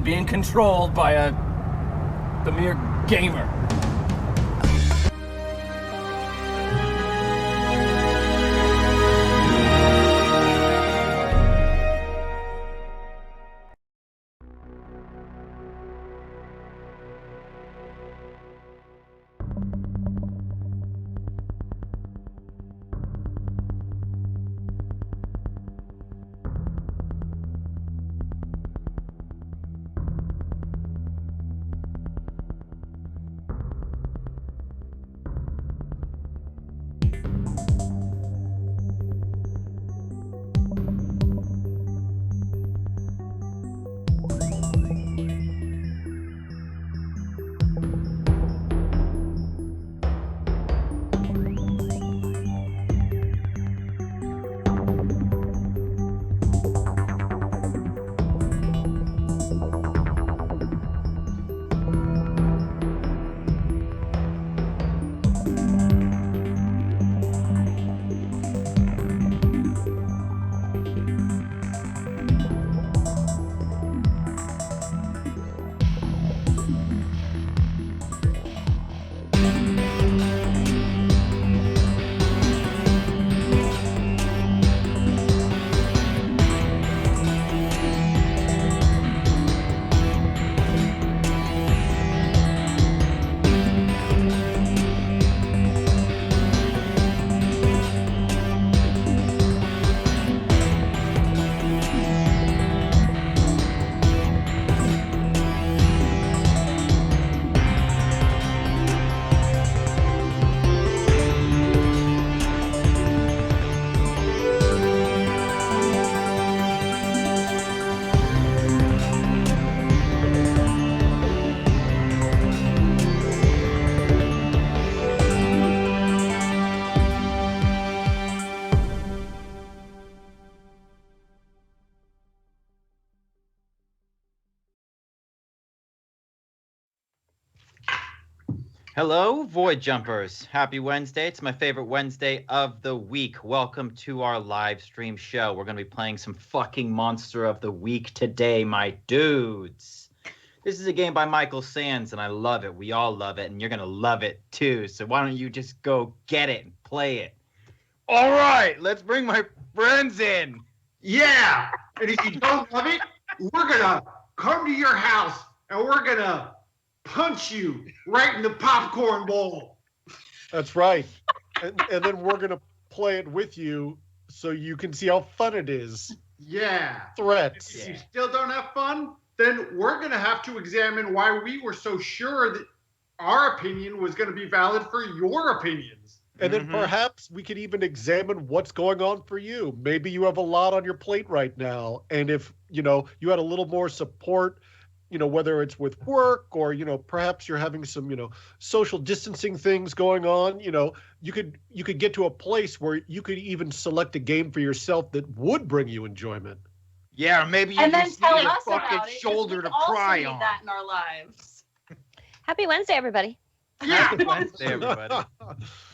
being controlled by the mere gamer. Hello, Void Jumpers. Happy Wednesday. It's my favorite Wednesday of the week. Welcome to our live stream show. We're going to be playing some fucking Monster of the Week today, my dudes. This is a game by Michael Sands, and I love it. We all love it, and you're going to love it too. So why don't you just go get it and play it? All right, let's bring my friends in. Yeah, and if you don't love it, we're going to come to your house, and we're going to punch you right in the popcorn bowl. That's right. And then we're going to play it with you so you can see how fun it is. Yeah. Threats. If you still don't have fun, then we're going to have to examine why we were so sure that our opinion was going to be valid for your opinions. And then perhaps we could even examine what's going on for you. Maybe you have a lot on your plate right now. And if, you had a little more support, whether it's with work or, perhaps you're having some, social distancing things going on, you could get to a place where you could even select a game for yourself that would bring you enjoyment. Yeah, or maybe you and then just tell need a us fucking about it, shoulder we to also cry need on. that in our lives. Happy Wednesday, everybody. Happy Wednesday, everybody. All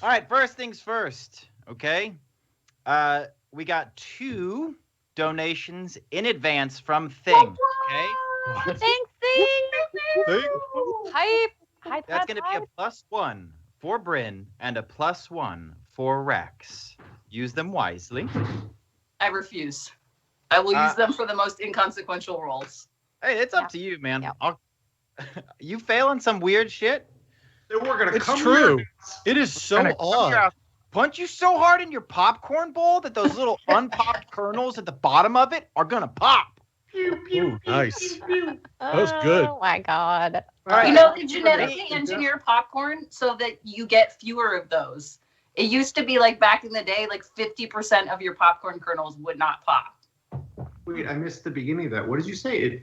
right, first things first, okay? We got 2 donations in advance from Thing, okay? Thanks, Thing. Hype. That's going to be a +1 for Bryn and a +1 for Rex. Use them wisely. I refuse. I will use them for the most inconsequential roles. Hey, it's up to you, man. Yeah. You fail on some weird shit? Then we're going to It's come true. here. It is so Gonna come odd. here, punch you so hard in your popcorn bowl that those little unpopped kernels at the bottom of it are going to pop. Pew, pew, Ooh, pew, nice. pew, pew. That was good. Oh my God. All right. They genetically engineer popcorn so that you get fewer of those. It used to be like back in the day, like 50% of your popcorn kernels would not pop. Wait, I missed the beginning of that. What did you say?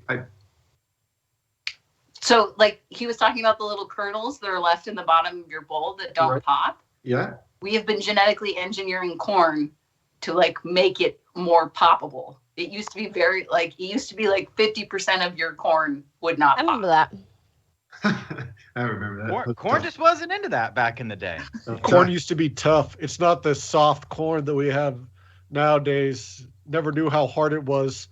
So, like, he was talking about the little kernels that are left in the bottom of your bowl that don't pop. Yeah. We have been genetically engineering corn to, like, make it more poppable. It used to be like 50% of your corn would not I pop. remember that. I remember that. Corn just wasn't into that back in the day. Corn used to be tough. It's not the soft corn that we have nowadays. Never knew how hard it was.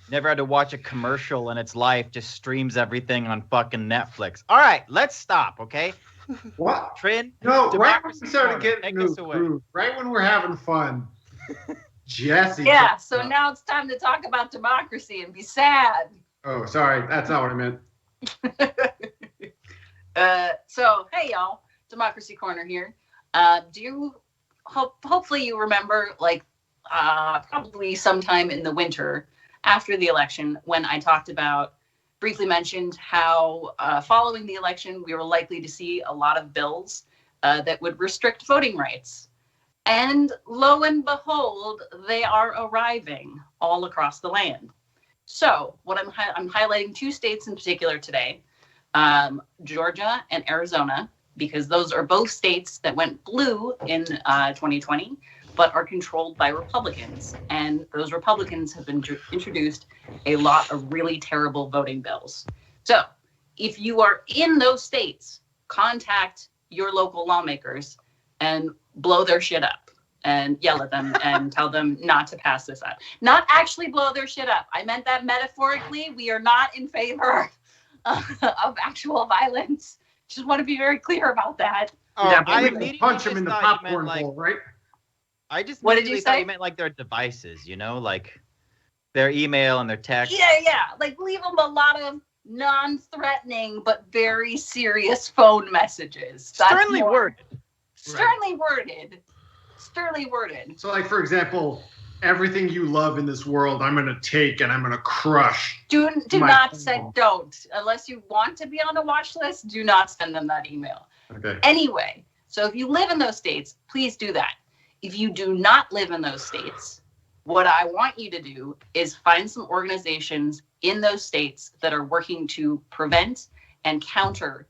Never had to watch a commercial in its life. Just streams everything on fucking Netflix. All right, let's stop, okay? What? Trin, No, right when Democracy we started Corner, getting take into us away. groove, right when we're having fun. Jesse. Yeah, so now it's time to talk about democracy and be sad. Oh, sorry. That's not what I meant. So, hey, y'all. Democracy Corner here. Hopefully you remember, like, probably sometime in the winter after the election when I briefly mentioned how following the election, we were likely to see a lot of bills that would restrict voting rights. And lo and behold, they are arriving all across the land. So what I'm highlighting two states in particular today, Georgia and Arizona, because those are both states that went blue in 2020, but are controlled by Republicans. And those Republicans have introduced a lot of really terrible voting bills. So if you are in those states, contact your local lawmakers and blow their shit up and yell at them and tell them not to pass this up. Not actually blow their shit up. I meant that metaphorically. We are not in favor of actual violence. Just want to be very clear about that. Oh, Yeah, I we immediately punch him just in the thought you meant, popcorn like, bowl, right? I just What did immediately you thought say? you meant like their devices, you know, like their email and their text. Yeah. Like leave them a lot of non-threatening but very serious phone messages. That's Sternly more- worded. Sternly worded. Sternly worded. So, like, for example, everything you love in this world, I'm going to take and I'm going to crush. Do My not phone send, call. don't. Unless you want to be on a watch list, do not send them that email. Okay. Anyway, so if you live in those states, please do that. If you do not live in those states, what I want you to do is find some organizations in those states that are working to prevent and counter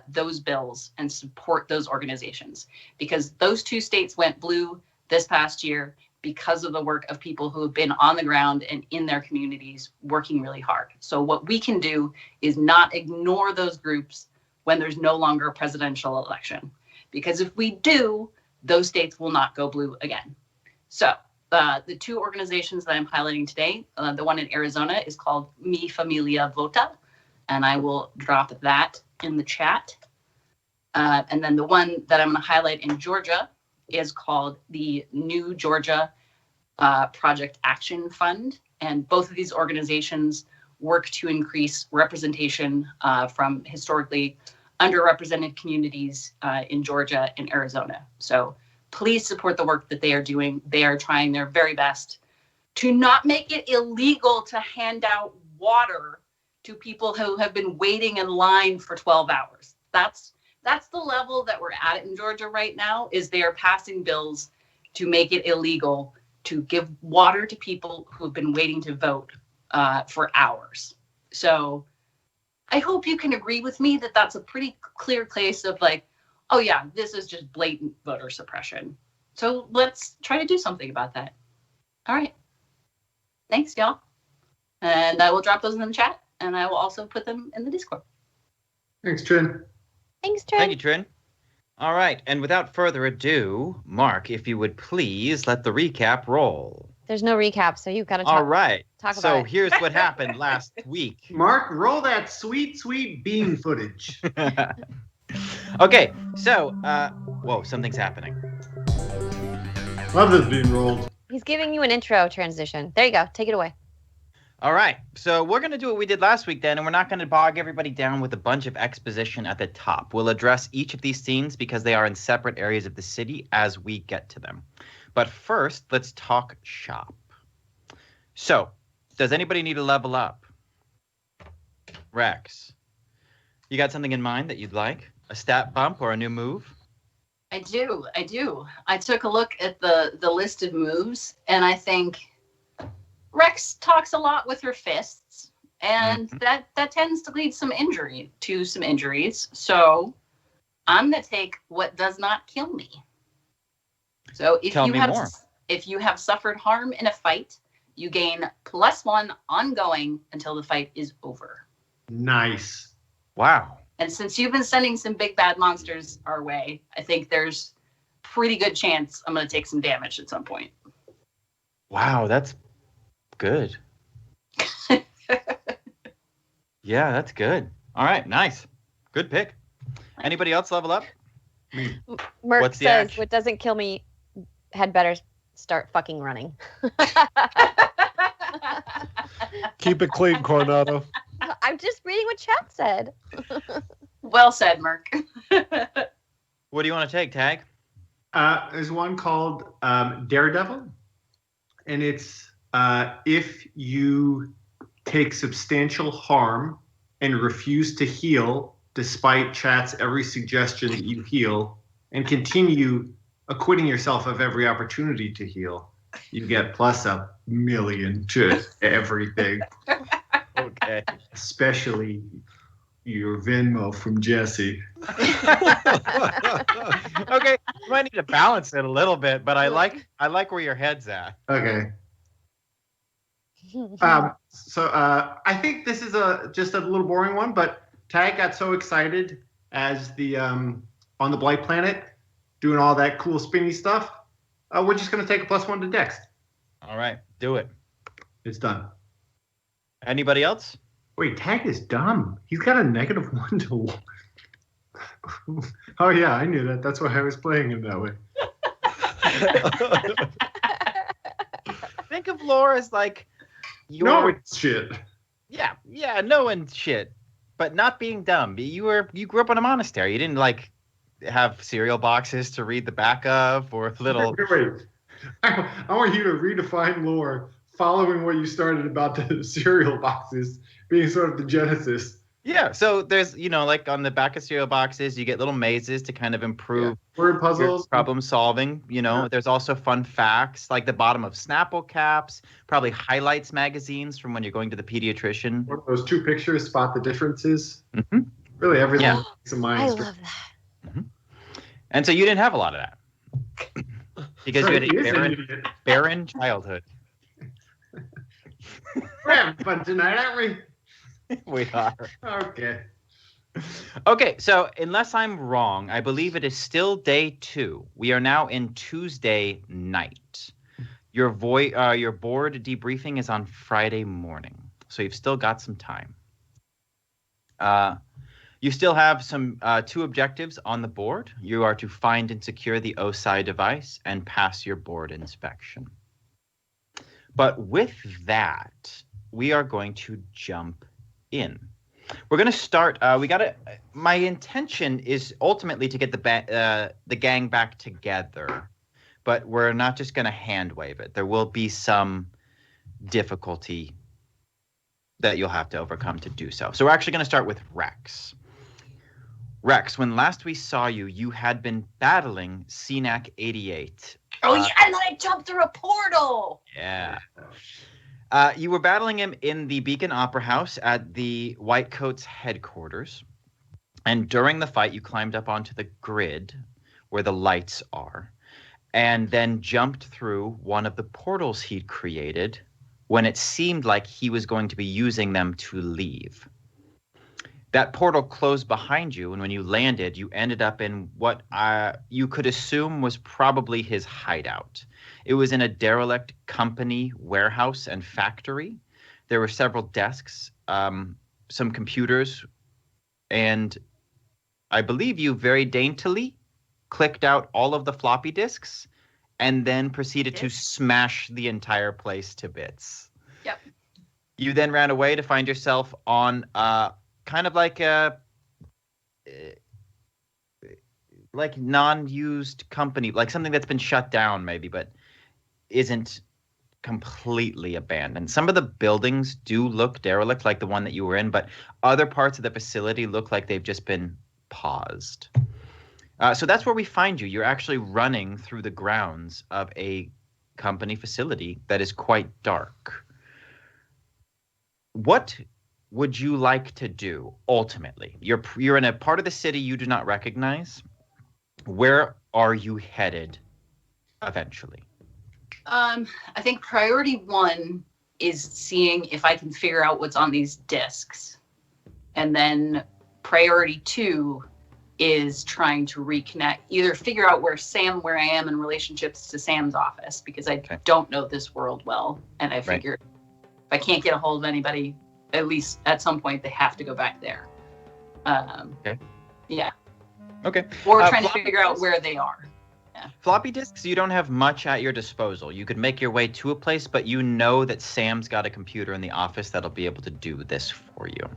those bills and support those organizations. Because those two states went blue this past year because of the work of people who have been on the ground and in their communities working really hard. So what we can do is not ignore those groups when there's no longer a presidential election. Because if we do, those states will not go blue again. So the two organizations that I'm highlighting today, the one in Arizona is called Mi Familia Vota, and I will drop that in the chat. And then the one that I'm going to highlight in Georgia is called the New Georgia Project Action Fund. And both of these organizations work to increase representation from historically underrepresented communities in Georgia and Arizona. So please support the work that they are doing. They are trying their very best to not make it illegal to hand out water to people who have been waiting in line for 12 hours. That's the level that we're at in Georgia right now, is they are passing bills to make it illegal to give water to people who have been waiting to vote for hours. So I hope you can agree with me that that's a pretty clear case of like, oh yeah, this is just blatant voter suppression. So let's try to do something about that. All right. Thanks, y'all. And I will drop those in the chat, and I will also put them in the Discord. Thanks, Trin. Thanks, Trey. Thank you, Trin. All right, and without further ado, Mark, if you would please let the recap roll. There's no recap, so you've got to All talk. right. talk So about it. here's what happened last week. Mark, roll that sweet, sweet bean footage. Okay, so whoa, something's happening. Love this being rolled. He's giving you an intro transition. There you go. Take it away. All right, so we're going to do what we did last week then, and we're not going to bog everybody down with a bunch of exposition at the top. We'll address each of these scenes because they are in separate areas of the city as we get to them. But first, let's talk shop. So, does anybody need to level up? Rex, you got something in mind that you'd like? A stat bump or a new move? I do. I took a look at the list of moves, and I think Rex talks a lot with her fists, and that tends to lead to some injuries. So I'm gonna take what does not kill me. So if you have suffered harm in a fight, you gain +1 ongoing until the fight is over. Nice. Wow. And since you've been sending some big bad monsters our way, I think there's pretty good chance I'm going to take some damage at some point. Wow, that's good. Yeah, that's good. All right, nice. Good pick. Anybody else level up? Merc What's the says, action? what doesn't kill me had better start fucking running. Keep it clean, Coronado. I'm just reading what chat said. Well said, Merc. What do you want to take, Tag? There's one called Daredevil, and it's if you take substantial harm and refuse to heal despite chat's every suggestion that you heal, and continue acquitting yourself of every opportunity to heal, you get plus +1,000,000 to everything, Okay. especially your Venmo from Jesse. Okay, you might need to balance it a little bit, but I like where your head's at. Okay. So I think this is just a little boring one, but Tag got so excited as the on the Blight Planet doing all that cool spinny stuff. We're just gonna take a +1 to Dex. All right, do it. It's done. Anybody else? Wait, Tag is dumb. He's got a -1 to. Oh yeah, I knew that. That's why I was playing him that way. Think of lore as like your No, it's shit. yeah, knowing shit, but not being dumb. You grew up in a monastery. You didn't like have cereal boxes to read the back of or little. Wait. I want you to redefine lore following what you started about the cereal boxes being sort of the genesis. Yeah, so there's like on the back of cereal boxes, you get little mazes to kind of improve Word your puzzles. problem solving. Yeah. There's also fun facts like the bottom of Snapple caps, probably highlights magazines from when you're going to the pediatrician. Those 2 pictures, spot the differences. Hmm. Really, everything Yeah. is a mind. I love that. And so you didn't have a lot of that because you had He a is an barren, idiot. barren childhood. We're having fun tonight, aren't we? We are. Okay. Okay, so unless I'm wrong, I believe it is still day 2. We are now in Tuesday night. Your board debriefing is on Friday morning, so you've still got some time. You still have some 2 objectives on the board. You are to find and secure the O06 device and pass your board inspection. But with that, we are going to jump in. We're going to start. My intention is ultimately to get the gang back together, but we're not just going to hand wave it. There will be some difficulty that you'll have to overcome to do so. So we're actually going to start with Rex. Rex, when last we saw you, you had been battling CNAC 88. Oh yeah, and then I jumped through a portal. Yeah. You were battling him in the Beacon Opera House at the Whitecoats headquarters. And during the fight, you climbed up onto the grid where the lights are and then jumped through one of the portals he'd created when it seemed like he was going to be using them to leave. That portal closed behind you, and when you landed, you ended up in what you could assume was probably his hideout. It was in a derelict company warehouse and factory. There were several desks, some computers, and I believe you very daintily clicked out all of the floppy disks and then proceeded to smash the entire place to bits. Yep. You then ran away to find yourself on kind of like a non-used company, like something that's been shut down maybe, but isn't completely abandoned. Some of the buildings do look derelict, like the one that you were in, but other parts of the facility look like they've just been paused. So that's where we find you. You're actually running through the grounds of a company facility that is quite dark. What would you like to do ultimately? You're in a part of the city you do not recognize. Where are you headed eventually? I think priority 1 is seeing if I can figure out what's on these discs. And then priority 2 is trying to reconnect, either figure out where I am in relationships to Sam's office, because I don't know this world well. And I figure If I can't get a hold of anybody, at least at some point they have to go back there. Okay. Yeah. Okay. Or trying to figure out where they are. Yeah. Floppy disks, you don't have much at your disposal. You could make your way to a place, but you know that Sam's got a computer in the office that'll be able to do this for you.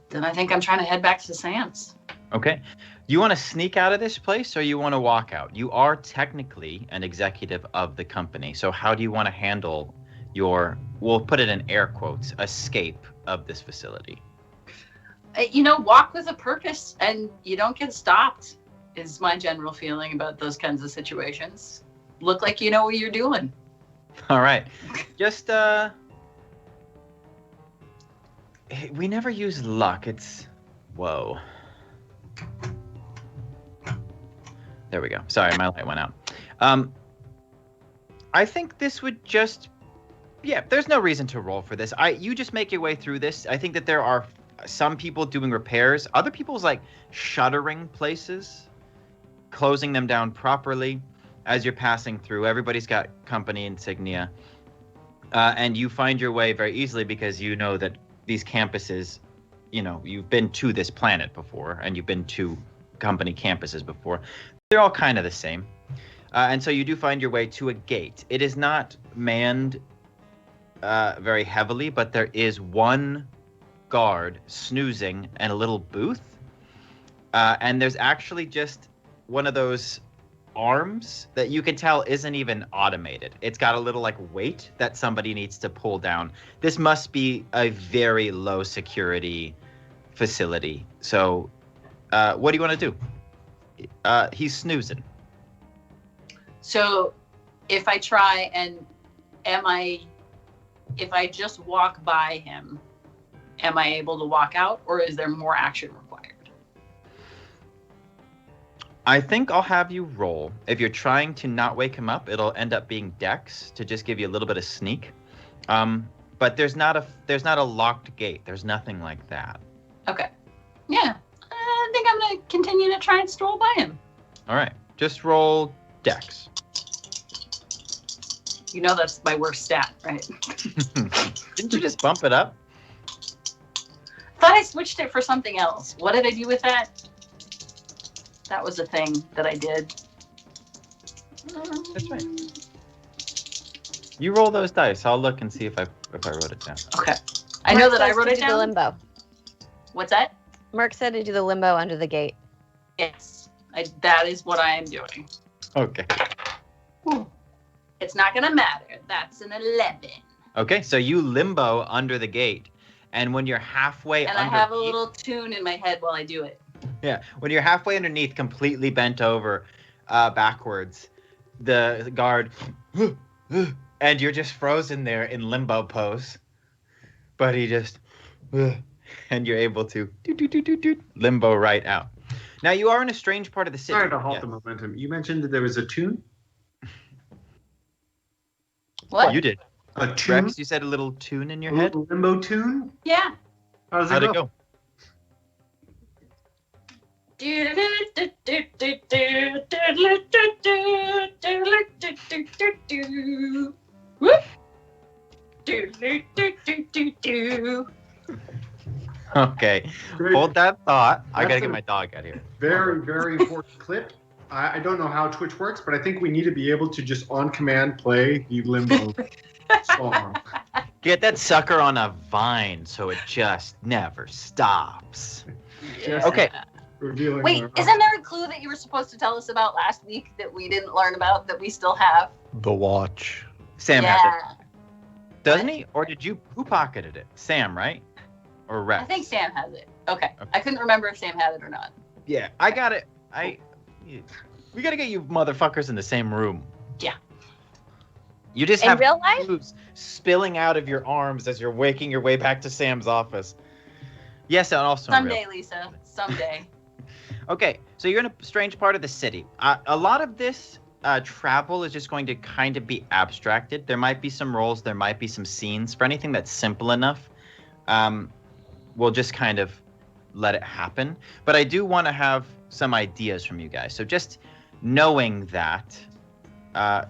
Then I think I'm trying to head back to Sam's. Okay. You want to sneak out of this place or you want to walk out? You are technically an executive of the company. So how do you want to handle your, we'll put it in air quotes, escape of this facility? Walk with a purpose and you don't get stopped is my general feeling about those kinds of situations. Look like you know what you're doing. All right. Just, we never use luck. It's, whoa. There we go. Sorry, my light went out. I think this would just, there's no reason to roll for this. You just make your way through this. I think that there are some people doing repairs. Other people's like shuttering places, closing them down properly as you're passing through. Everybody's got company insignia. And you find your way very easily because you know that these campuses, you've been to this planet before and you've been to company campuses before. They're all kind of the same. And so you do find your way to a gate. It is not manned very heavily, but there is one guard snoozing in a little booth. And there's actually just one of those arms that you can tell isn't even automated. It's got a little like weight that somebody needs to pull down. This must be a very low security facility. So what do you want to do? He's snoozing. So if I try and if I just walk by him, am I able to walk out or is there more action required? I think I'll have you roll. If you're trying to not wake him up, it'll end up being Dex to just give you a little bit of sneak. But there's not a locked gate. There's nothing like that. Okay. Yeah. I think I'm going to continue to try and stroll by him. All right. Just roll Dex. That's my worst stat, right? Didn't you just bump it up? Thought I switched it for something else. What did I do with that? That was a thing that I did. That's right. You roll those dice. I'll look and see if I wrote it down. Okay. I know that I wrote it down. The limbo. What's that? Merc said to do the limbo under the gate. Yes. That is what I am doing. Okay. It's not going to matter. That's an 11. Okay, so you limbo under the gate. And when you're halfway and I have a little tune in my head while I do it. Yeah, when you're halfway underneath, completely bent over backwards, the guard, and you're just frozen there in limbo pose. But he just, and you're able to limbo right out. Now you are in a strange part of the city. Sorry to halt the momentum. You mentioned that there was a tune? What? You did. A tune? Rex, you said a little tune in your A head? little limbo tune? Yeah. How'd it go? Okay. Hold that thought. I gotta get my dog out here. Very, very important clip. I don't know how Twitch works, but I think we need to be able to just on command play the limbo song. Get that sucker on a vine so it just never stops. Yeah. Okay. Revealing Wait, isn't there a clue that you were supposed to tell us about last week that we didn't learn about that we still have? The watch. Sam has it. Doesn't he? Or did you? Who pocketed it? Sam, right? Or Rex? I think Sam has it. Okay. I couldn't remember if Sam had it or not. Yeah, I got it. We gotta get you motherfuckers in the same room. Yeah. You just In have real life? clues spilling out of your arms as you're waking your way back to Sam's office. Yes, and also in real Someday, Lisa. Someday. Okay, so you're in a strange part of the city. A lot of this travel is just going to kind of be abstracted. There might be some roles, there might be some scenes. For anything that's simple enough, we'll just kind of let it happen. But I do want to have some ideas from you guys. So just knowing that,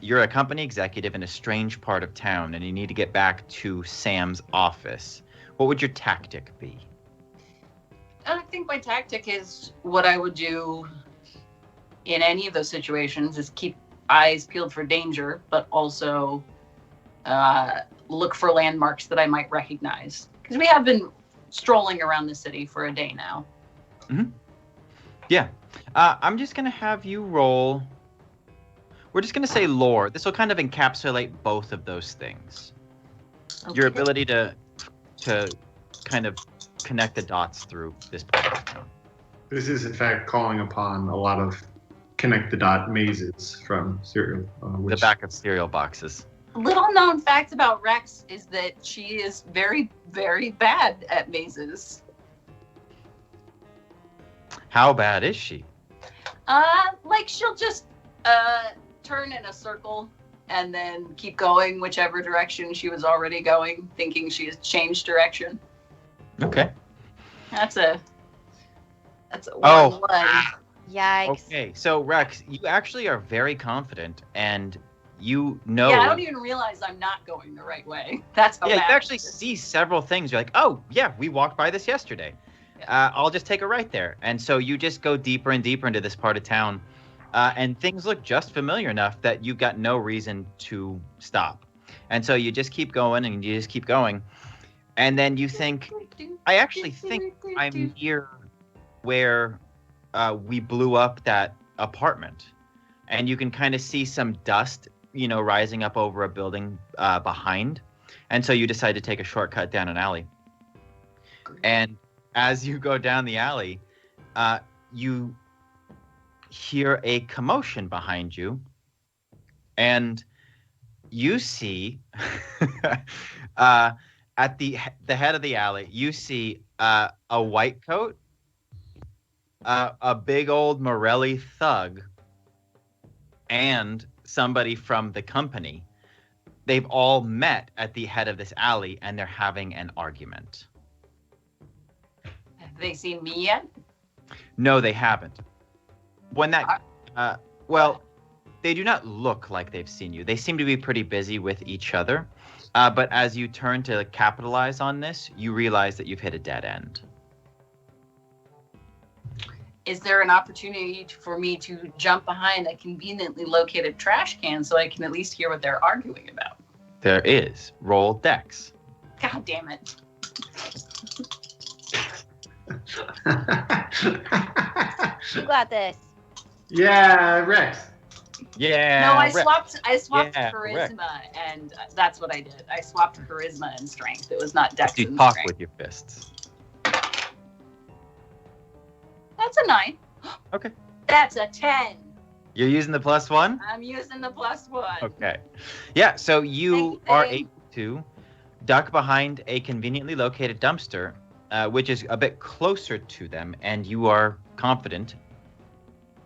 you're a company executive in a strange part of town, and you need to get back to Sam's office. What would your tactic be? I think my tactic is what I would do in any of those situations is keep eyes peeled for danger, but also look for landmarks that I might recognize. Because we have been strolling around the city for a day now. Mm-hmm. Yeah. I'm just going to have you roll. We're just going to say lore. This will kind of encapsulate both of those things. Okay. Your ability to kind of connect the dots through this part of town. This is, in fact, calling upon a lot of connect-the-dot mazes from cereal. The back of cereal boxes. Little known fact about Rex is that she is very, very bad at mazes. How bad is she? Like she'll just turn in a circle and then keep going whichever direction she was already going, thinking she has changed direction. Okay. That's a Oh. 1-1. Yikes. Okay, so Rex, you actually are very confident, and you know. Yeah, I don't even realize I'm not going the right way. That's how Yeah, you bad actually it is. see several things. You're like, oh, yeah, we walked by this yesterday. I'll just take a right there. And so you just go deeper and deeper into this part of town, and things look just familiar enough that you've got no reason to stop. And so you just keep going, and you just keep going. And then you think, I actually think I'm near where we blew up that apartment. And you can kind of see some dust, rising up over a building behind. And so you decide to take a shortcut down an alley. And as you go down the alley, you hear a commotion behind you. And you see, at the head of the alley, you see a white coat, a big old Morelli thug, and somebody from the company. They've all met at the head of this alley, and they're having an argument. Have they seen me yet? No, they haven't. When that, well, they do not look like they've seen you. They seem to be pretty busy with each other. But as you turn to capitalize on this, you realize that you've hit a dead end. Is there an opportunity for me to jump behind a conveniently located trash can so I can at least hear what they're arguing about? There is. Roll Dex. God damn it. You got this. Yeah, Rex. Yeah. No, I Rex. swapped Yeah, charisma, and that's what I did. I swapped charisma and strength. It was not dex You and talk strength. with your fists. That's a 9. Okay. That's a 10. You're using the +1? I'm using the +1. Okay. Yeah, so you Thank are you. able to duck behind a conveniently located dumpster, which is a bit closer to them, and you are confident,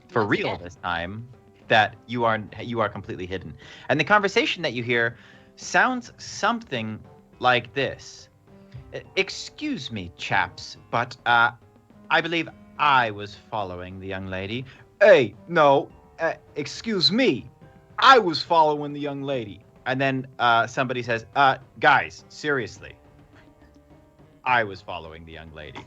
for Once real again. this time, that you are completely hidden. And the conversation that you hear sounds something like this. Excuse me, chaps, but I believe I was following the young lady. Hey, no, excuse me. I was following the young lady. And then somebody says, guys, seriously. I was following the young lady.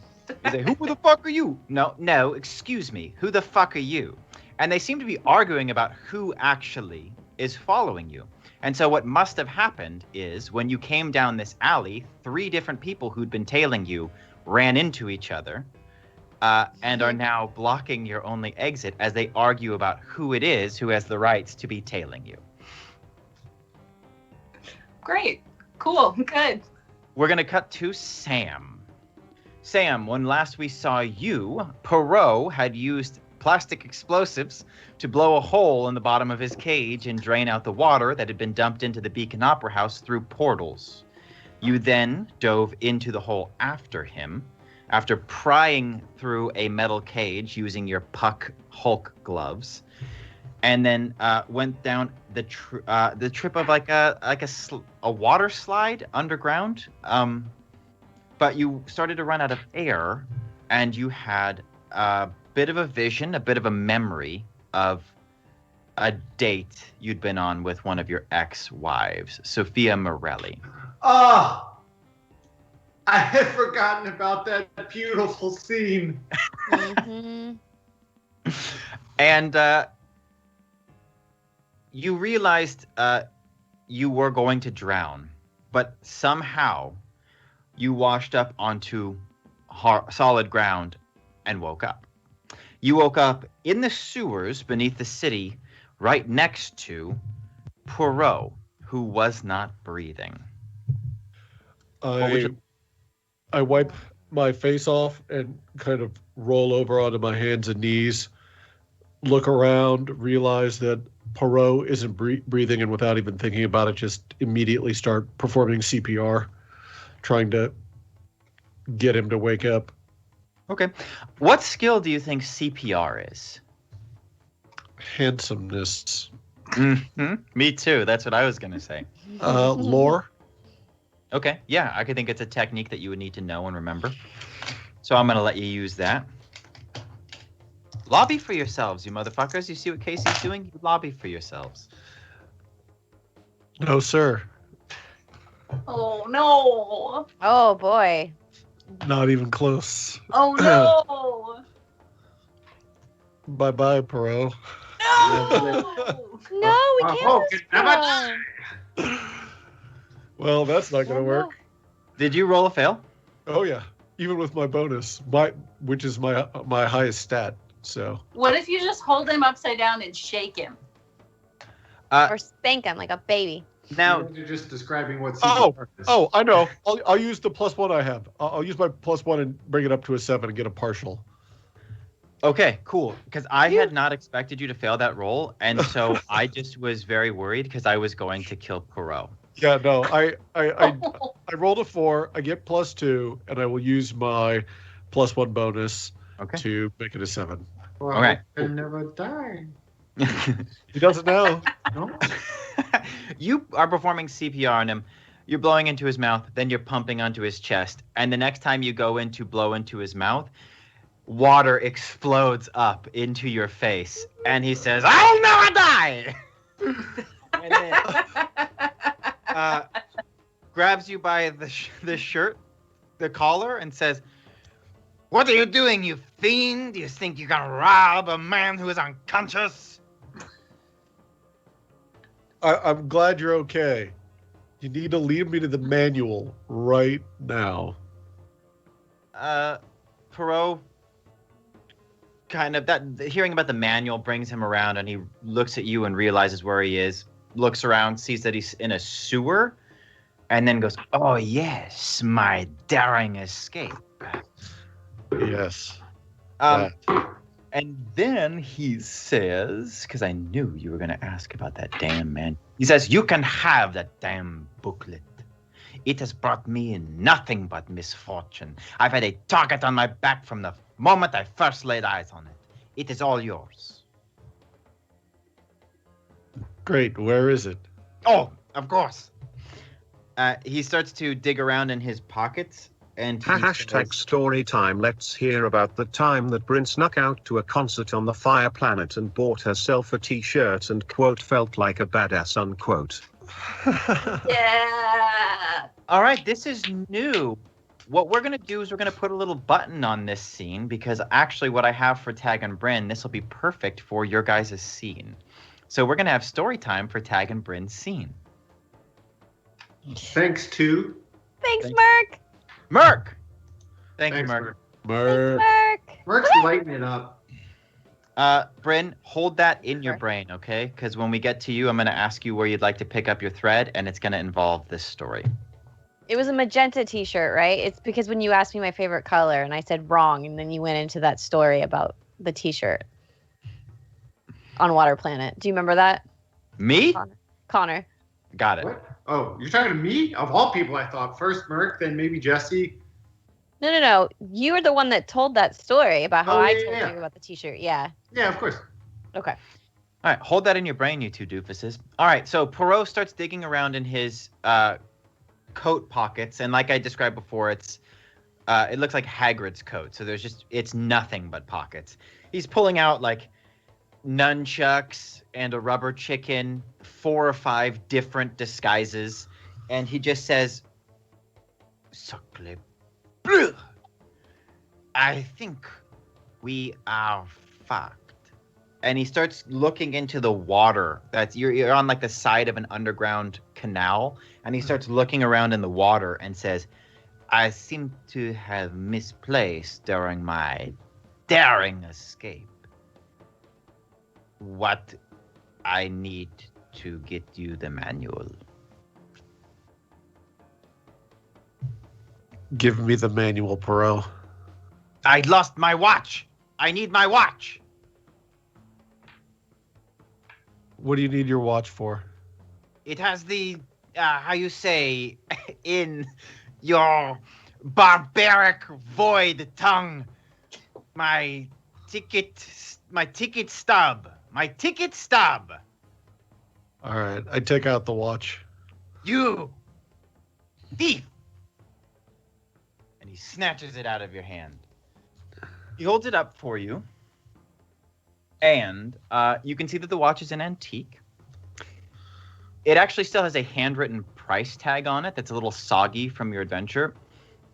You say, who the fuck are you? No, excuse me. Who the fuck are you? And they seem to be arguing about who actually is following you. And so what must have happened is when you came down this alley, 3 different people who'd been tailing you ran into each other and are now blocking your only exit as they argue about who it is who has the rights to be tailing you. Great. Cool. Good. We're going to cut to Sam. Sam, when last we saw you, Perot had used plastic explosives to blow a hole in the bottom of his cage and drain out the water that had been dumped into the Beacon Opera House through portals. You then dove into the hole after him, after prying through a metal cage using your Puck Hulk gloves, and then went down the trip of like a water slide underground. But you started to run out of air, and you had a bit of a vision, a bit of a memory of a date you'd been on with one of your ex-wives, Sophia Morelli. Oh, I had forgotten about that beautiful scene. Mhm. And you realized you were going to drown, but somehow you washed up onto solid ground and woke up. You woke up in the sewers beneath the city, right next to Poirot, who was not breathing. I wipe my face off and kind of roll over onto my hands and knees, look around, realize that Poirot isn't breathing, and without even thinking about it, just immediately start performing CPR, trying to get him to wake up. Okay. What skill do you think CPR is? Handsomeness. Mm-hmm. Me too. That's what I was going to say. Lore. Okay. Yeah, I could think it's a technique that you would need to know and remember. So I'm going to let you use that. Lobby for yourselves, you motherfuckers. You see what Casey's doing? You lobby for yourselves. No, sir. Oh no! Oh boy. Not even close. Oh no! Bye-bye, Perot. No! No, we Oh, can't. never lose Well, that's not going to Perot. work. Did you roll a fail? Oh, yeah. Even with my bonus, which is my highest stat. So. What if you just hold him upside down and shake him? Or spank him like a baby. Now, You're just describing what Oh, is. I know. I'll use the +1 I have. I'll use my +1 and bring it up to a 7 and get a partial. okay, cool. Because I had not expected you to fail that roll, and so I just was very worried because I was going to kill Poirot. Yeah, no. I rolled a 4. I get +2, and I will use my +1 bonus to make it a 7. Well, Okay. I never die. He doesn't know. No? You are performing CPR on him. You're blowing into his mouth, then you're pumping onto his chest. And the next time you go in to blow into his mouth, water explodes up into your face. And he says, "I'll never die!" And then grabs you by the shirt, the collar, and says, "What are you doing, you fiend? Do you think you can rob a man who is unconscious?" I'm glad you're okay. You need to lead me to the manual right now. Perot kind of hearing about the manual brings him around, and he looks at you and realizes where he is, looks around, sees that he's in a sewer, and then goes, "Oh yes, my daring escape." Yes. And then he says, because I knew you were going to ask about that damn man. He says, "You can have that damn booklet. It has brought me nothing but misfortune. I've had a target on my back from the moment I first laid eyes on it. It is all yours." Great. Where is it? Oh, of course. He starts to dig around in his pockets. And he Hashtag says, story time. Let's hear about the time that Bryn snuck out to a concert on the Fire Planet and bought herself a t-shirt and quote felt like a badass unquote. Yeah. all right, this is new. What we're going to do is we're going to put a little button on this scene because actually what I have for Tag and Bryn, this will be perfect for your guys' scene. So we're going to have story time for Tag and Bryn's scene. Thanks to... Thanks, Merc. Merc! Thank you, Thanks, Merc. Merc. Merc. Merc's lighting it up. Bryn, hold that in your brain, okay? Because when we get to you, I'm going to ask you where you'd like to pick up your thread, and it's going to involve this story. It was a magenta t-shirt, right? It's because when you asked me my favorite color and I said wrong, and then you went into that story about the t-shirt on Water Planet. Do you remember that? Me? Connor. Got it. What? Oh, you're talking to me? Of all people, I thought. First Merc, then maybe Jesse. No. You were the one that told that story about how I told yeah. you about the t-shirt. Yeah. Yeah, of course. Okay. All right, hold that in your brain, you two doofuses. All right, so Poirot starts digging around in his coat pockets, and like I described before, it looks like Hagrid's coat. So it's nothing but pockets. He's pulling out like nunchucks and a rubber chicken, 4 or 5 different disguises, and he just says, "Sacre bleu! I think we are fucked." And he starts looking into the water. You're on like the side of an underground canal, and he starts looking around in the water and says, "I seem to have misplaced during my daring escape what I need to get you the manual." Give me the manual, Perot. "I lost my watch. I need my watch." What do you need your watch for? It has the, how you say, in your barbaric void tongue, my ticket stub. My ticket stub. All right, I take out the watch. "You thief!" And he snatches it out of your hand. He holds it up for you. And you can see that the watch is an antique. It actually still has a handwritten price tag on it that's a little soggy from your adventure.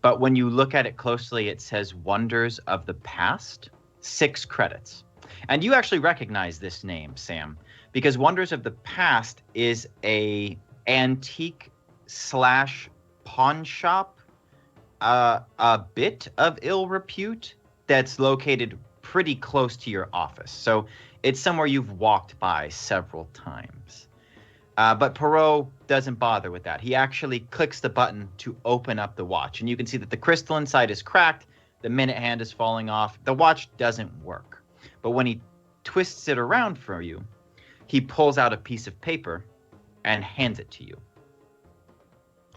But when you look at it closely, it says Wonders of the Past, 6 credits. And you actually recognize this name, Sam, because Wonders of the Past is a antique / pawn shop, a bit of ill repute that's located pretty close to your office. So it's somewhere you've walked by several times. But Perot doesn't bother with that. He actually clicks the button to open up the watch. And you can see that the crystal inside is cracked. The minute hand is falling off. The watch doesn't work. But when he twists it around for you, he pulls out a piece of paper and hands it to you.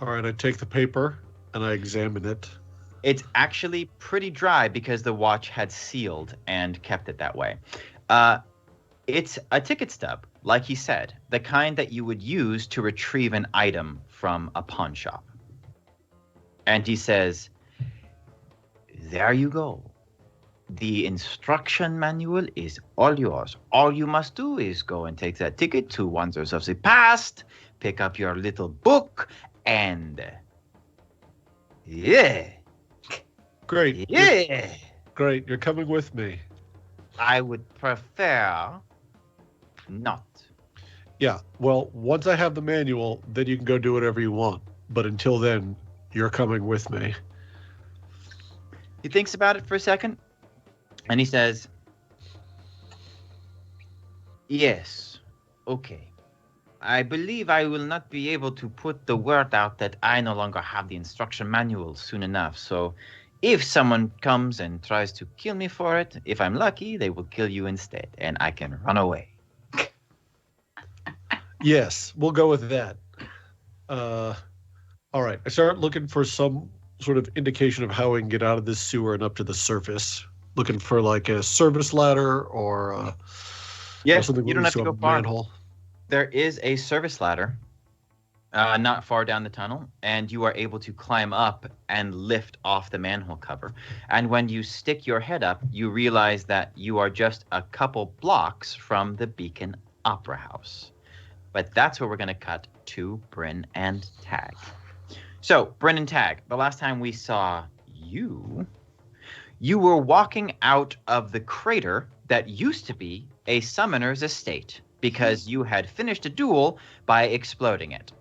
All right, I take the paper and I examine it. It's actually pretty dry because the watch had sealed and kept it that way. It's a ticket stub, like he said, the kind that you would use to retrieve an item from a pawn shop. And he says, "There you go. The instruction manual is all yours. All you must do is go and take that ticket to Wonders of the Past, pick up your little book, and yeah. Great. Yeah. Great. You're coming with me. I would prefer not." Yeah. Well, once I have the manual, then you can go do whatever you want. But until then, you're coming with me. He thinks about it for a second, and he says, "Yes, okay. I believe I will not be able to put the word out that I no longer have the instruction manual soon enough. So if someone comes and tries to kill me for it, if I'm lucky, they will kill you instead, and I can run away." Yes, we'll go with that. All right. I start looking for some sort of indication of how we can get out of this sewer and up to the surface. Looking for like a service ladder or something you don't have to go a far. manhole. There is a service ladder not far down the tunnel, and you are able to climb up and lift off the manhole cover. And when you stick your head up, you realize that you are just a couple blocks from the Beacon Opera House. But that's where we're going to cut to Bryn and Tag. So, Bryn and Tag, the last time we saw you were walking out of the crater that used to be a summoner's estate because you had finished a duel by exploding it.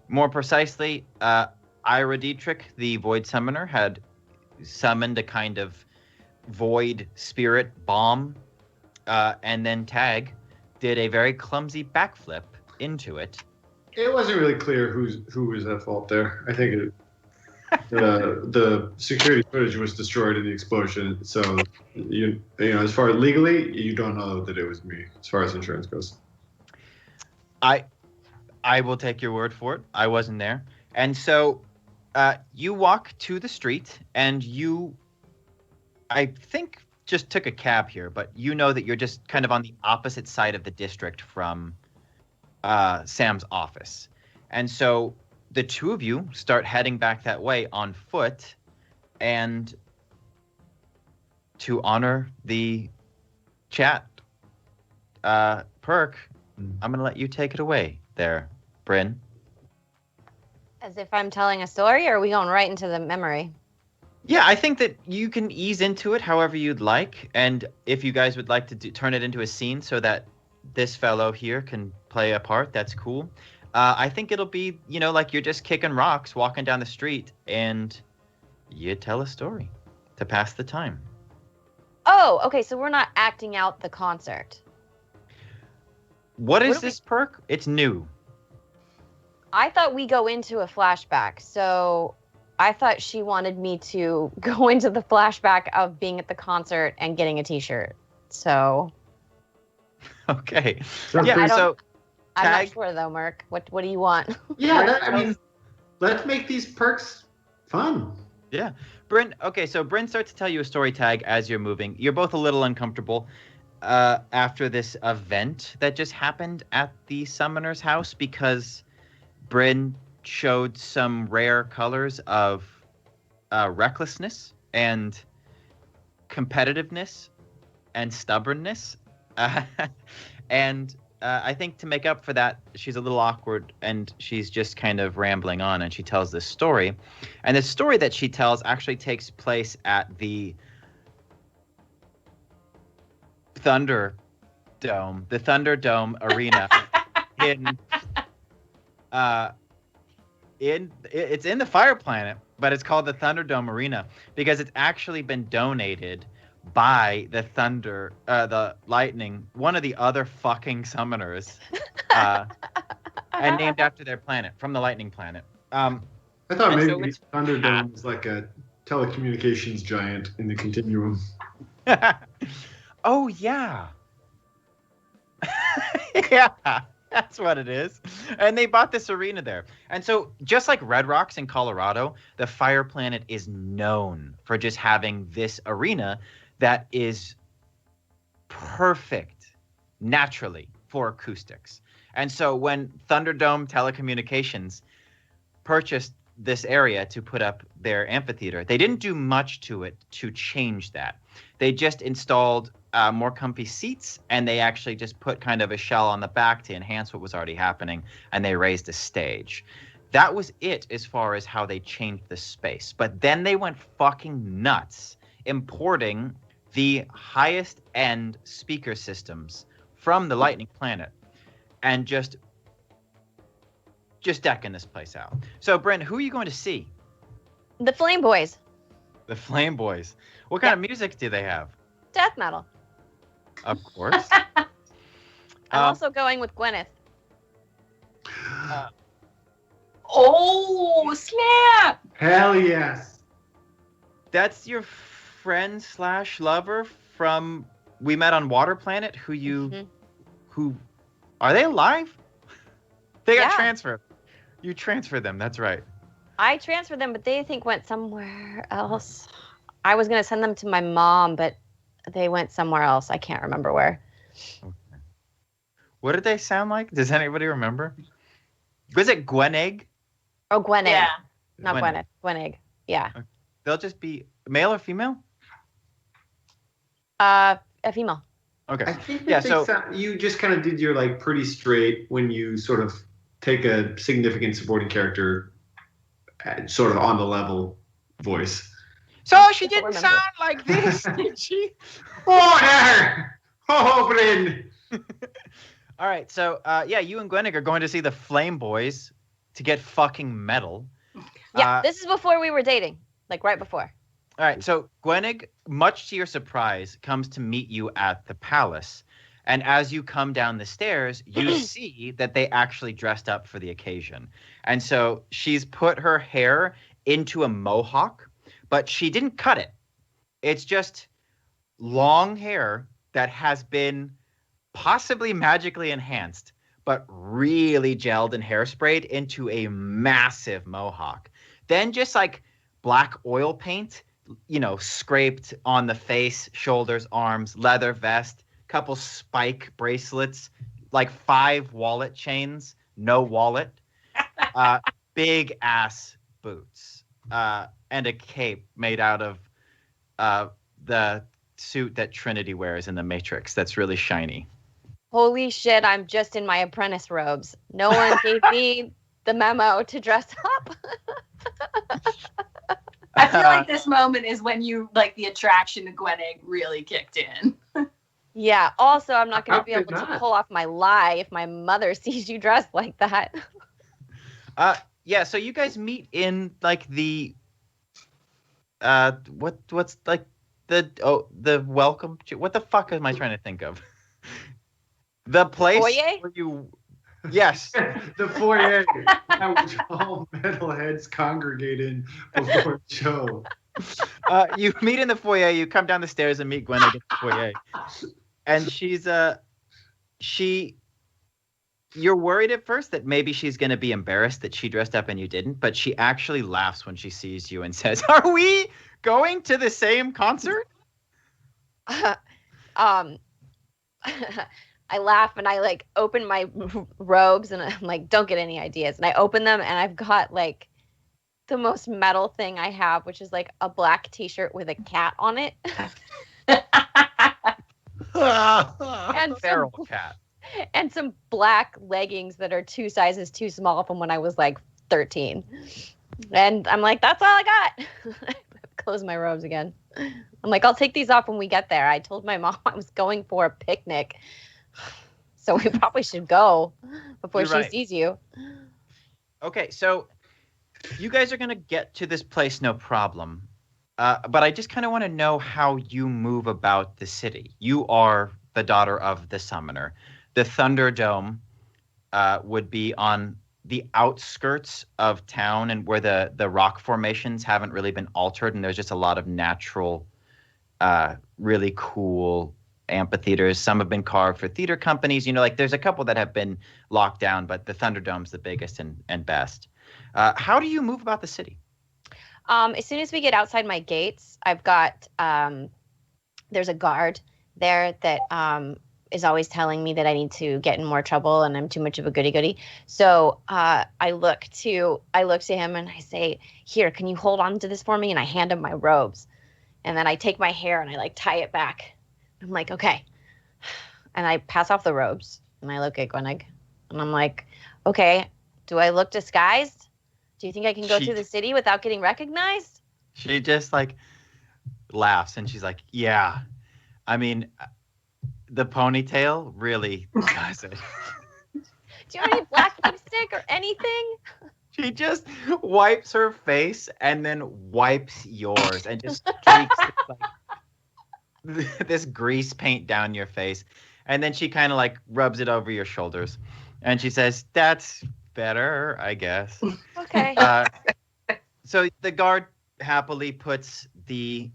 More precisely, Ira Dietrich, the Void Summoner, had summoned a kind of void spirit bomb, and then Tag did a very clumsy backflip into it. It wasn't really clear who was at fault there. I think the security footage was destroyed in the explosion. So you know, as far as legally, you don't know that it was me. As far as insurance goes, I will take your word for it. I wasn't there. And so you walk to the street, and you, I think, just took a cab here, but you know that you're just kind of on the opposite side of the district from Sam's office. And so the two of you start heading back that way on foot, and to honor the chat perk, I'm going to let you take it away there, Bryn. As if I'm telling a story, or are we going right into the memory? Yeah, I think that you can ease into it however you'd like. And if you guys would like to turn it into a scene so that this fellow here can play a part, that's cool. I think it'll be, like you're just kicking rocks, walking down the street, and you tell a story to pass the time. Oh, okay. So we're not acting out the concert. What is this perk? It's new. I thought we go into a flashback. So I thought she wanted me to go into the flashback of being at the concert and getting a t-shirt. So. Okay. So I'm not sure though, Merc. What do you want? Yeah, let's make these perks fun. Yeah. Bryn, okay, so Bryn starts to tell you a story tag as you're moving. You're both a little uncomfortable after this event that just happened at the summoner's house because Bryn showed some rare colors of recklessness and competitiveness and stubbornness. And I think to make up for that, she's a little awkward and she's just kind of rambling on, and she tells this story. And the story that she tells actually takes place at the Thunderdome Arena it's in the Fire Planet, but it's called the Thunderdome Arena because it's actually been donated by the Lightning, one of the other fucking summoners, and named after their planet, from the Lightning Planet. I thought maybe Thunderdome was like a telecommunications giant in the continuum. Oh, yeah. Yeah, that's what it is. And they bought this arena there. And so just like Red Rocks in Colorado, the Fire Planet is known for just having this arena that is perfect naturally for acoustics. And so when Thunderdome Telecommunications purchased this area to put up their amphitheater, they didn't do much to it to change that. They just installed more comfy seats, and they actually just put kind of a shell on the back to enhance what was already happening, and they raised a stage. That was it as far as how they changed the space. But then they went fucking nuts importing the highest end speaker systems from the Lightning Planet and just decking this place out. So, Bryn, who are you going to see? The Flame Boys. The Flame Boys. What kind of music do they have? Death metal. Of course. I'm also going with Gwyneth. Oh, snap! Hell yes. That's your friend / lover from we met on Water Planet who are they alive? They got transferred. You transferred them, that's right. I transferred them, but they I think went somewhere else. I was going to send them to my mom, but they went somewhere else. I can't remember where. Okay. What did they sound like? Does anybody remember? Was it Gwenegg? Oh, Gwenegg. Yeah. Not Gwyneth. Gwenegg. Yeah. Okay. They'll just be male or female? A female. Okay. I think that you just kind of did your like pretty straight when you sort of take a significant supporting character sort of on the level voice. So she didn't sound like this, did she? Water! Oh, Bryn! All right, so you and Gwenegg are going to see the Flame Boys to get fucking metal. Yeah, this is before we were dating, like right before. All right, so Gwenegg, much to your surprise, comes to meet you at the palace. And as you come down the stairs, you see that they actually dressed up for the occasion. And so she's put her hair into a mohawk, but she didn't cut it. It's just long hair that has been possibly magically enhanced, but really gelled and hairsprayed into a massive mohawk. Then just like black oil paint, scraped on the face, shoulders, arms, leather vest, couple spike bracelets, like 5 wallet chains, no wallet, big ass boots, and a cape made out of the suit that Trinity wears in the Matrix that's really shiny. Holy shit, I'm just in my apprentice robes. No one gave me the memo to dress up. I feel like this moment is when you like the attraction to Gwenig really kicked in. Yeah, also, I'm not going How to be could able to not? pull off my lie if my mother sees you dressed like that. Yeah, so you guys meet in like the what's like the welcome what the fuck am I trying to think of? The place Foyer? where you yes. The foyer at which all metalheads congregate in before the show. You meet in the foyer, you come down the stairs and meet Gwen in the foyer. And you're worried at first that maybe she's going to be embarrassed that she dressed up and you didn't, but she actually laughs when she sees you and says, "Are we going to the same concert?" um, I laugh and I like open my robes and I'm like, don't get any ideas. And I open them and I've got like the most metal thing I have, which is like a black t-shirt with a cat on it. And Feral cat. and some black leggings that are 2 sizes too small from when I was like 13. And I'm like, that's all I got. Close my robes again. I'm like, I'll take these off when we get there. I told my mom I was going for a picnic. So we probably should go before You're she right. sees you. Okay, so you guys are going to get to this place no problem. But I just kind of want to know how you move about the city. You are the daughter of the summoner. The Thunderdome would be on the outskirts of town and where the rock formations haven't really been altered. And there's just a lot of natural, really cool amphitheaters. Some have been carved for theater companies. Like there's a couple that have been locked down, but the Thunderdome's the biggest and best. How do you move about the city? As soon as we get outside my gates, I've got there's a guard there that is always telling me that I need to get in more trouble and I'm too much of a goody-goody. So I look to him and I say, "Here, can you hold on to this for me?" And I hand him my robes, and then I take my hair and I like tie it back. I'm like, "Okay," and I pass off the robes and I look at Gwenig and I'm like, "Okay, do I look disguised? Do you think I can go through the city without getting recognized?" She just like laughs and she's like, "Yeah, I mean, the ponytail really does it." Do you have any black lipstick or anything? She just wipes her face and then wipes yours and just cakes this grease paint down your face. And then she kind of like rubs it over your shoulders. And she says, "That's better, I guess." Okay. So the guard happily puts the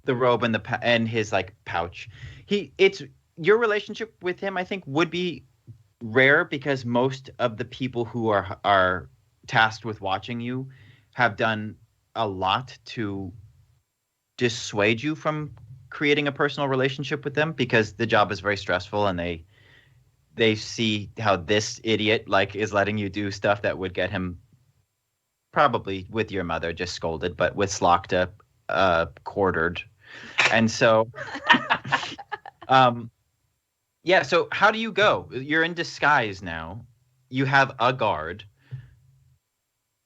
robe in his like pouch. It's your relationship with him, I think, would be rare because most of the people who are tasked with watching you have done a lot to dissuade you from creating a personal relationship with them because the job is very stressful and they see how this idiot like is letting you do stuff that would get him probably with your mother just scolded, but with Slokta quartered. And so yeah, so how do you go? You're in disguise now. You have a guard.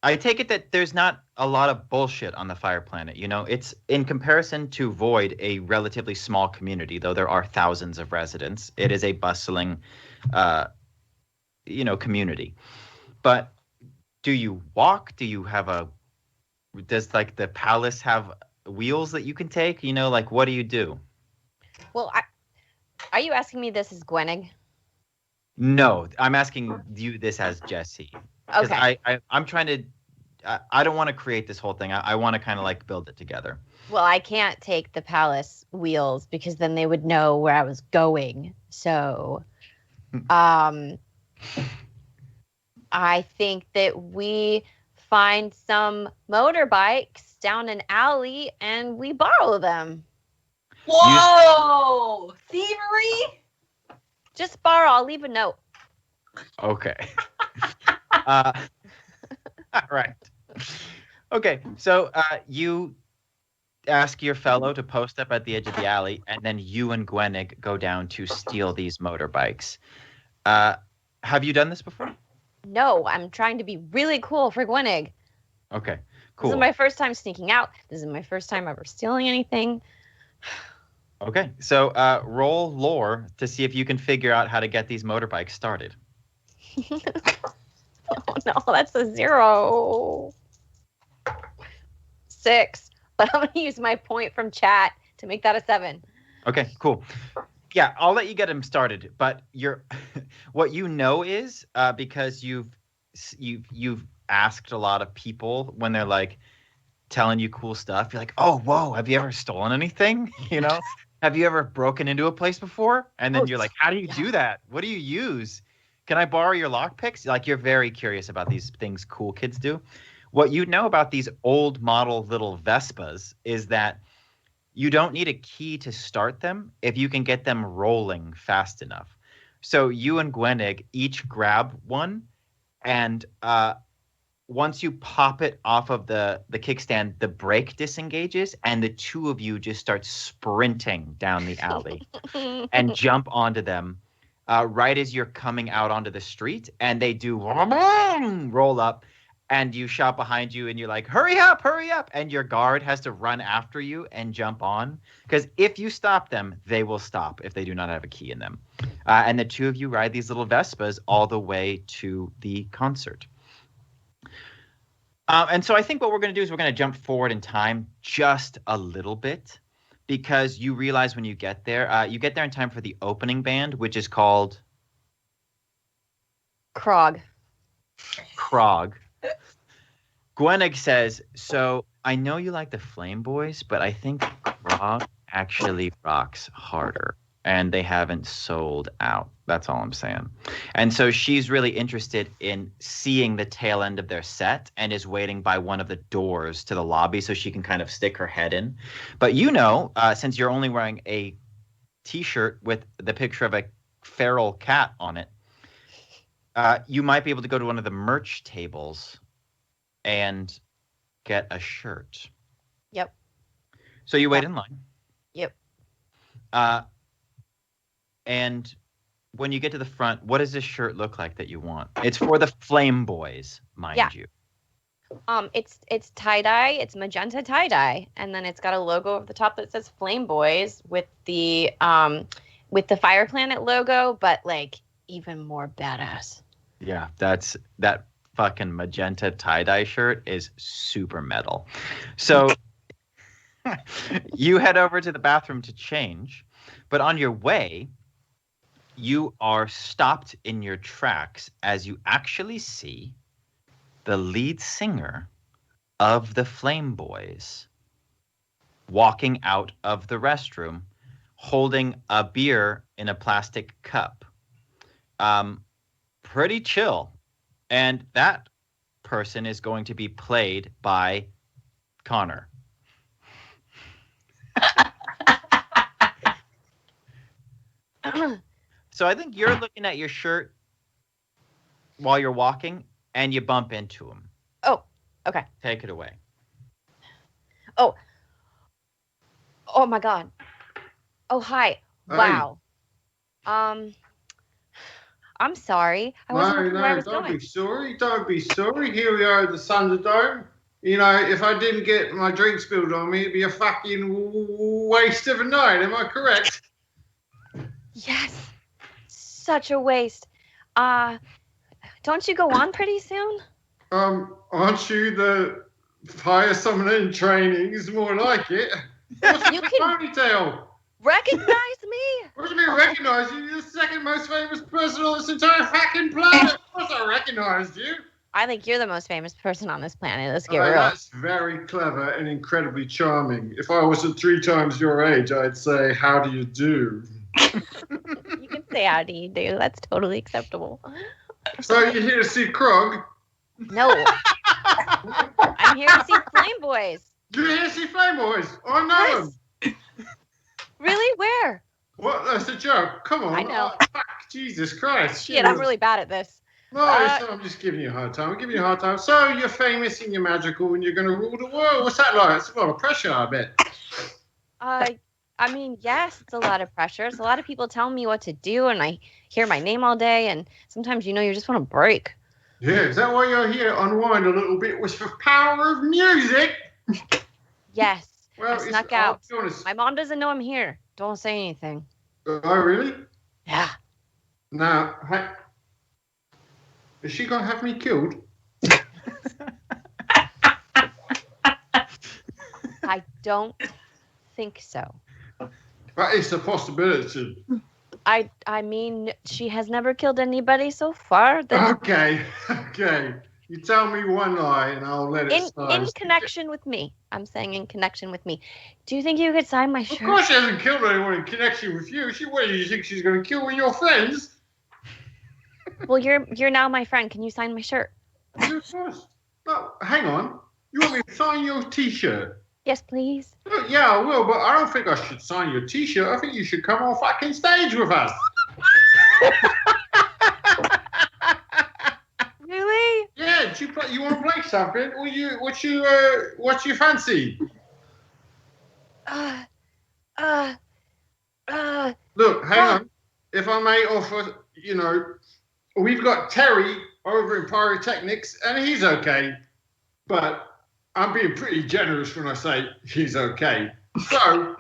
I take it that there's not a lot of bullshit on the Fire Planet. It's in comparison to Void, a relatively small community, though there are thousands of residents. It is a bustling, community. But do you walk? Does like the palace have wheels that you can take? Like what do you do? Well, are you asking me this as Gwenig? No, I'm asking you this as Jesse. Because Okay. I'm trying to. I don't want to create this whole thing. I want to kind of like build it together. Well, I can't take the palace wheels because then they would know where I was going. So, I think that we find some motorbikes down an alley and we borrow them. Whoa! Thievery? Just borrow. I'll leave a note. Okay. All right. Okay, so you ask your fellow to post up at the edge of the alley, and then you and Gwenig go down to steal these motorbikes. Have you done this before? No, I'm trying to be really cool for Gwenig. Okay, cool. This is my first time sneaking out. This is my first time ever stealing anything. Okay, so roll lore to see if you can figure out how to get these motorbikes started. Oh no, that's a 0. 6. But I'm going to use my point from chat to make that a 7. Okay, cool. Yeah, I'll let you get them started. But what you know is because you've asked a lot of people when they're like telling you cool stuff. You're like, oh, whoa, have you ever stolen anything? You know, have you ever broken into a place before? And then you're like, how do you do that? What do you use? Can I borrow your lockpicks? Like, you're very curious about these things cool kids do. What you know about these old model little Vespas is that you don't need a key to start them if you can get them rolling fast enough. So you and Gwenig each grab one, and once you pop it off of the kickstand, the brake disengages, and the two of you just start sprinting down the alley and jump onto them right as you're coming out onto the street, and they do roll up. And you shout behind you and you're like, hurry up, and your guard has to run after you and jump on. Because if you stop them, they will stop if they do not have a key in them. And the two of you ride these little Vespas all the way to the concert. And so I think what we're going to do is we're going to jump forward in time just a little bit. Because you realize when you get there in time for the opening band, which is called... Krog. Gwenig says, so I know you like the Flame Boys, but I think Krog actually rocks harder, and they haven't sold out. That's all I'm saying. And so she's really interested in seeing the tail end of their set and is waiting by one of the doors to the lobby so she can kind of stick her head in. But since you're only wearing a T-shirt with the picture of a feral cat on it, you might be able to go to one of the merch tables and get a shirt. Yep. So you wait in line. Yep. And when you get to the front, what does this shirt look like that you want? It's for the Flame Boys, mind you. It's tie-dye. It's magenta tie-dye. And then it's got a logo at the top that says Flame Boys with the Fire Planet logo, but like even more badass. Yeah, that fucking magenta tie-dye shirt is super metal. So you head over to the bathroom to change, but on your way, you are stopped in your tracks as you actually see the lead singer of the Flame Boys walking out of the restroom holding a beer in a plastic cup. Pretty chill. And that person is going to be played by Connor. So I think you're looking at your shirt while you're walking, and you bump into him. Oh, okay. Take it away. Oh my God. Oh, hi. Wow. I'm sorry. I wasn't looking where I was don't going. be sorry. Don't be sorry. Here we are at the Thunderdome. You know, if I didn't get my drink spilled on me, it'd be a fucking waste of a night. Am I correct? Yes. Such a waste. Don't you go on pretty soon? Aren't you the fire summoner in training? Is more like it. What's You the can- ponytail? Recognize me? What do you mean recognize you? You're the second most famous person on this entire fucking planet. Of course I recognized you. I think you're the most famous person on this planet. Let's get Oh, real. that's very clever and incredibly charming. If I wasn't 3 times your age, I'd say, how do you do? You can say how do you do. That's totally acceptable. So you're here to see Krog? No. I'm here to see Flame Boys. You're here to see Flame Boys? I know them. Yes. Really? Where? What? That's a joke. Come on. I know. Fuck, Jesus Christ. Shit, I'm really bad at this. No, I'm just giving you a hard time. I'm giving you a hard time. So you're famous and you're magical and you're going to rule the world. What's that like? It's a lot of pressure, I bet. I mean, yes, it's a lot of pressure. It's a lot of people telling me what to do, and I hear my name all day, and sometimes, you just want to break. Yeah, is that why you're here? Unwind a little bit with the power of music? Yes. Well, I snuck out. I'll be honest. My mom doesn't know I'm here. Don't say anything. Oh, really? Yeah. Now, is she going to have me killed? I don't think so. That is a possibility. I mean, she has never killed anybody so far. Okay. You tell me one lie and I'll let it slide. In connection with me. I'm saying in connection with me. Do you think you could sign my shirt? Of course she hasn't killed anyone in connection with you. What do you think she's going to kill one of your friends? Well, you're now my friend. Can you sign my shirt? Of course. No, hang on. You want me to sign your T-shirt? Yes, please. Yeah, I will, but I don't think I should sign your T-shirt. I think you should come on fucking stage with us. Really? Yeah, you want to play something? What's your fancy? Look, hang on. If I may offer, we've got Terry over in Pyrotechnics, and he's okay. But I'm being pretty generous when I say he's okay. So,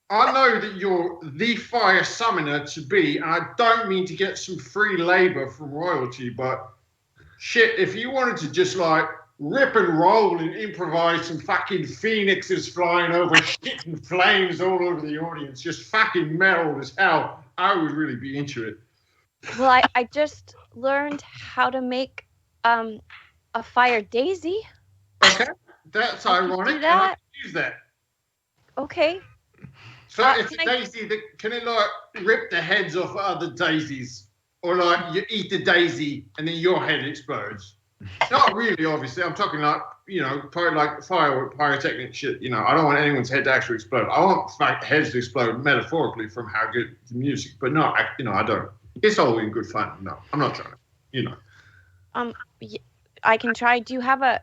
I know that you're the fire summoner to be, and I don't mean to get some free labor from royalty, but shit, if you wanted to just rip and roll and improvise some fucking phoenixes flying over shit and flames all over the audience, just fucking metal as hell, I would really be into it. Well, I just learned how to make a fire daisy. Okay, that's ironic. Do that. I can use that. Okay. So it's a daisy that can it rip the heads off other daisies, or you eat the daisy and then your head explodes? Not really, obviously. I'm talking pyrotechnic shit. I don't want anyone's head to actually explode. I want heads to explode metaphorically from how good the music, but no, I don't. It's all in good fun. No, I'm not trying to. I can try. Do you have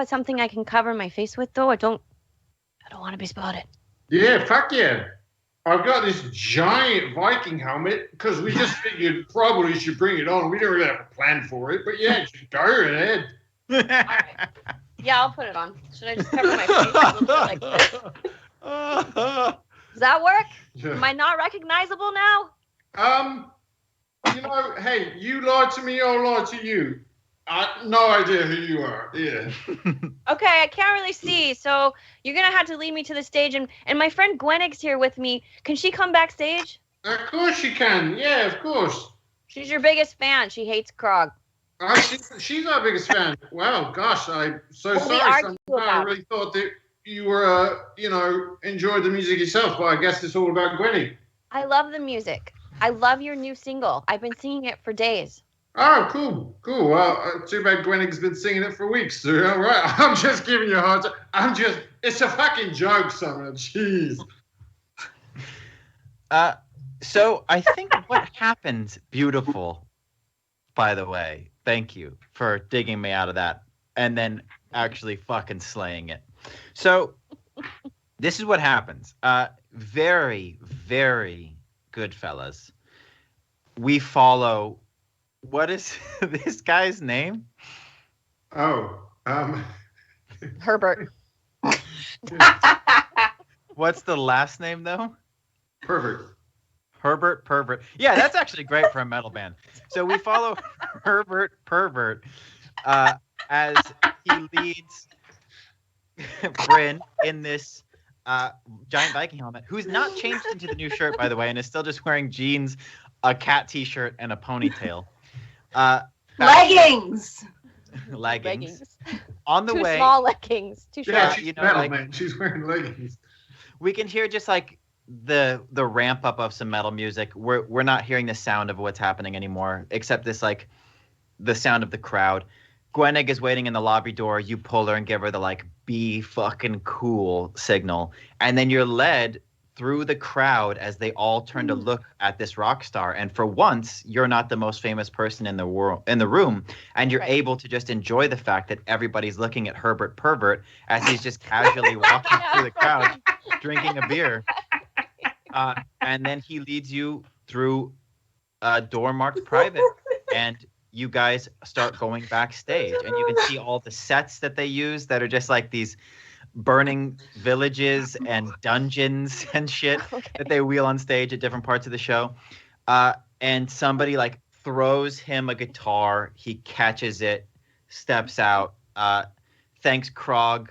something I can cover my face with though? I don't want to be spotted. Yeah, fuck yeah. I've got this giant Viking helmet because we just figured probably should bring it on. We don't really have a plan for it, but yeah, just go ahead. All right. Yeah, I'll put it on. Should I just cover my face a little bit like this? Does that work? Yeah. Am I not recognizable now? Hey, you lied to me, I'll lie to you. No idea who you are. Yeah. Okay, I can't really see, so you're gonna have to lead me to the stage. And my friend Gwenig's here with me. Can she come backstage? Of course she can. Yeah, of course. She's your biggest fan. She hates Krog. She's our biggest fan. Wow, gosh, I'm so sorry. I really thought that you were, enjoyed the music yourself, but I guess it's all about Gwenny. I love the music. I love your new single. I've been singing it for days. Oh, cool. Well, too bad Gwenig's been singing it for weeks. So, all right, I'm just giving you a hard time. It's a fucking joke, Summer. Jeez. So I think what happened, beautiful, by the way. Thank you for digging me out of that and then actually fucking slaying it. So this is what happens. Very, very good fellas. We follow... What is this guy's name? Oh, Herbert. What's the last name, though? Pervert. Herbert Pervert. Yeah, that's actually great for a metal band. So we follow Herbert Pervert as he leads Bryn in this giant Viking helmet, who's not changed into the new shirt, by the way, and is still just wearing jeans, a cat t-shirt, and a ponytail. Leggings. On the Too way. Small leggings. Too short. Yeah, she's metal, man. She's wearing leggings. We can hear just the ramp up of some metal music. We're not hearing the sound of what's happening anymore, except this the sound of the crowd. Gwenig is waiting in the lobby door. You pull her and give her the be fucking cool signal, and then you're led through the crowd as they all turn to look at this rock star. And for once, you're not the most famous person in the room, and you're able to just enjoy the fact that everybody's looking at Herbert Pervert as he's just casually walking through the crowd, drinking a beer. And then he leads you through a door marked private, and you guys start going backstage, and you can see all the sets that they use that are just like these burning villages and dungeons and shit that they wheel on stage at different parts of the show. And somebody like throws him a guitar. He catches it, steps out, thanks Krog,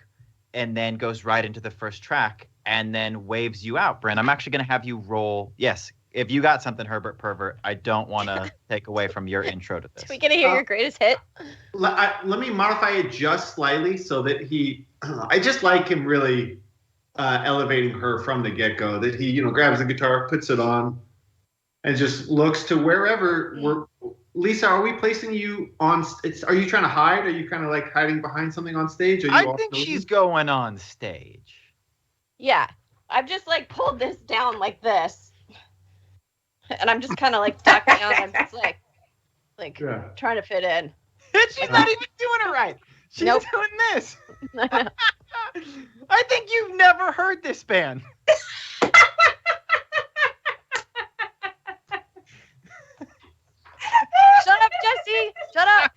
and then goes right into the first track and then waves you out. Bryn, I'm actually going to have you roll. Yes, if you got something, Herbert Pervert, I don't want to take away from your intro to this. We get to hear your greatest hit. Let me modify it just slightly so that I just like him really elevating her from the get-go, that he, grabs the guitar, puts it on, and just looks to wherever Lisa, are we placing you on? Are you trying to hide? Are you kind of like hiding behind something on stage? I think she's going on stage. Yeah. I've just like pulled this down like this. And I'm just kind of like ducking down. I'm just like trying to fit in. She's not even doing it right. She's doing this. I think you've never heard this band. Shut up, Jesse. Shut up.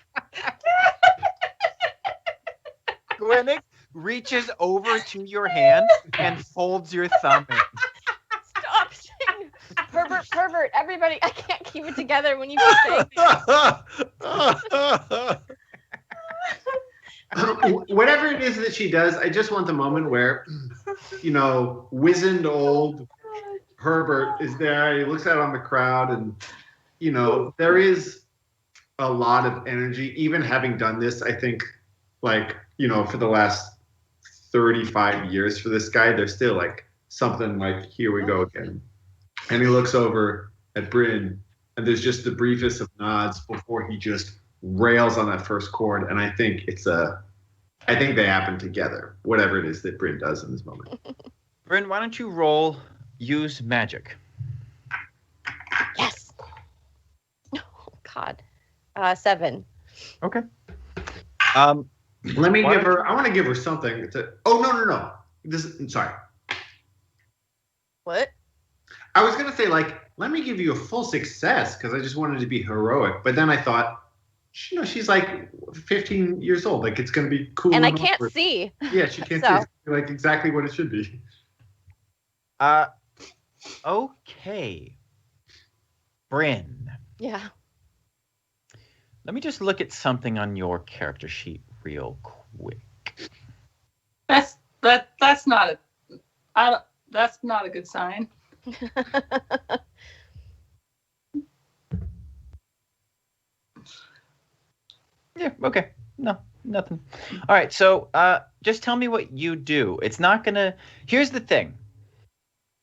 Gwyneth reaches over to your hand and folds your thumb in. Stop saying pervert. Everybody, I can't keep it together when you keep saying Whatever it is that she does, I just want the moment where, wizened old Herbert is there. He looks out on the crowd, and, there is a lot of energy. Even having done this, I think, for the last 35 years for this guy, there's still like something like, here we go again. And he looks over at Bryn, and there's just the briefest of nods before he just rails on that first chord. And I think I think they happen together, whatever it is that Bryn does in this moment. Bryn, why don't you use magic? Yes. Oh, God. 7. Okay. I want to give her something. No. Sorry. What? I was going to say, let me give you a full success because I just wanted to be heroic. But then I thought, she's like 15 years old. Like, it's going to be cool. And I can't see. Yeah, she can't see. It's like exactly what it should be. Okay. Bryn. Yeah. Let me just look at something on your character sheet real quick. That's not a good sign. Yeah, okay. No, nothing. All right, so just tell me what you do. It's not going to... Here's the thing.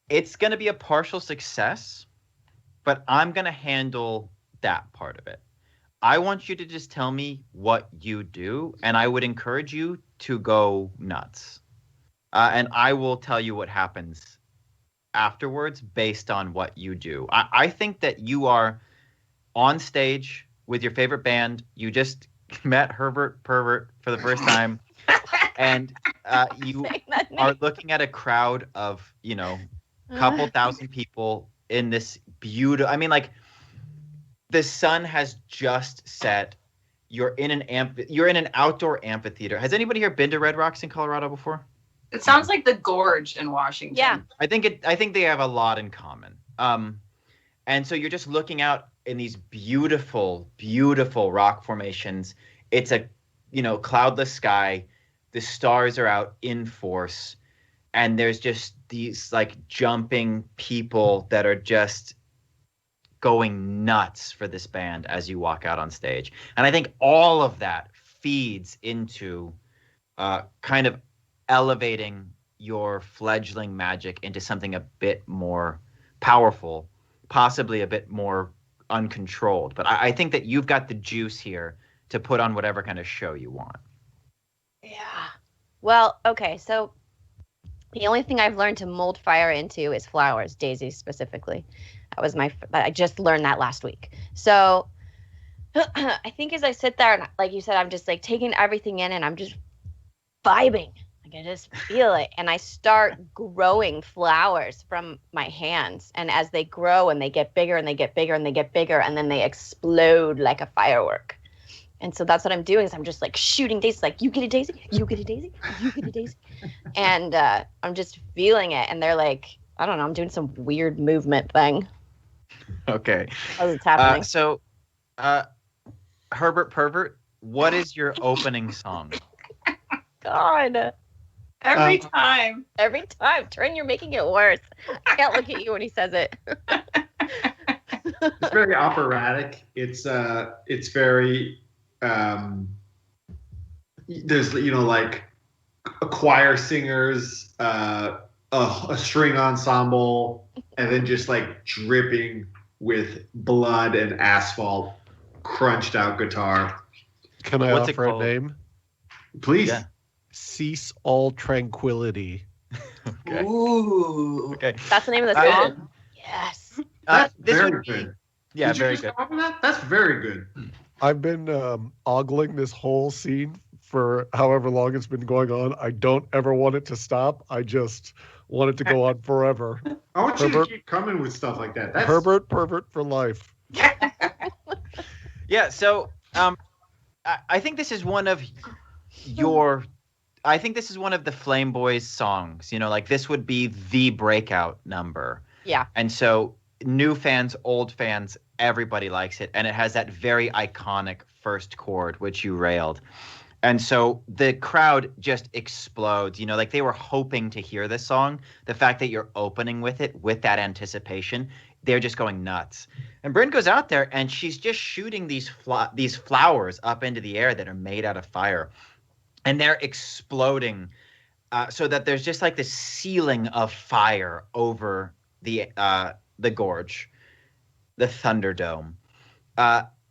It's going to be a partial success, but I'm going to handle that part of it. I want you to just tell me what you do, and I would encourage you to go nuts. And I will tell you what happens afterwards based on what you do. I think that you are on stage with your favorite band. You just met Herbert Pervert for the first time, and you are looking at a crowd of, couple thousand people in this beautiful... I mean, the sun has just set. You're in an outdoor amphitheater. Has anybody here been to Red Rocks in Colorado before? It sounds like the Gorge in Washington. Yeah. I think they have a lot in common. And so you're just looking out in these beautiful, beautiful rock formations. It's a, cloudless sky. The stars are out in force. And there's just these jumping people that are just going nuts for this band as you walk out on stage. And I think all of that feeds into kind of elevating your fledgling magic into something a bit more powerful, possibly a bit more uncontrolled. But I think that you've got the juice here to put on whatever kind of show you want. Yeah. Well, okay, so The only thing I've learned to mold fire into is flowers, daisies specifically. I just learned that last week. So I think as I sit there and like you said, I'm just like taking everything in and I'm just vibing. Like I just feel it. And I start growing flowers from my hands. And as they grow and they get bigger and they get bigger and they get bigger and then they explode like a firework. And so that's what I'm doing is I'm just like shooting daisies, like you get a daisy, you get a daisy, you get a daisy. And I'm just feeling it. And they're like, I don't know, I'm doing some weird movement thing. Okay. As it's happening. So, Herbert Pervert, what is your opening song? God. Every time. Every time. Trin, you're making it worse. I can't look at you when he says it. It's very operatic. It's very there's like a choir singers, a string ensemble, and then just like dripping with blood and asphalt, crunched out guitar. Can I What's it offer a called? name? Please. Yeah. Cease All Tranquility. Okay. Ooh. Okay. That's the name of the song? Yes. That's This very would be- good. Yeah, Did you very just good. offer that? That's very good. I've been ogling this whole scene for however long it's been going on. I don't ever want it to stop. I just want it to go on forever. I want you Herbert- to keep coming with stuff like that. That's Herbert Pervert for life. Yeah, so I think this is one of the Flame Boys songs. Like this would be the breakout number. Yeah. And so new fans, old fans, everybody likes it. And it has that very iconic first chord, which you railed. And so the crowd just explodes. Like they were hoping to hear this song. The fact that you're opening with it, with that anticipation, they're just going nuts. And Bryn goes out there and she's just shooting these flowers up into the air that are made out of fire. And they're exploding so that there's just like this ceiling of fire over the gorge, the Thunderdome.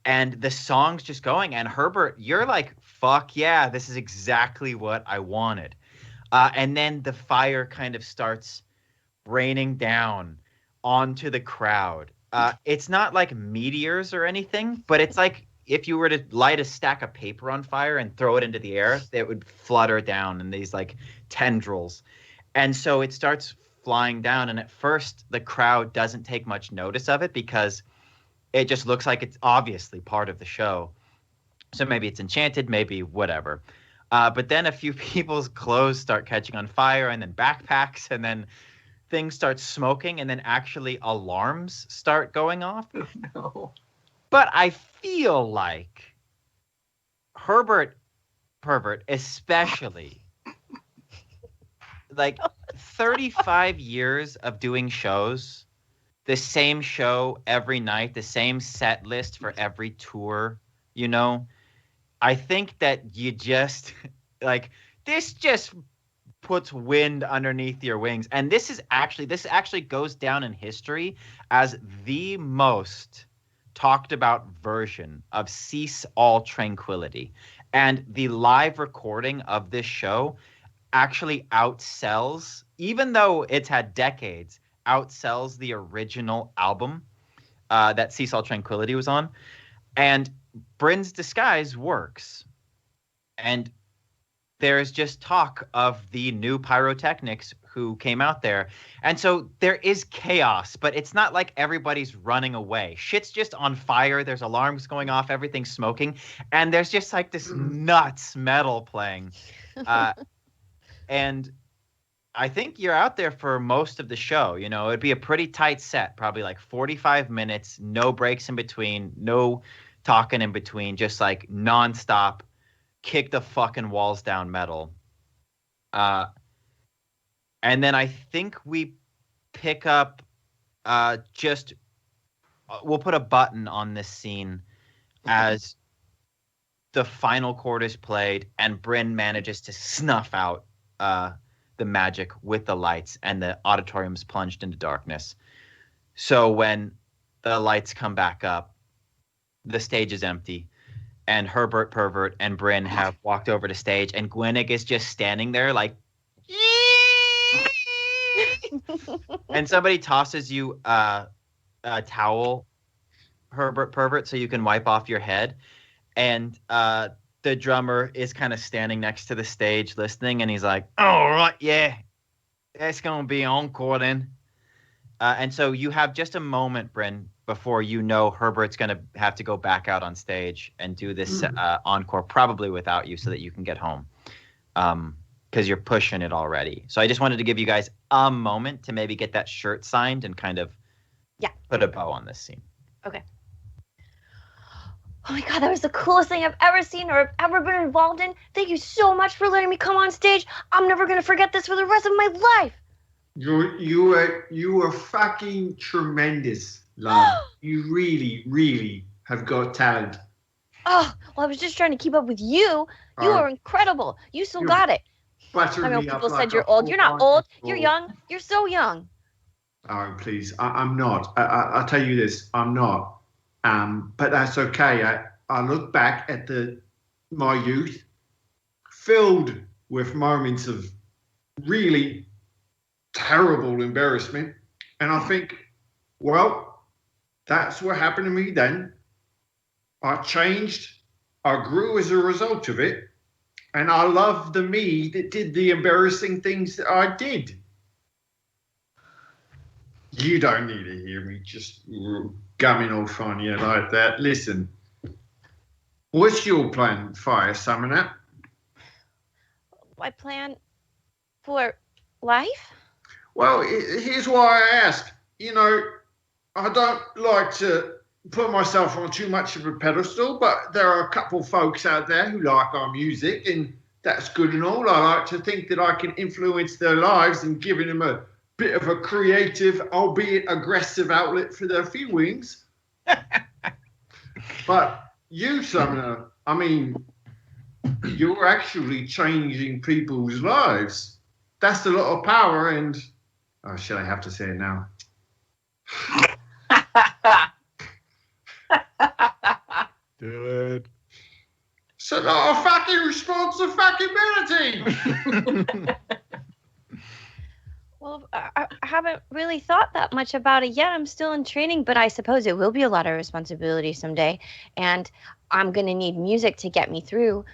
And the song's just going. And Herbert, you're like, fuck yeah, this is exactly what I wanted. And then the fire kind of starts raining down onto the crowd. It's not like meteors or anything, but it's like if you were to light a stack of paper on fire and throw it into the air, it would flutter down in these like tendrils. And so it starts flying down. And at first, the crowd doesn't take much notice of it because it just looks like it's obviously part of the show. So maybe it's enchanted, maybe whatever. But then a few people's clothes start catching on fire and then backpacks and then things start smoking and then actually alarms start going off. No. But I feel like Herbert Pervert, especially, like 35 years of doing shows, the same show every night, the same set list for every tour, I think that you just, like, this just puts wind underneath your wings. And this actually goes down in history as the most talked about version of Cease All Tranquility. And the live recording of this show actually outsells, even though it's had decades, outsells the original album that Cease All Tranquility was on. And Bryn's disguise works. And there's just talk of the new pyrotechnics who came out there. And so there is chaos, but it's not like everybody's running away. Shit's just on fire. There's alarms going off. Everything's smoking. And there's just like this nuts metal playing. And I think you're out there for most of the show. It'd be a pretty tight set, probably like 45 minutes, no breaks in between, no talking in between, just like nonstop, kick the fucking walls down metal. And then I think we pick up we'll put a button on this scene as the final chord is played and Bryn manages to snuff out the magic with the lights and the auditorium's plunged into darkness. So when the lights come back up, the stage is empty. And Herbert Pervert and Bryn have walked over to stage, and Gwynnig is just standing there like, And somebody tosses you a towel, Herbert Pervert, so you can wipe off your head. And the drummer is kind of standing next to the stage listening, and he's like, all right, yeah, that's going to be encore then. And so you have just a moment, Bryn, before you know Herbert's going to have to go back out on stage and do this encore, probably without you, so that you can get home. Because you're pushing it already. So I just wanted to give you guys a moment to maybe get that shirt signed and kind of put a bow on this scene. Okay. Oh my God, that was the coolest thing I've ever seen or ever been involved in. Thank you so much for letting me come on stage. I'm never going to forget this for the rest of my life. You were fucking tremendous, love. You really, really have got talent. Oh, well, I was just trying to keep up with you. You are incredible. You still got it. I know people said you're old. You're not old. You're young. You're so young. Oh, please. I'm not. I'll tell you this. I'm not. But that's okay. I look back at my youth filled with moments of really terrible embarrassment. And I think, well, that's what happened to me then. I changed. I grew as a result of it. And I love the me that did the embarrassing things that I did. You don't need to hear me just gumming off on you like that. Listen, what's your plan, Fire Summoner? My plan for life? Well, here's why I ask. You know, I don't like to put myself on too much of a pedestal, but there are a couple folks out there who like our music, and that's good and all. I like to think that I can influence their lives and giving them a bit of a creative, albeit aggressive outlet for their feelings. But you, Summoner, I mean, you're actually changing people's lives. That's a lot of power, and should I have to say it now? Do it. It's a lot of fucking responsibility. Well, I haven't really thought that much about it yet. I'm still in training, but I suppose it will be a lot of responsibility someday. And I'm going to need music to get me through.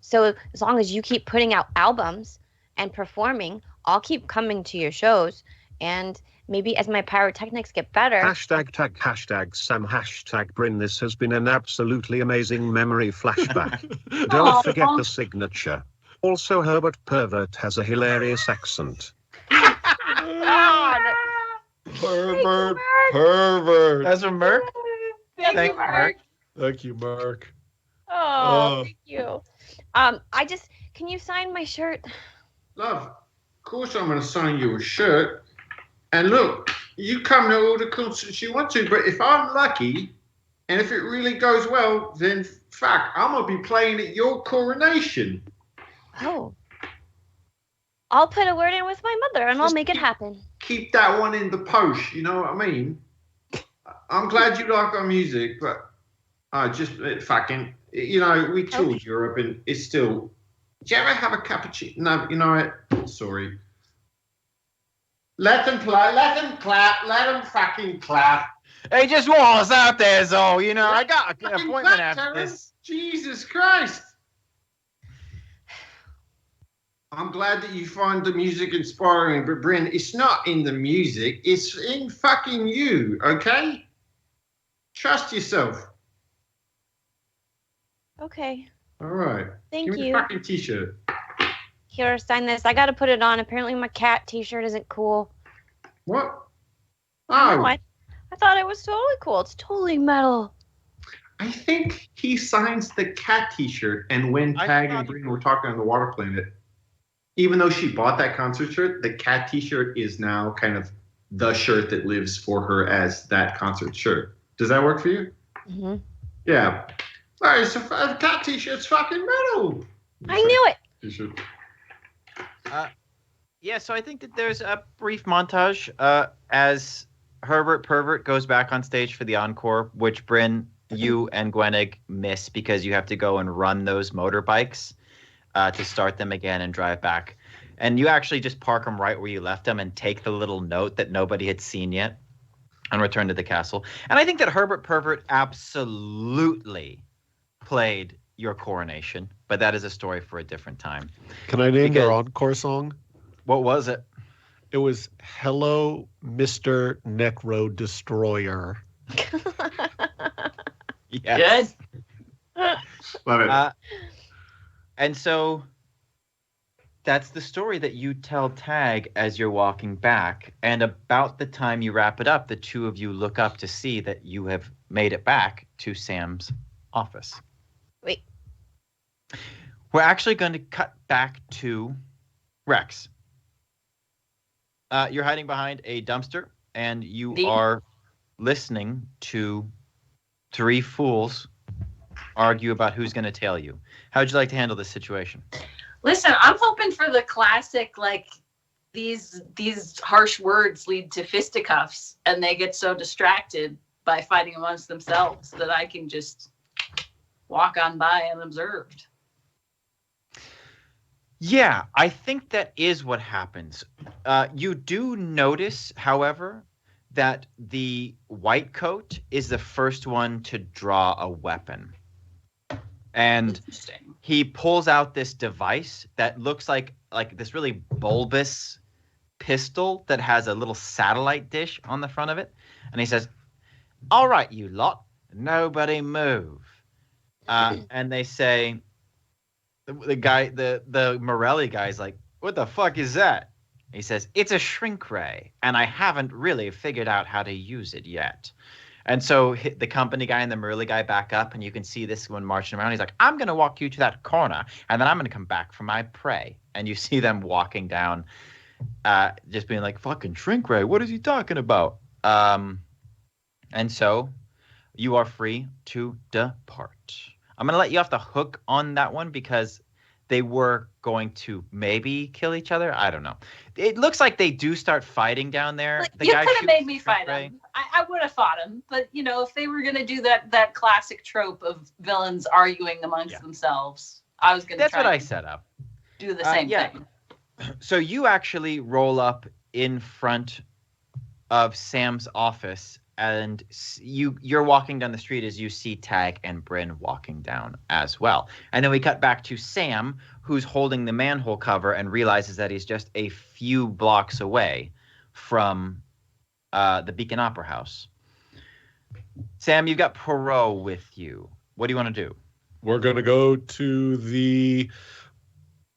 So as long as you keep putting out albums and performing, I'll keep coming to your shows. And maybe as my pyrotechnics get better. #tag Sam #Bryn. This has been an absolutely amazing memory flashback. Don't forget the signature. Also, Herbert Pervert has a hilarious accent. Pervert. Pervert. That's from Merc? Thank you, Mark. Thank you, Mark. Oh, thank you. Can you sign my shirt? Love, of course I'm going to sign you a shirt. And look, you come to all the concerts you want to, but if I'm lucky, and if it really goes well, then fuck, I'm going to be playing at your coronation. Oh. I'll put a word in with my mother and I'll make it happen. Keep that one in the post, you know what I mean? I'm glad you like our music, but fucking, you know, we toured Europe and it's still, do you ever have a cappuccino? No, you know what? Sorry. Let them play, let them clap, let them fucking clap. Hey, just wall us out there, Zoe. You know, I got an appointment after this. Jesus Christ. I'm glad that you find the music inspiring, but Bryn, it's not in the music, it's in fucking you, okay? Trust yourself. Okay. All right. Thank Give me you. the fucking t-shirt. Here, sign this. I gotta put it on. Apparently my cat t-shirt isn't cool. What? No, Oh, I thought it was totally cool. It's totally metal. I think he signs the cat t-shirt, and when Tag and Bryn were talking on the Water Planet, even though she bought that concert shirt, the cat t-shirt is now kind of the shirt that lives for her as that concert shirt. Does that work for you? Mm-hmm. Yeah. All right, so a cat t-shirt's fucking metal. I knew it. T-shirt. Yeah, so I think that there's a brief montage as Herbert Pervert goes back on stage for the encore, which Bryn, you and Gwenig miss because you have to go and run those motorbikes to start them again and drive back. And you actually just park them right where you left them and take the little note that nobody had seen yet and return to the castle. And I think that Herbert Pervert absolutely played your coronation, but that is a story for a different time. Can I name their encore song? What was it? It was Hello, Mr. Necro Destroyer. Yes. Good. Love it. And so that's the story that you tell Tag as you're walking back. And about the time you wrap it up, the two of you look up to see that you have made it back to Sam's office. Wait. We're actually going to cut back to Rex. You're hiding behind a dumpster, and you are listening to three fools argue about who's going to tail you. How would you like to handle this situation? Listen, I'm hoping for the classic, like, these harsh words lead to fisticuffs, and they get so distracted by fighting amongst themselves that I can just walk on by unobserved. Yeah, I think that is what happens. You do notice, however, that the white coat is the first one to draw a weapon. And Interesting. he pulls out this device that looks like this really bulbous pistol that has a little satellite dish on the front of it. And he says, "All right, you lot, nobody move." And they say, the Morelli guy's like, "What the fuck is that?" He says, "It's a shrink ray, and I haven't really figured out how to use it yet." And so the company guy and the Morelli guy back up, and you can see this one marching around. He's like, "I'm going to walk you to that corner, and then I'm going to come back for my prey." And you see them walking down, just being like, "Fucking shrink ray, what is he talking about?" And so you are free to depart. I'm going to let you off the hook on that one because they were going to maybe kill each other. I don't know. It looks like they do start fighting down there. Like, The you guy could have shoots made me Shrink fight Ray. him. I would have fought him. But, you know, if they were going to do that classic trope of villains arguing amongst themselves, I was going to That's try what I to set up. do the same thing. So you actually roll up in front of Sam's office, and you're walking down the street as you see Tag and Bryn walking down as well. And then we cut back to Sam, who's holding the manhole cover and realizes that he's just a few blocks away from the Beacon Opera House. Sam, you've got Perot with you. What do you want to do? We're going to go to the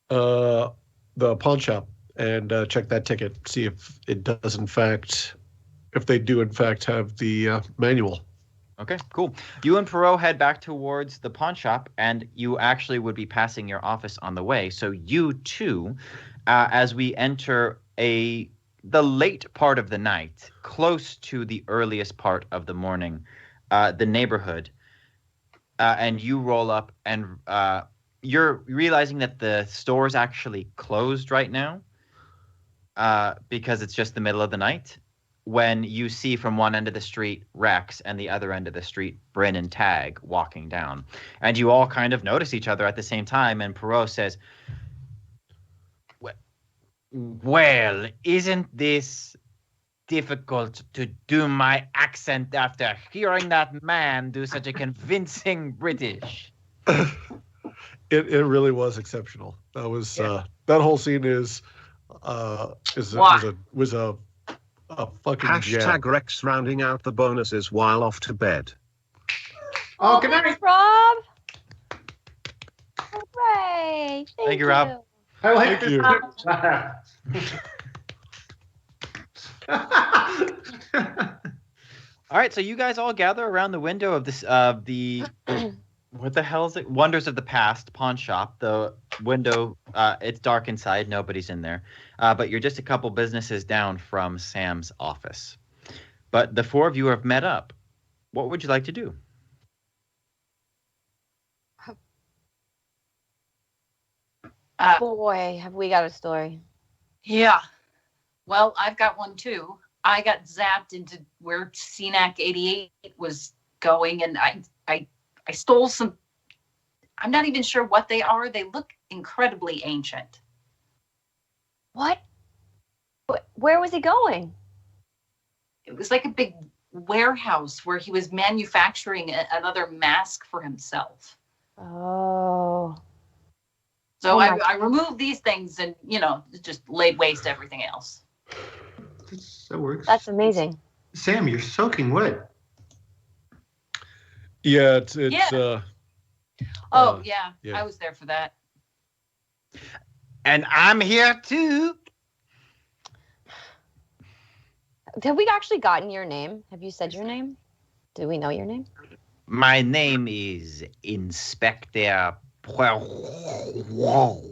pawn shop and check that ticket, see if it does if they do in fact have the manual. Okay, cool. You and Perot head back towards the pawn shop, and you actually would be passing your office on the way. So you two, as we enter the late part of the night, close to the earliest part of the morning, the neighborhood, and you roll up, and you're realizing that the store's actually closed right now because it's just the middle of the night. When you see from one end of the street Rex and the other end of the street Bryn and Tag walking down. And you all kind of notice each other at the same time, and Perot says, "Well, isn't this difficult to do my accent after hearing that man do such a convincing British?" It really was exceptional. That was that whole scene was a fucking Hashtag gem. Rex rounding out the bonuses while off to bed. Oh, good night. Thanks, Rob. Hooray. Thank you, Rob. I like Thank this. All right, so you guys all gather around the window of the what the hell is it? Wonders of the Past pawn shop. The window, it's dark inside. Nobody's in there. But you're just a couple businesses down from Sam's office. But the four of you have met up. What would you like to do? Boy, have we got a story. Yeah. Well, I've got one too. I got zapped into where CNAC 88 was going, and I stole some. I'm not even sure what they are. They look incredibly ancient. What? Where was he going? It was like a big warehouse where he was manufacturing another mask for himself. Oh. So Oh my I removed these things and, just laid waste everything else. That works. That's amazing. Sam, you're soaking wet. Yeah, it's Yeah. Yeah, I was there for that. And I'm here too. Have we actually gotten your name? Have you said your name? Do we know your name? My name is Inspector Poirot. Wow.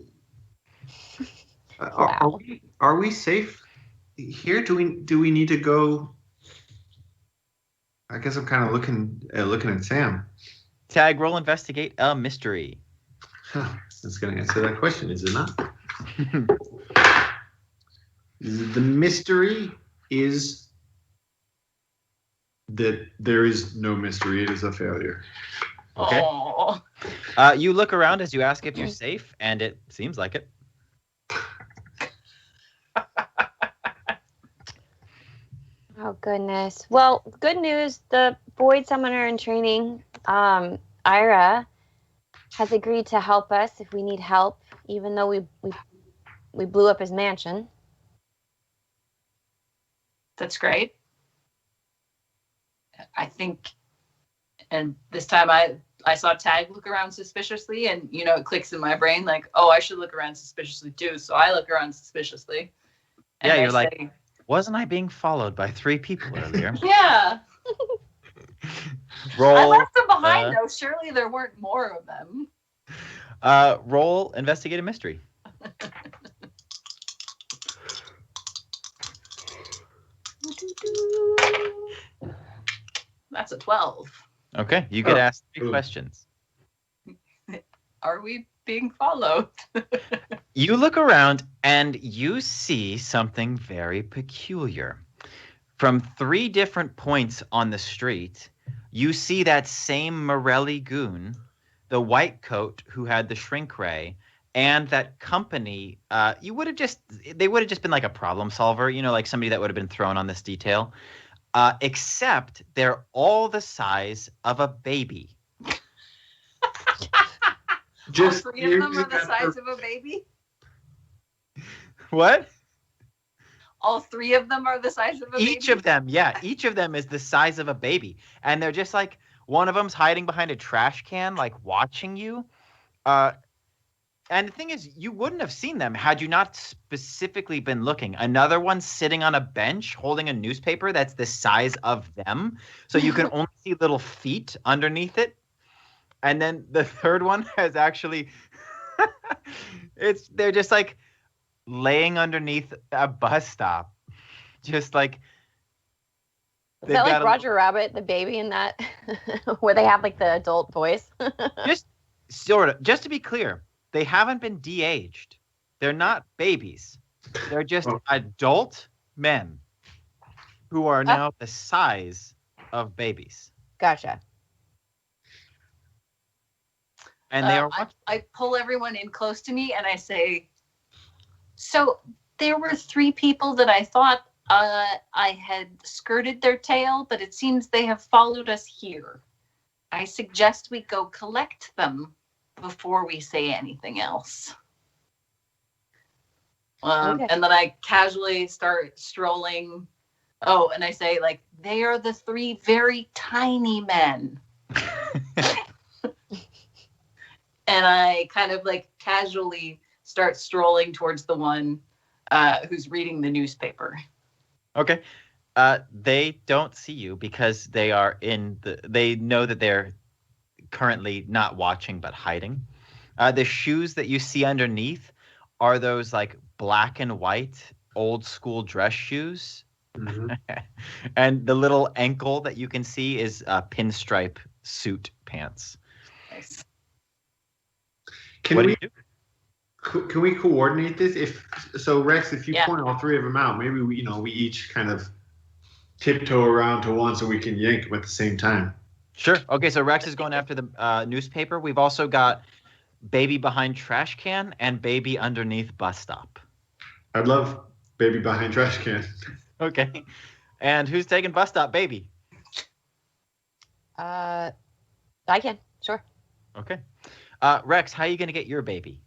Are we safe here? Do we need to go? I guess I'm kind of looking at Sam. Tag, roll, investigate a mystery. That's going to answer that question, is it not? The mystery is that there is no mystery. It is a failure. Okay. Oh. You look around as you ask if you're safe, and it seems like it. Oh goodness. Well, good news. The Void Summoner in training, Ira, has agreed to help us if we need help, even though we blew up his mansion. That's great. I think, and this time I saw Tag look around suspiciously, and it clicks in my brain like, oh, I should look around suspiciously too. So I look around suspiciously. And Yeah, you're I like, say, wasn't I being followed by 3 people earlier? yeah. Roll. I left them behind though. Surely there weren't more of them. Roll, investigate a mystery. That's a 12. Okay, you get asked 3 questions. Are we being followed? You look around and you see something very peculiar. From 3 different points on the street, you see that same Morelli goon, the white coat who had the shrink ray, and that company. They would have just been like a problem solver, like somebody that would have been thrown on this detail. Except they're all the size of a baby. Just all 3 of them are the size of a baby? What? All 3 of them are the size of a baby? Each of them is the size of a baby. And they're just like, one of them's hiding behind a trash can, like watching you. And the thing is, you wouldn't have seen them had you not specifically been looking. Another one's sitting on a bench holding a newspaper that's the size of them. So you can only see little feet underneath it. And then the third one has actually, they're just like laying underneath a bus stop. Just like. Is that like Roger Rabbit, the baby in that, where they have like the adult voice? Just to be clear, they haven't been de-aged. They're not babies. They're just adult men who are now the size of babies. Gotcha. And they are. I pull everyone in close to me and I say, so there were 3 people that I thought I had skirted their tail, but it seems they have followed us here. I suggest we go collect them before we say anything else. Okay. And then I casually start strolling. Oh, and I say, like, they are the 3 very tiny men. And I kind of like casually start strolling towards the one who's reading the newspaper. Okay. They don't see you because they are they know that they're currently not watching but hiding. The shoes that you see underneath are those like black and white old school dress shoes. Mm-hmm. And the little ankle that you can see is pinstripe suit pants. Nice. Can we coordinate this? Rex, if you point all 3 of them out, maybe we each kind of tiptoe around to one so we can yank them at the same time. Sure. Okay, so Rex is going after the newspaper. We've also got baby behind trash can and baby underneath bus stop. I'd love baby behind trash can. Okay. And who's taking bus stop baby? I can, sure. Okay. Rex, how are you going to get your baby?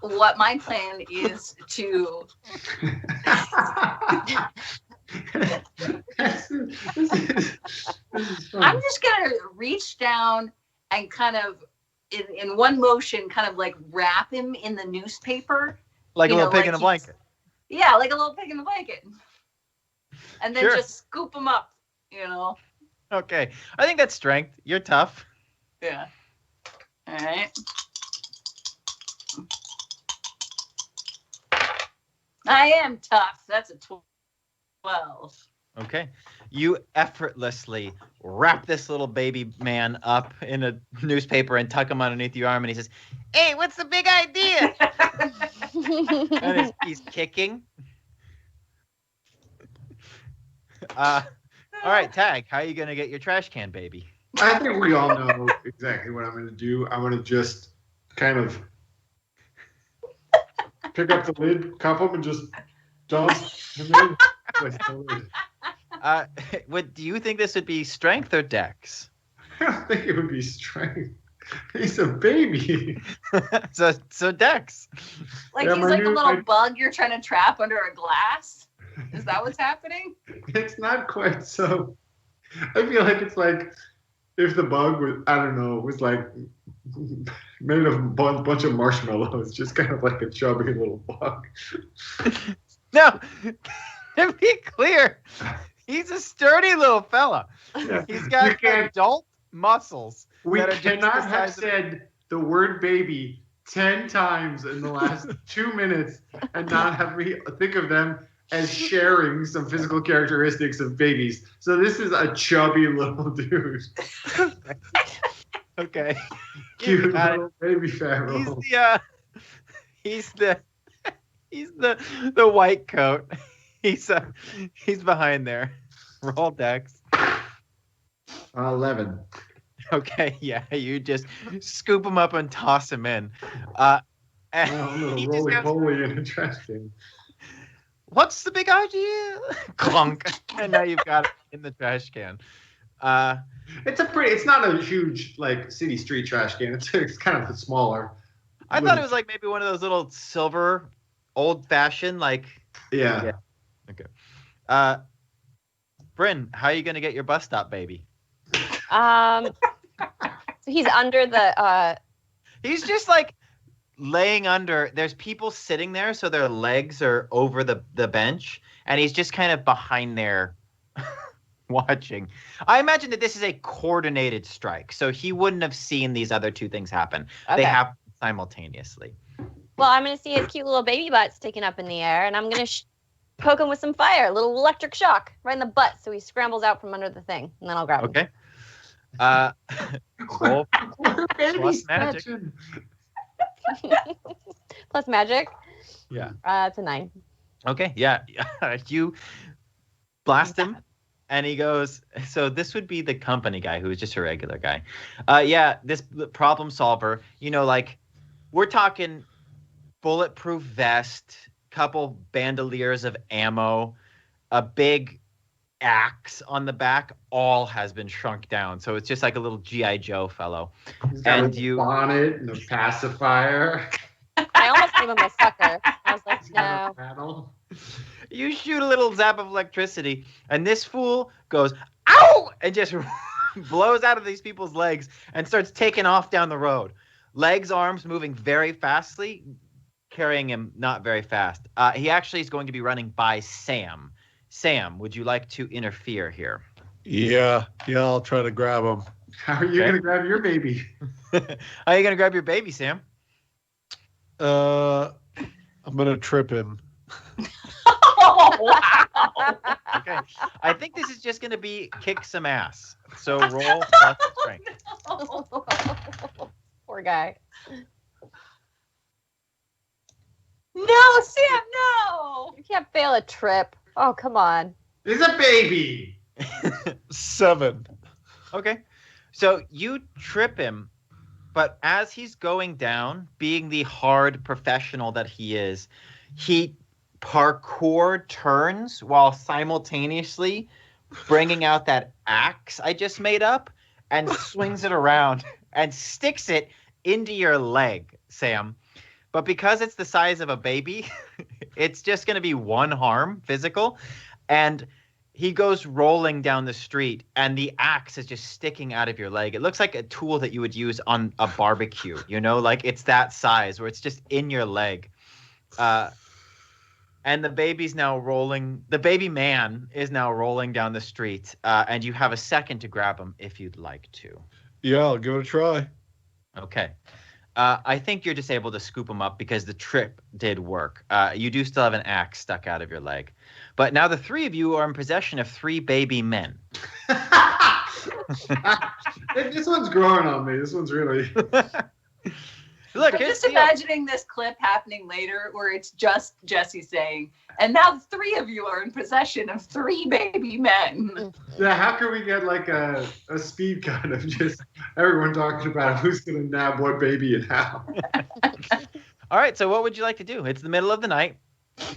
What my plan is to I'm just gonna reach down and kind of in one motion kind of like wrap him in the newspaper. Like a little pig like in a blanket. Yeah, like a little pig in a blanket. And then Sure. just scoop him up, Okay. I think that's strength. You're tough. Yeah. All right. I am tough. That's a 12. Okay. You effortlessly wrap this little baby man up in a newspaper and tuck him underneath your arm, and he says, "Hey, what's the big idea?" And he's kicking. All right, Tag, how are you going to get your trash can baby? I think we all know exactly what I'm going to do. I'm going to just kind of pick up the lid, cup him, and just dump him in. With the lid. Do you think this would be strength or dex? I don't think it would be strength. He's a baby. so dex. Like Yeah, he's my like a new- little my- bug you're trying to trap under a glass. Is that what's happening? It's not quite so. I feel like it's like if the bug was, I don't know, was like made of a bunch of marshmallows, just kind of like a chubby little bug. No, to be clear, he's a sturdy little fella. Yeah. He's You got can't- adult muscles. We that are just the cannot have size of- said the word baby 10 times in the last 2 minutes and not have me think of them as sharing some physical characteristics of babies. So this is a chubby little dude. Okay. Cute Got it. little baby fat roll. He's the white coat. He's behind there. Roll dex. 11. Okay, yeah, you just scoop him up and toss him in. And I'm going he to just roly goes, poly in a trash can. "What's the big idea?" Clunk. And now you've got it in the trash can. It's not a huge like city street trash can. It's kind of smaller. I thought it was like maybe one of those little silver, old-fashioned, like. Yeah. Okay. Bryn, how are you gonna get your bus stop baby? So he's under the He's just like laying under. There's people sitting there, so their legs are over the bench, and he's just kind of behind there watching. I imagine that this is a coordinated strike, so he wouldn't have seen these other two things happen. Okay. They happen simultaneously. Well, I'm gonna see his cute little baby butt sticking up in the air, and I'm gonna poke him with some fire, a little electric shock right in the butt, so he scrambles out from under the thing, and then I'll grab him. Okay. Roll plus magic. Plus magic. Yeah. It's a 9. Okay, yeah. You blast him, and he goes, so this would be the company guy who is just a regular guy. Yeah, this problem solver, like we're talking bulletproof vest, couple bandoliers of ammo, a big axe on the back, all has been shrunk down. So it's just like a little G.I. Joe fellow. He's got And a you- bonnet and a pacifier. I almost gave him a sucker. I was like, He's got no. a paddle. You shoot a little zap of electricity, and this fool goes, "Ow!" and just blows out of these people's legs and starts taking off down the road. Legs, arms moving very fastly, carrying him not very fast. He actually is going to be running by Sam. Sam, would you like to interfere here? Yeah, I'll try to grab him. How are you Okay. going to grab your baby? How are you going to grab your baby, Sam? I'm gonna trip him. Oh, wow. Okay. I think this is just going to be kick some ass. So roll plus strength. Poor guy. No, Sam, no. You can't fail a trip. Oh, come on. He's a baby. 7. Okay. So you trip him, But as he's going down, being the hard professional that he is, he parkour turns while simultaneously bringing out that axe I just made up and swings it around and sticks it into your leg, Sam. But because it's the size of a baby, it's just going to be one harm, physical. And he goes rolling down the street, and the axe is just sticking out of your leg. It looks like a tool that you would use on a barbecue, you know? Like, it's that size where it's just in your leg. And the baby's now rolling. The baby man is now rolling down the street, and you have a second to grab him if you'd like to. Yeah, I'll give it a try. Okay. I think you're just able to scoop him up because the trip did work. You do still have an axe stuck out of your leg. But now the three of you are in possession of 3 baby men. This one's growing on me. This one's really... Look, I'm just imagining this clip happening later where it's just Jesse saying, and now the 3 of you are in possession of 3 baby men. Yeah, how can we get like a speed cut of just everyone talking about who's going to nab what baby and how? All right, so what would you like to do? It's the middle of the night.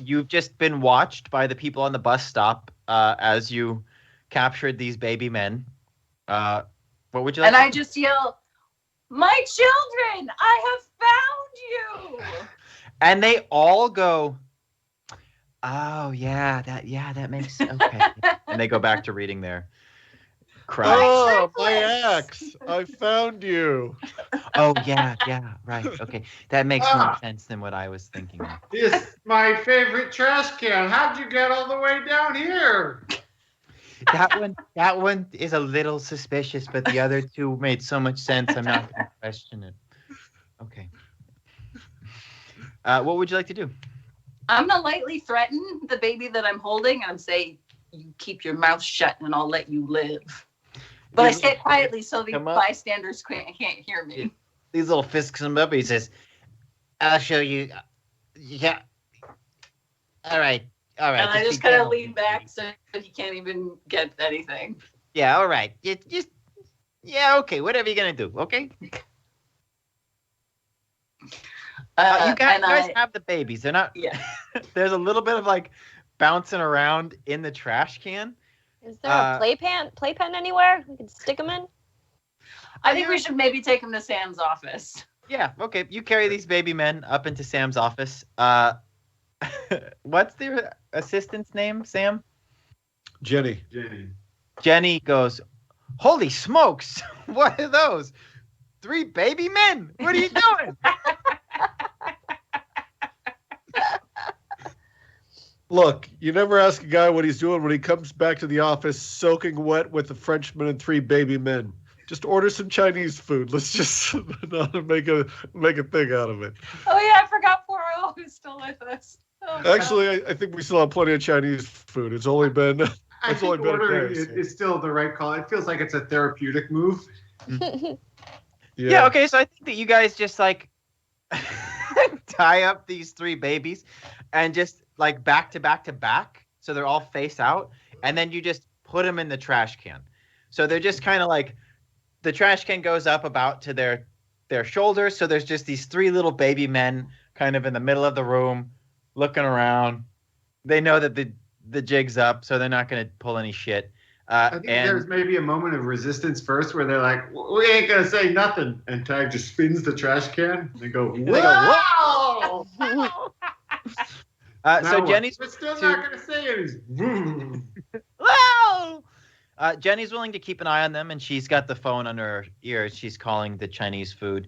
You've just been watched by the people on the bus stop as you captured these baby men. What would you like And to I just yell, my children, I have found you. And they all go, oh, that makes sense. Okay. And they go back to reading their crap. Oh, my axe! I found you. Oh, yeah, right. Okay. That makes more sense than what I was thinking of. This is my favorite trash can. How'd you get all the way down here? That one is a little suspicious, but the other 2 made so much sense, I'm not going to question it. Okay. What would you like to do? I'm going to lightly threaten the baby that I'm holding and say, you keep your mouth shut and I'll let you live. But I say it quietly so the bystanders can't hear me. These little fists come up. He says, I'll show you. Yeah. All right. And I just kind of lean back so he can't even get anything. Yeah, all right. Okay, whatever you're going to do, okay? You guys have the babies. They're not... Yeah. There's a little bit of, like, bouncing around in the trash can. Is there a playpen anywhere we can stick them in? I think we should maybe take him to Sam's office. Yeah, okay. You carry these baby men up into Sam's office. What's their assistant's name, Sam? Jenny. Jenny goes, holy smokes, what are those? 3 baby men? What are you doing? Look, you never ask a guy what he's doing when he comes back to the office soaking wet with a Frenchman and 3 baby men. Just order some Chinese food. Let's just not make a thing out of it. Oh yeah, I forgot Poirot who's still with us. Oh, actually, I think we still have plenty of Chinese food. It's only been I think ordering is still the right call. It feels like it's a therapeutic move. Yeah, okay, so I think that you guys just like tie up these 3 babies and just like back to back to back, so they're all face out, and then you just put them in the trash can. So they're just kind of like, the trash can goes up about to their shoulders, so there's just these 3 little baby men kind of in the middle of the room looking around. They know that the jig's up, so they're not going to pull any shit. I think there's maybe a moment of resistance first where they're like, we ain't going to say nothing. And Tag just spins the trash can. And they go, whoa! So Jenny's... We're still not going to say anything. Whoa! Jenny's willing to keep an eye on them, and she's got the phone under her ear. She's calling the Chinese food.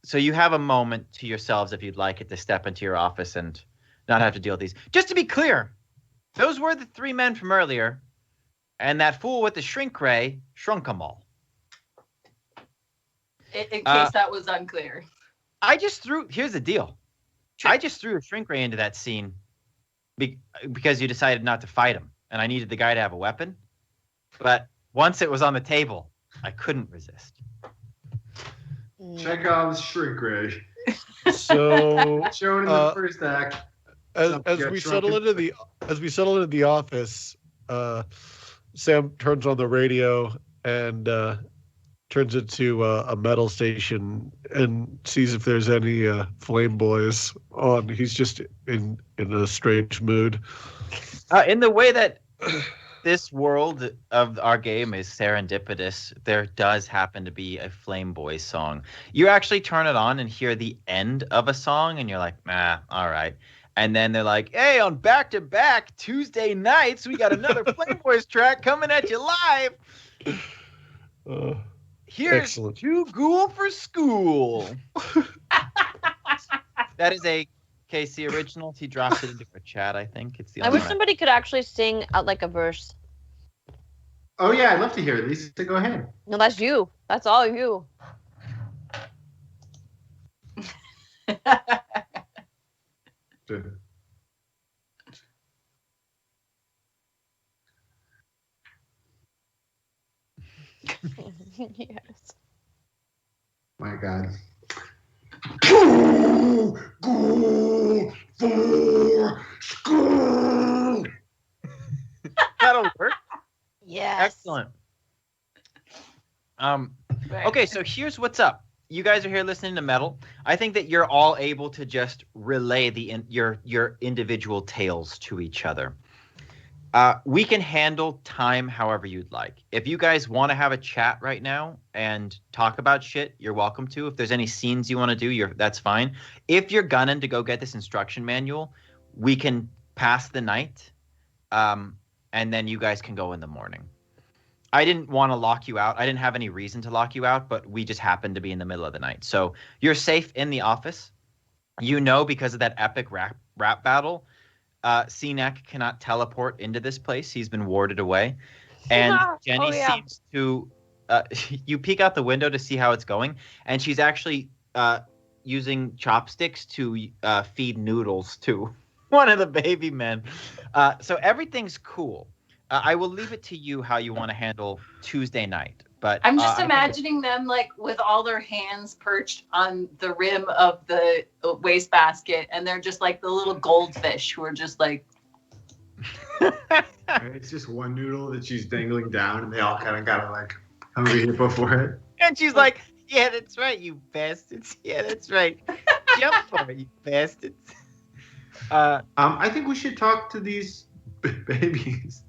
So you have a moment to yourselves, if you'd like it, to step into your office and not have to deal with these. Just to be clear, those were the 3 men from earlier, and that fool with the shrink ray shrunk them all. In case that was unclear. Here's the deal. I just threw a shrink ray into that scene because you decided not to fight him, and I needed the guy to have a weapon. But once it was on the table, I couldn't resist. Chekhov's shrink ray. So shown in the first act. As we settle into the office, Sam turns on the radio and turns into a metal station and sees if there's any flame boys on. He's just in a strange mood. In the way that this world of our game is serendipitous, there does happen to be a Flame Boys song. You actually turn it on and hear the end of a song, and you're like, all right. And then they're like, hey, on back-to-back Tuesday nights, we got another Flame Boys track coming at you live. Here's Excellent. Too Ghoul for School. That is a KC original. He dropped it into a chat, I think. It's the I only wish one. somebody could actually sing out like a verse. Oh yeah, I'd love to hear it. Lisa, go ahead. No, that's you. That's all you. Yes. My God. Go for school. That'll work. Yes. Excellent. Okay, so here's what's up. You guys are here listening to metal. I think that you're all able to just relay your individual tales to each other. We can handle time however you'd like. If you guys want to have a chat right now and talk about shit, you're welcome to. If there's any scenes you want to do, that's fine. If you're gunning to go get this instruction manual, we can pass the night, and then you guys can go in the morning. I didn't want to lock you out. I didn't have any reason to lock you out, but we just happened to be in the middle of the night. So you're safe in the office. You know, because of that epic rap battle, CNEC cannot teleport into this place. He's been warded away. And Jenny seems to... you peek out the window to see how it's going, and she's actually using chopsticks to feed noodles to one of the baby men. So everything's cool. I will leave it to you how you want to handle Tuesday night. But I'm just imagining them like with all their hands perched on the rim of the wastebasket, and they're just like the little goldfish who are just like. It's just one noodle that she's dangling down, and they all kind of gotta like come over here before it. And she's like, "Yeah, that's right, you bastards. Yeah, that's right. Jump for it, you bastards." I think we should talk to these babies.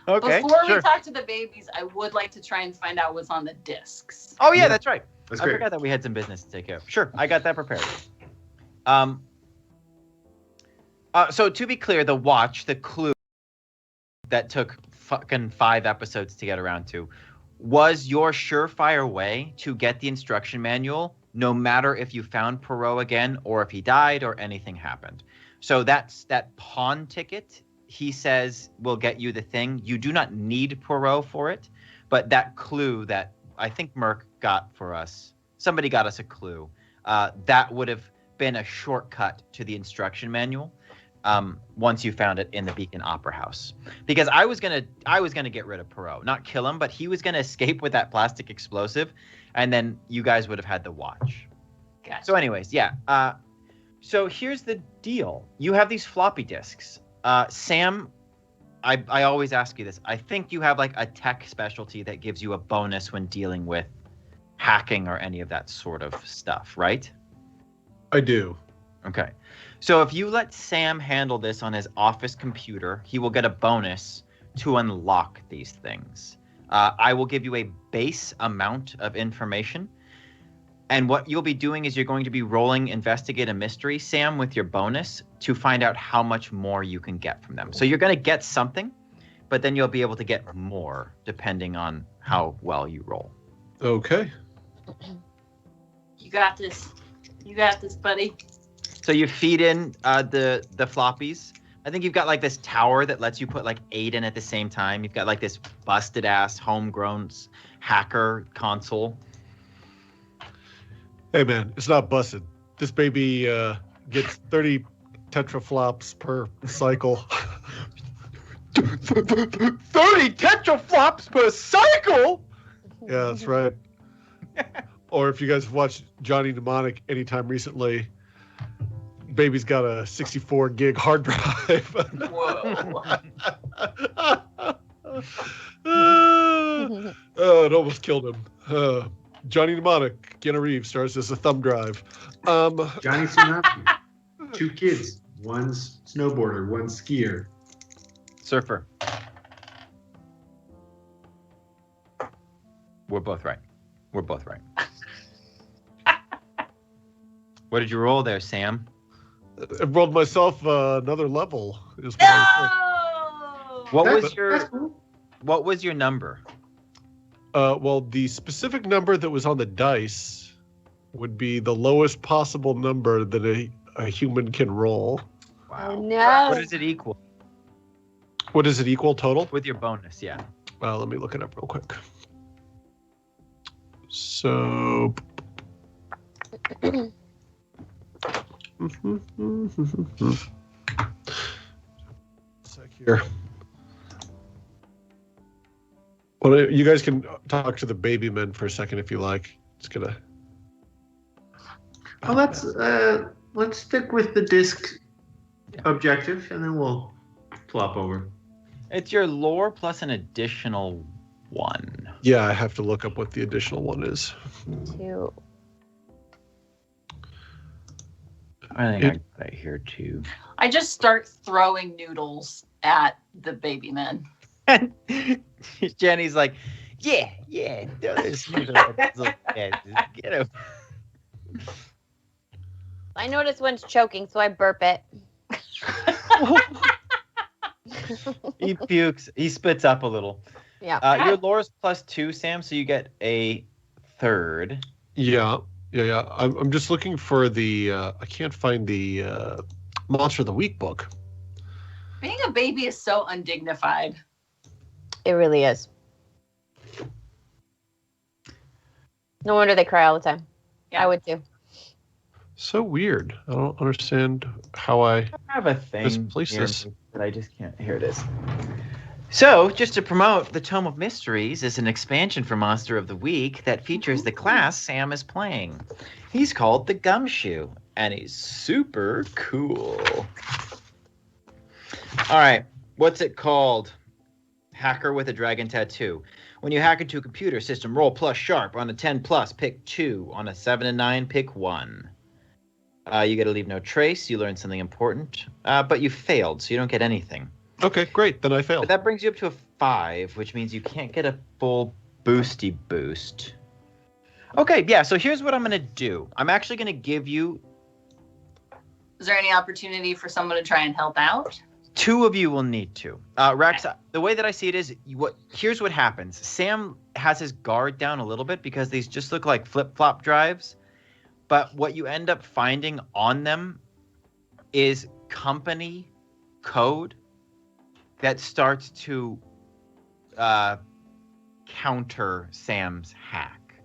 Okay. Before sure. we talk to the babies, I would like to try and find out what's on the discs. Oh yeah, that's right. That's I great. forgot that we had some business to take care of. Sure, I got that prepared. So to be clear, the watch, the clue that took fucking 5 episodes to get around to, was your surefire way to get the instruction manual, no matter if you found Perot again or if he died or anything happened. So that's that pawn ticket. He says will get you the thing. You do not need Perot for it, but that clue that I think Merck got for us, somebody got us a clue. That would have been a shortcut to the instruction manual. Once you found it in the Beacon Opera House, because I was gonna get rid of Perot, not kill him, but he was gonna escape with that plastic explosive, and then you guys would have had the watch. Gotcha. So, anyways, yeah. So here's the deal: you have these floppy disks. Sam, I always ask you this. I think you have like a tech specialty that gives you a bonus when dealing with hacking or any of that sort of stuff, right? I do. Okay. So if you let Sam handle this on his office computer, he will get a bonus to unlock these things. I will give you a base amount of information. And what you'll be doing is you're going to be rolling Investigate a Mystery, Sam, with your bonus to find out how much more you can get from them. So you're going to get something, but then you'll be able to get more depending on how well you roll. Okay. You got this. You got this, buddy. So you feed in the floppies. I think you've got like this tower that lets you put like 8 in at the same time. You've got like this busted ass homegrown hacker console. Hey man, it's not busted. This baby gets 30 tetraflops per cycle. 30 tetraflops per cycle? Yeah, that's right. Or if you guys have watched Johnny Mnemonic anytime recently, baby's got a 64 gig hard drive. Whoa. Oh, it almost killed him. Johnny Mnemonic, Keanu Reeves stars as a thumb drive. Johnny Tsunami. 2 kids. One's snowboarder, one's skier. Surfer. We're both right. What did you roll there, Sam? I rolled myself another level. Is what No! What was your number? Well, the specific number that was on the dice would be the lowest possible number that a human can roll. Wow. Oh, no. What does it equal? What does it equal total? With your bonus, yeah. Let me look it up real quick. So... Sec here. Well, you guys can talk to the baby men for a second if you like. It's gonna. Well, let's stick with the disc objective, and then we'll flop over. It's your lore plus an additional 1. Yeah, I have to look up what the additional one is. 2. I think I got it here too. I just start throwing noodles at the baby men. And Jenny's like, yeah, those get him. I notice one's choking, so I burp it. He pukes. He spits up a little. Yeah. Your lore's +2, Sam, so you get a 3rd. Yeah. I'm just looking for the. I can't find the Monster of the Week book. Being a baby is so undignified. It really is. No wonder they cry all the time. Yeah. I would too. So weird. I don't understand how I have a thing misplaced this. But I just can't. Here it is. So, just to promote, the Tome of Mysteries is an expansion for Monster of the Week that features the class Sam is playing. He's called the Gumshoe, and he's super cool. All right, what's it called? Hacker with a dragon tattoo. When you hack into a computer system, roll plus sharp. On a 10 plus, pick 2. On a 7 and 9, pick 1. You get to leave no trace. You learned something important, but you failed, so you don't get anything. Okay, great. Then I failed. But that brings you up to a 5, which means you can't get a full boosty boost. Okay, yeah, so here's what I'm going to do. I'm actually going to give you... Is there any opportunity for someone to try and help out? 2 of you will need to. Rex, the way that I see it is, here's what happens. Sam has his guard down a little bit because these just look like flip-flop drives. But what you end up finding on them is company code that starts to counter Sam's hack.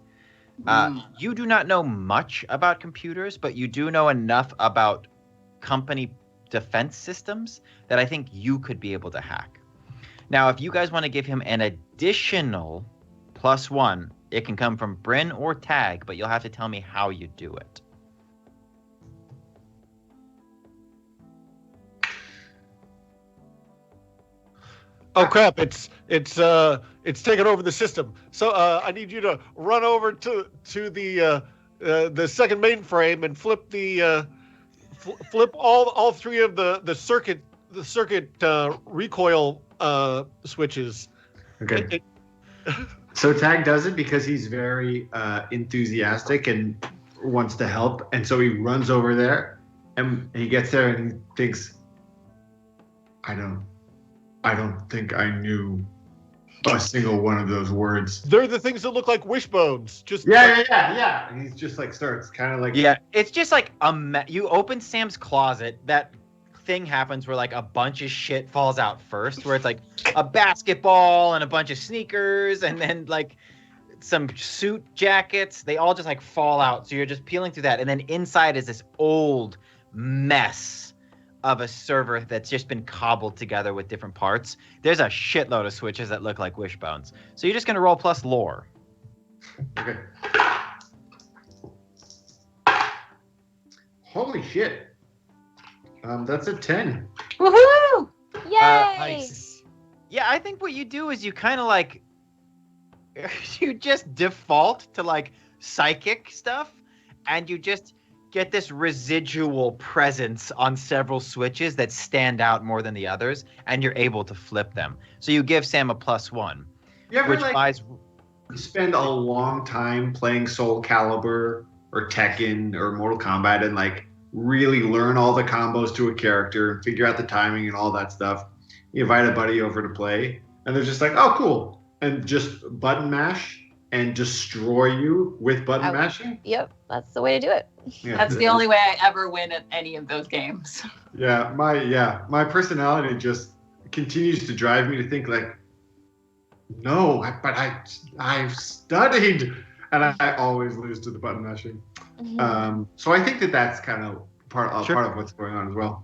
You do not know much about computers, but you do know enough about company defense systems that I think you could be able to hack. Now, if you guys want to give him an additional +1, it can come from Bryn or Tag, but you'll have to tell me how you do it. Oh crap! It's taken over the system. So I need you to run over to the second mainframe and flip the flip all 3 of the circuit recoil switches. Okay. So Tag does it because he's very enthusiastic and wants to help, and so he runs over there, and he gets there and he thinks, I don't think I knew a single one of those words. They're the things that look like wishbones. Just Yeah. And he's just like starts kind of like It's just like you open Sam's closet. That thing happens where like a bunch of shit falls out first, where it's like a basketball and a bunch of sneakers, and then like some suit jackets. They all just like fall out. So you're just peeling through that, and then inside is this old mess of a server that's just been cobbled together with different parts. There's a shitload of switches that look like wishbones. So you're just going to roll plus lore. Okay. Holy shit. That's a 10. Woohoo! Yay! Nice. Yeah, I think what you do is you kind of like, you just default to like psychic stuff, and you just get this residual presence on several switches that stand out more than the others, and you're able to flip them. So you give Sam a +1, You ever which like buys. spend a long time playing Soul Calibur or Tekken or Mortal Kombat and like really learn all the combos to a character and figure out the timing and all that stuff? You invite a buddy over to play, and they're just like, "Oh, cool," and just button mash and destroy you with button mashing. Yep, that's the way to do it. Yeah, That's the only way I ever win at any of those games. my personality just continues to drive me to think like, no, but I've studied, and I always lose to the button mashing. So I think that's kind of part of what's going on as well.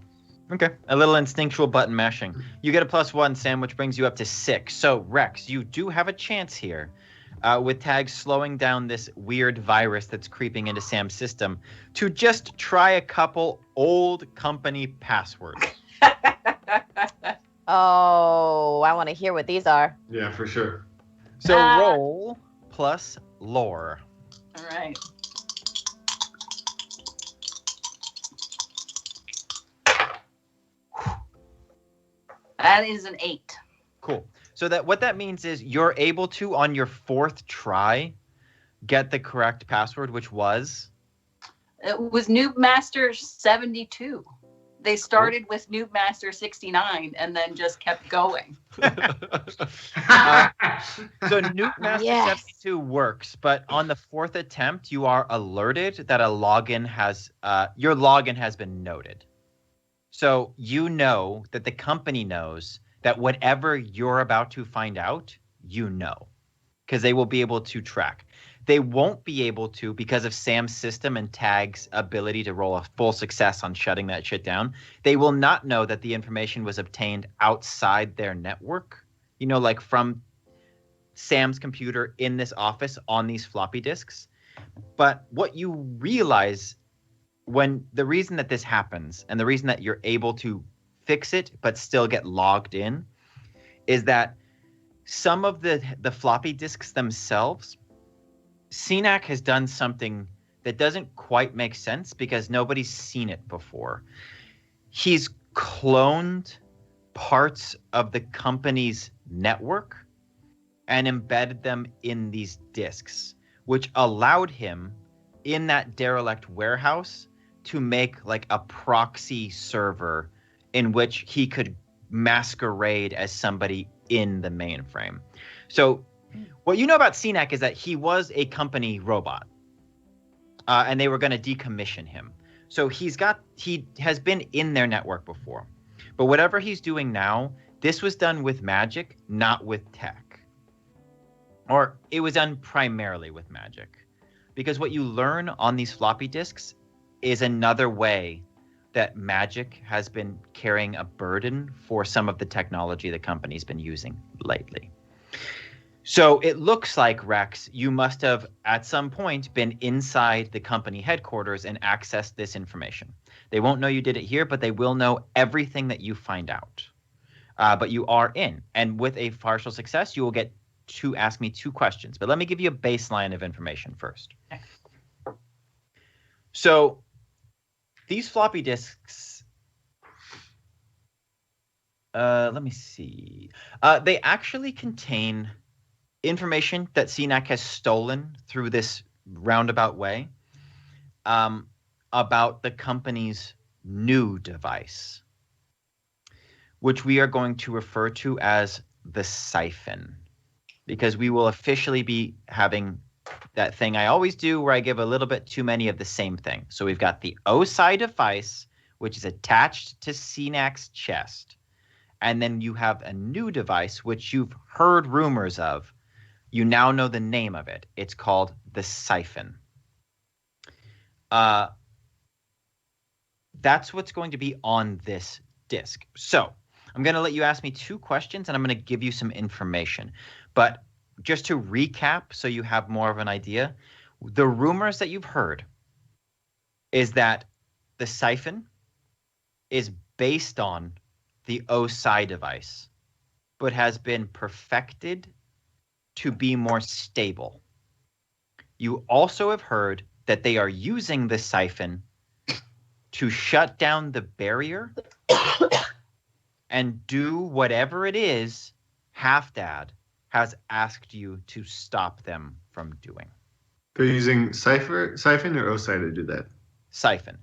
Okay, a little instinctual button mashing. You get a +1, Sam, which brings you up to 6. So Rex, you do have a chance here. With tags slowing down this weird virus that's creeping into Sam's system, to just try a couple old company passwords. Oh, I want to hear what these are. Yeah, for sure. So roll plus lore. All right. That is an 8. Cool. So what that means is you're able to, on your 4th try, get the correct password, which was? It was Noob Master 72. They started with Noob Master 69 and then just kept going. So Noob Master 72 works, but on the 4th attempt, you are alerted that your login has been noted. So you know that the company knows that whatever you're about to find out, you know, because they will be able to track. They won't be able to, because of Sam's system and Tag's ability to roll a full success on shutting that shit down, they will not know that the information was obtained outside their network, like from Sam's computer in this office on these floppy disks. But what you realize the reason that this happens and the reason that you're able to fix it but still get logged in is that some of the floppy disks themselves, CNAC has done something that doesn't quite make sense because nobody's seen it before. He's cloned parts of the company's network and embedded them in these disks, which allowed him in that derelict warehouse to make like a proxy server in which he could masquerade as somebody in the mainframe. So what you know about CNAC is that he was a company robot, and they were going to decommission him. So he has been in their network before. But whatever he's doing now, this was done with magic, not with tech. Or it was done primarily with magic. Because what you learn on these floppy disks is another way that magic has been carrying a burden for some of the technology the company's been using lately. So it looks like, Rex, you must have at some point been inside the company headquarters and accessed this information. They won't know you did it here, but they will know everything that you find out. But you are in. And with a partial success, you will get to ask me 2 questions. But let me give you a baseline of information first. So these floppy disks, let me see. They actually contain information that CNAC has stolen through this roundabout way about the company's new device, which we are going to refer to as the siphon, because we will officially be having that thing I always do where I give a little bit too many of the same thing. So we've got the O-side device, which is attached to CNAC's chest. And then you have a new device, which you've heard rumors of. You now know the name of it. It's called the siphon. That's what's going to be on this disk. So I'm going to let you ask me 2 questions, and I'm going to give you some information. But just to recap, so you have more of an idea, the rumors that you've heard is that the siphon is based on the O-side device, but has been perfected to be more stable. You also have heard that they are using the siphon to shut down the barrier and do whatever it is Half-Dad has asked you to stop them from doing. They're using siphon or OSI to do that. Siphon.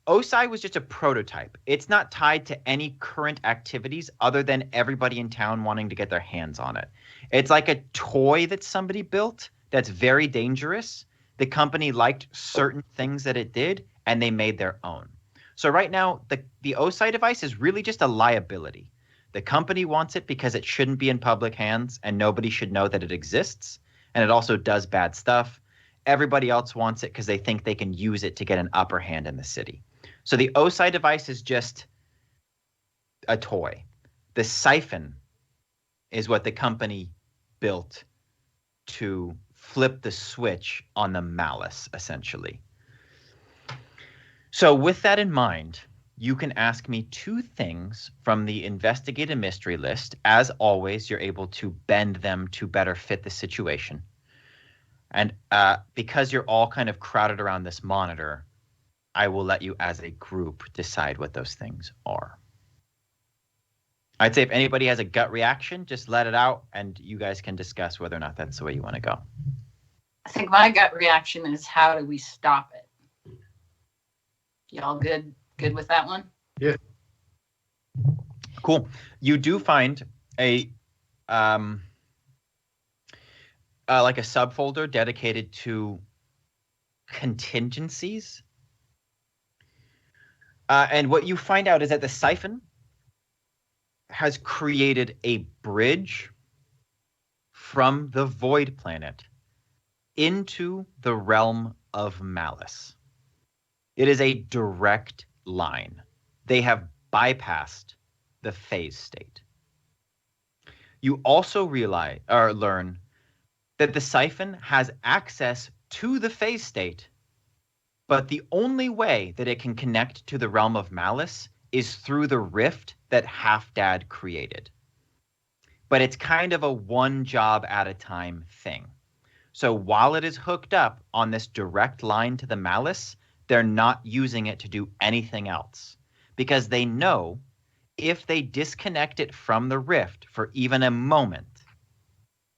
OSI was just a prototype. It's not tied to any current activities other than everybody in town wanting to get their hands on it. It's like a toy that somebody built that's very dangerous. The company liked certain things that it did, and they made their own. So right now, the OSI device is really just a liability. The company wants it because it shouldn't be in public hands, and nobody should know that it exists, and it also does bad stuff. Everybody else wants it because they think they can use it to get an upper hand in the city. So the OSI device is just a toy. The siphon is what the company built to flip the switch on the malice, essentially. So with that in mind, you can ask me two things from the Investigate a Mystery list. As always, you're able to bend them to better fit the situation. And because you're all kind of crowded around this monitor, I will let you as a group decide what those things are. I'd say if anybody has a gut reaction, just let it out and you guys can discuss whether or not that's the way you want to go. I think my gut reaction is, how do we stop it? Y'all good with that one? Yeah. Cool. You do find a like a subfolder dedicated to contingencies. And what you find out is that the siphon has created a bridge from the Void Planet into the realm of Malice. It is a direct line. They have bypassed the phase state. You also realize or learn that the siphon has access to the phase state, but the only way that it can connect to the realm of Malice is through the rift that Half-Dad created. But it's kind of a one job at a time thing. So while it is hooked up on this direct line to the Malice, they're not using it to do anything else, because they know if they disconnect it from the rift for even a moment,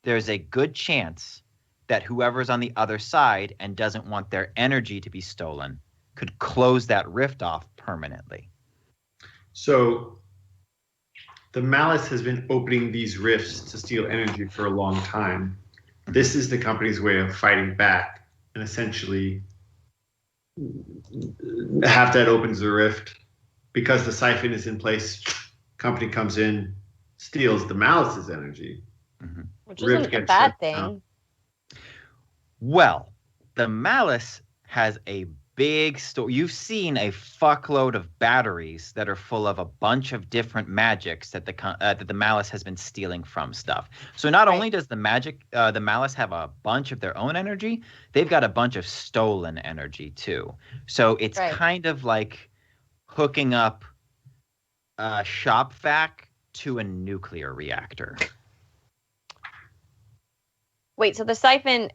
there's a good chance that whoever's on the other side and doesn't want their energy to be stolen could close that rift off permanently. So the Malice has been opening these rifts to steal energy for a long time. This is the company's way of fighting back, and essentially Half-Dad opens the rift. Because the siphon is in place, company comes in, steals the Malice's energy. Mm-hmm. Which isn't a bad thing. Well, the Malice has a big store. You've seen a fuckload of batteries that are full of a bunch of different magics that the Malice has been stealing from stuff. So not only does the Malice have a bunch of their own energy, they've got a bunch of stolen energy too. So it's kind of like hooking up a shop vac to a nuclear reactor. Wait, so the siphon,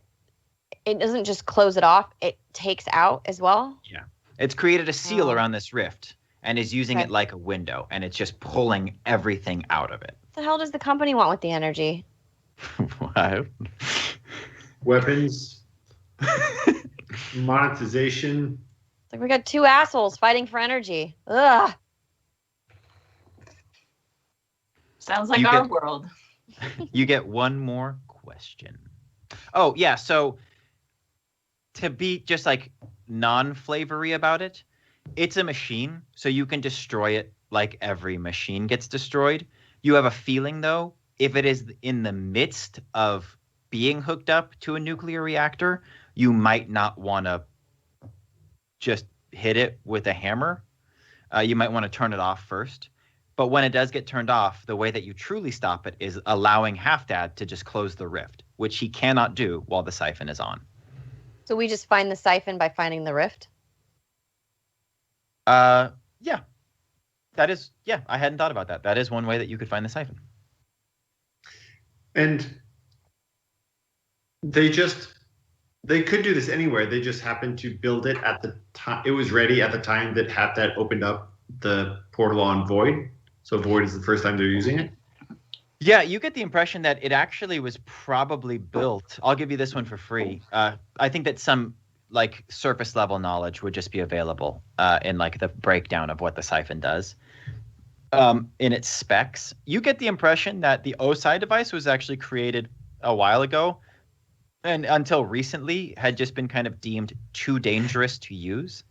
it doesn't just close it off, it takes out as well? Yeah. It's created a seal around this rift and is using it like a window, and it's just pulling everything out of it. What the hell does the company want with the energy? What? Weapons, monetization. It's like we got two assholes fighting for energy. Ugh. Sounds like our world. You get one more question. Oh, yeah. So to be just like non-flavory about it, it's a machine, so you can destroy it like every machine gets destroyed. You have a feeling, though, if it is in the midst of being hooked up to a nuclear reactor, you might not want to just hit it with a hammer. You might want to turn it off first. But when it does get turned off, the way that you truly stop it is allowing Half-Dad to just close the rift, which he cannot do while the siphon is on. So we just find the siphon by finding the rift? Yeah. That is, yeah, I hadn't thought about that. That is one way that you could find the siphon. And they just They could do this anywhere. They just happened to build it at the time. It was ready at the time that Haftat opened up the portal on Void. So Void is the first time they're using it. Yeah, you get the impression that it actually was probably built. I'll give you this one for free. I think that some like surface level knowledge would just be available in like the breakdown of what the siphon does. In its specs, you get the impression that the O06 device was actually created a while ago, and until recently had just been kind of deemed too dangerous to use.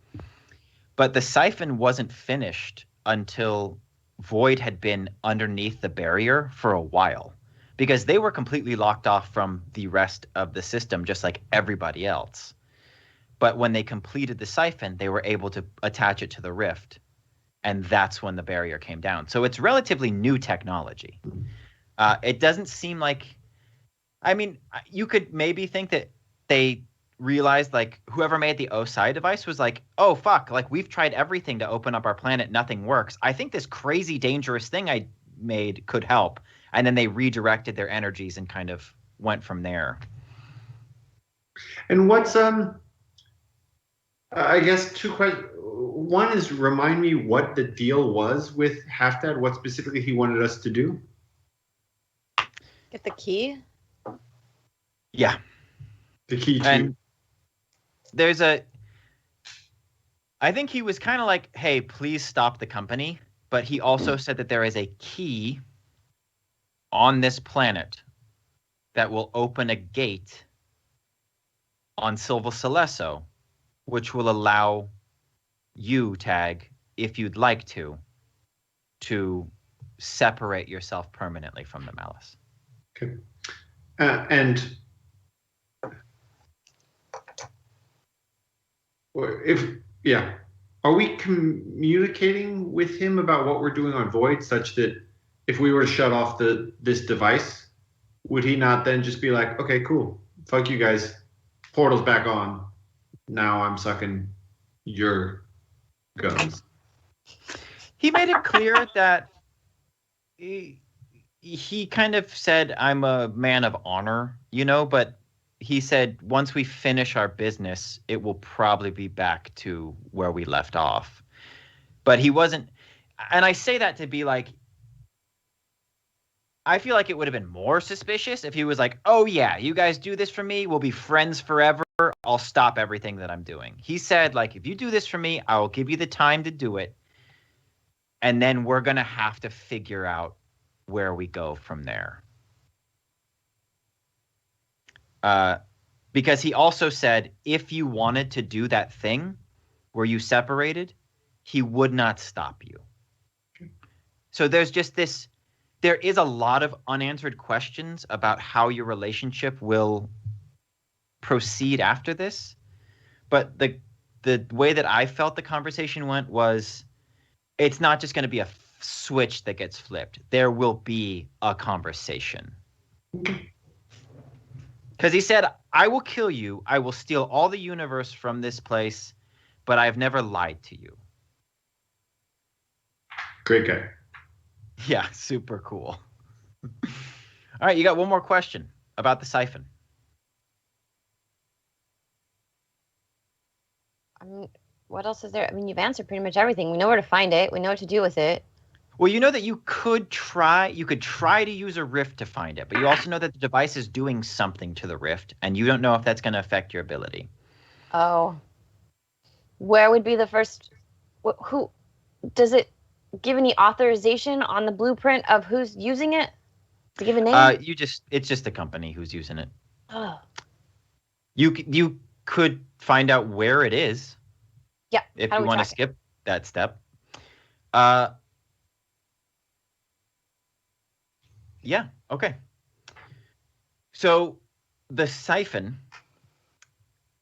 But the siphon wasn't finished until Void had been underneath the barrier for a while, because they were completely locked off from the rest of the system, just like everybody else. But when they completed the siphon, they were able to attach it to the rift, and that's when the barrier came down. So it's relatively new technology. It doesn't seem like, I mean, you could maybe think that they realized, like, whoever made the O06 device was like, oh, fuck, like, we've tried everything to open up our planet. Nothing works. I think this crazy dangerous thing I made could help. And then they redirected their energies and kind of went from there. And what's I guess two questions. One is, remind me what the deal was with Haftat. What specifically he wanted us to do? Get the key. Yeah. The key to. And there's I think he was kind of like, hey, please stop the company. But he also said that there is a key on this planet that will open a gate on Silva Celesso, which will allow you, Tag, if you'd like to separate yourself permanently from the Malice. Okay. And are we communicating with him about what we're doing on Void, such that if we were to shut off this device, would he not then just be like, okay, cool, fuck you guys, portal's back on, now I'm sucking your guns? He made it clear that he kind of said, I'm a man of honor, but he said once we finish our business, it will probably be back to where we left off. But he wasn't, and I say that to be like, I feel like it would have been more suspicious if he was like, oh yeah, you guys do this for me, we'll be friends forever, I'll stop everything that I'm doing. He said, like, if you do this for me, I will give you the time to do it, and then we're going to have to figure out where we go from there. Because he also said, if you wanted to do that thing where you separated, he would not stop you. So there's just this, there is a lot of unanswered questions about how your relationship will proceed after this. But the way that I felt the conversation went was, it's not just going to be a switch that gets flipped. There will be a conversation. Because he said, I will kill you. I will steal all the universe from this place, but I've never lied to you. Great guy. Yeah, super cool. All right, you got one more question about the siphon. What else is there? I mean, you've answered pretty much everything. We know where to find it. We know what to do with it. Well, you know that you could try to use a rift to find it, but you also know that the device is doing something to the rift, and you don't know if that's going to affect your ability. Oh. Where would be the first... Who... Does it give any authorization on the blueprint of who's using it? To give a name? It's just the company who's using it. Oh. You could find out where it is. Yeah. If you want to skip that step. Yeah, okay. So the siphon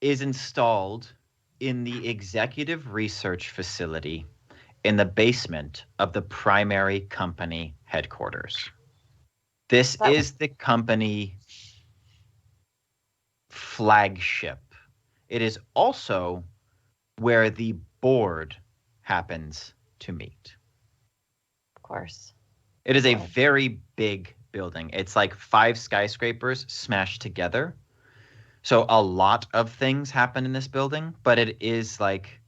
is installed in the executive research facility in the basement of the primary company headquarters. This is the company flagship. It is also where the board happens to meet. Of course. It is a very big building. It's like 5 skyscrapers smashed together. So a lot of things happen in this building, but it is like,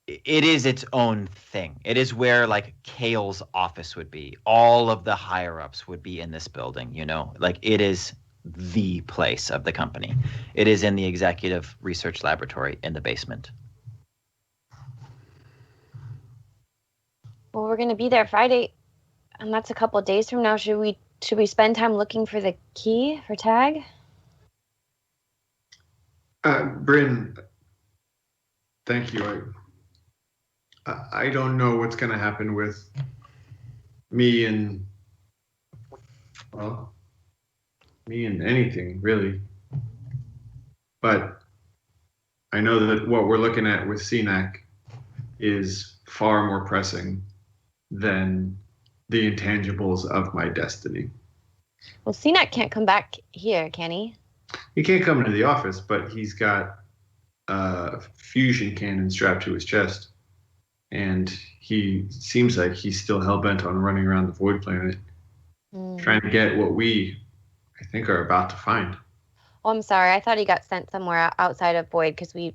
it is its own thing. It is where like Kale's office would be. All of the higher ups would be in this building, you know, like it is the place of the company. It is in the executive research laboratory in the basement. Well, we're gonna be there Friday, and that's a couple of days from now. Should we spend time looking for the key for Tag? Bryn, thank you. I don't know what's going to happen with me and, well, me and anything, really. But I know that what we're looking at with CNAC is far more pressing than the intangibles of my destiny. Well, CNAC can't come back here, can he? He can't come into the office, but he's got a fusion cannon strapped to his chest. And he seems like he's still hell-bent on running around the Void Planet, trying to get what we, I think, are about to find. Oh, I'm sorry. I thought he got sent somewhere outside of Void because we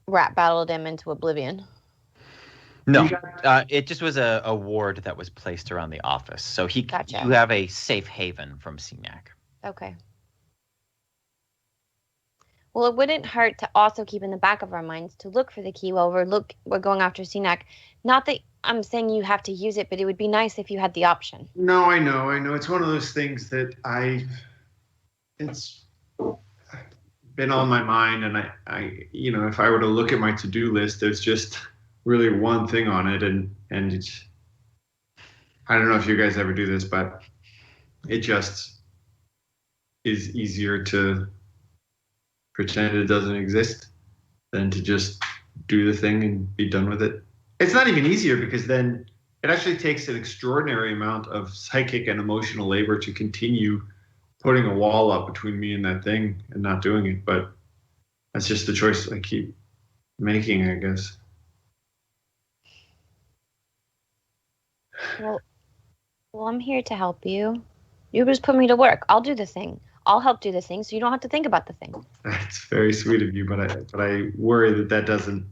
rat battled him into oblivion. No, it just was a ward that was placed around the office. So Gotcha. You have a safe haven from CNAC. Okay. Well, it wouldn't hurt to also keep in the back of our minds to look for the key while we're going after CNAC. Not that I'm saying you have to use it, but it would be nice if you had the option. No, I know. It's one of those things that it's been on my mind, and I you know, if I were to look at my to-do list, there's just really one thing on it, and it's, I don't know if you guys ever do this, but it just is easier to pretend it doesn't exist than to just do the thing and be done with it. It's not even easier because then it actually takes an extraordinary amount of psychic and emotional labor to continue putting a wall up between me and that thing and not doing it. But that's just the choice I keep making, I guess. Well, I'm here to help you. You just put me to work. I'll do the thing. I'll help do the thing so you don't have to think about the thing. That's very sweet of you, but I worry that doesn't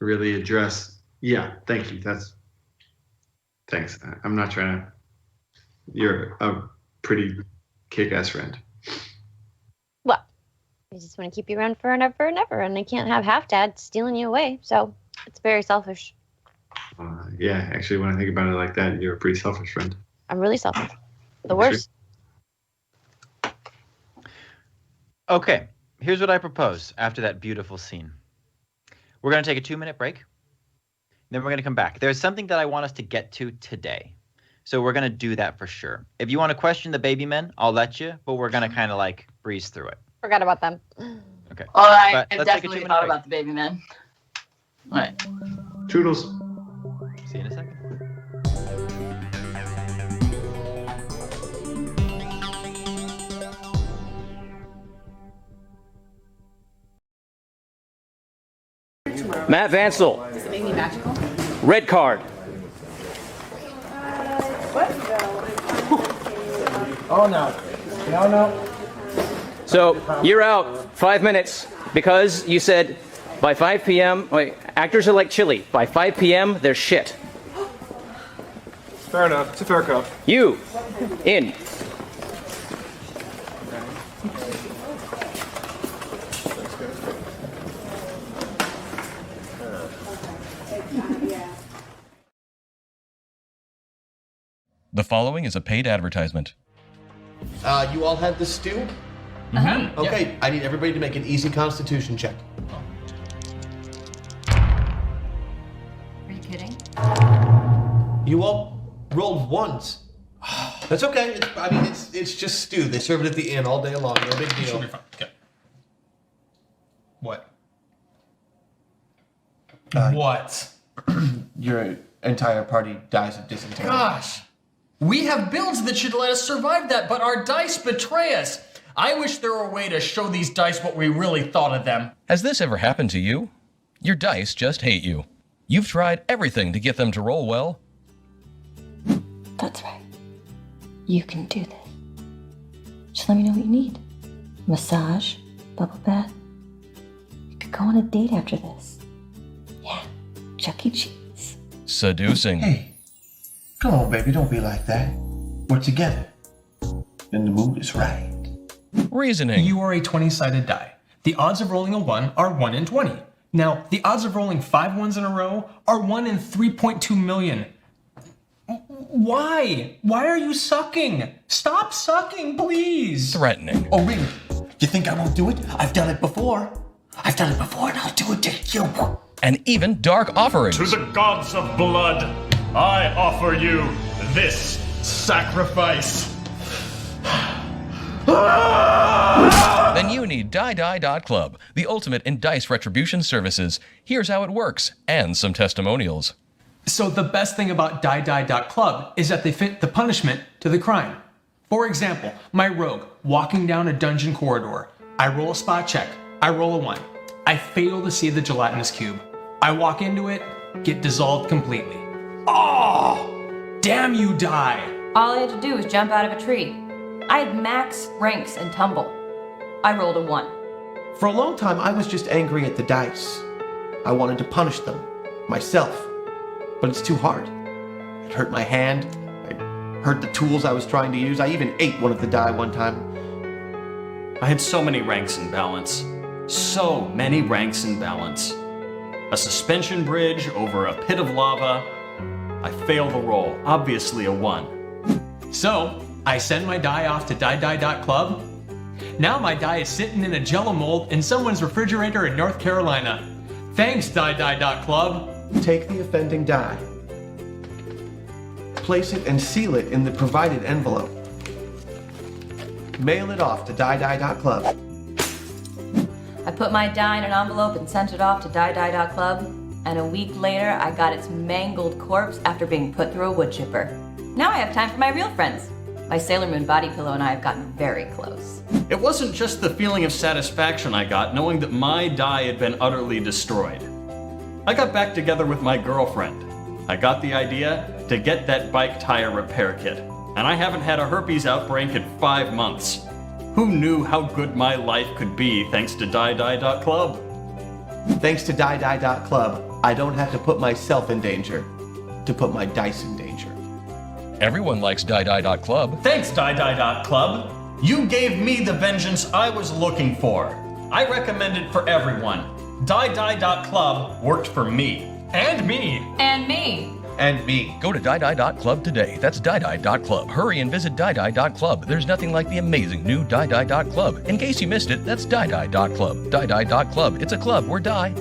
really address. Yeah, thank you. Thanks. I'm not trying to. You're a pretty kick-ass friend. Well, I just want to keep you around forever and ever, and I can't have half-dad stealing you away, so it's very selfish. Yeah, actually, when I think about it like that, you're a pretty selfish friend. I'm really selfish. The worst. Okay, here's what I propose after that beautiful scene. We're going to take a 2-minute break. Then we're going to come back. There's something that I want us to get to today. So we're going to do that for sure. If you want to question the baby men, I'll let you, but we're going to kind of like breeze through it. Forgot about them. Okay. Oh, I've let's definitely take a 2-minute thought break. about the baby men. All right. Toodles. See you in a second. Matt Vansel. Red card. Oh, no. No. So you're out 5 minutes because you said by 5 p.m. Wait, actors are like chili. By 5 p.m. they're shit. Fair enough. It's a fair cup. You in. The following is a paid advertisement. You all had the stew? Mm-hmm. Okay, yeah. I need everybody to make an easy constitution check. Are you kidding? You all rolled ones. That's okay. It's just stew. They serve it at the inn all day long. No big deal. She'll be fine. Okay. What? What? Your entire party dies of dysentery. Gosh, we have builds that should let us survive that, but our dice betray us. I wish there were a way to show these dice what we really thought of them. Has this ever happened to you? Your dice just hate you. You've tried everything to get them to roll well. That's right. You can do this. Just let me know what you need. Massage, bubble bath. You could go on a date after this. Yeah, Chuck E. Cheese. Seducing. Hey, come on, baby, don't be like that. We're together. And the mood is right. Reasoning. You are a 20-sided die. The odds of rolling a 1 are 1 in 20. Now, the odds of rolling 5 ones in a row are 1 in 3.2 million. Why? Why are you sucking? Stop sucking, please. Threatening. Oh, really? You think I won't do it? I've done it before. I've done it before, and I'll do it to you. And even dark offerings. To the gods of blood, I offer you this sacrifice. Then you need Die.Club, the ultimate in dice retribution services. Here's how it works, and some testimonials. So the best thing about Die.Club is that they fit the punishment to the crime. For example, my rogue walking down a dungeon corridor. I roll a spot check. I roll a 1. I fail to see the gelatinous cube. I walk into it, get dissolved completely. Oh! Damn you, Die! All I had to do was jump out of a tree. I had max ranks and tumble. I rolled a 1. For a long time, I was just angry at the dice. I wanted to punish them, myself. But it's too hard. It hurt my hand. It hurt the tools I was trying to use. I even ate one of the die one time. I had so many ranks in balance. So many ranks in balance. A suspension bridge over a pit of lava. I fail the roll, obviously a 1. So, I send my die off to Die.Club. Now my die is sitting in a jello mold in someone's refrigerator in North Carolina. Thanks, Die.Club. Take the offending die. Place it and seal it in the provided envelope. Mail it off to Die.Club. I put my die in an envelope and sent it off to Die.Club, and a week later I got its mangled corpse after being put through a wood chipper. Now I have time for my real friends. My Sailor Moon body pillow and I have gotten very close. It wasn't just the feeling of satisfaction I got knowing that my die had been utterly destroyed. I got back together with my girlfriend. I got the idea to get that bike tire repair kit, and I haven't had a herpes outbreak in 5 months. Who knew how good my life could be thanks to Die.Club? Thanks to Die.Club, I don't have to put myself in danger to put my dice in danger. Everyone likes Die.Club. Thanks, Die.Club. You gave me the vengeance I was looking for. I recommend it for everyone. Die.Club worked for me. And me. And me. And me. Go to Die.Club today. That's Die.Club. Hurry and visit Die.Club. There's nothing like the amazing new Die.Club. In case you missed it, that's Die.Club. Die.Club. It's a club where die.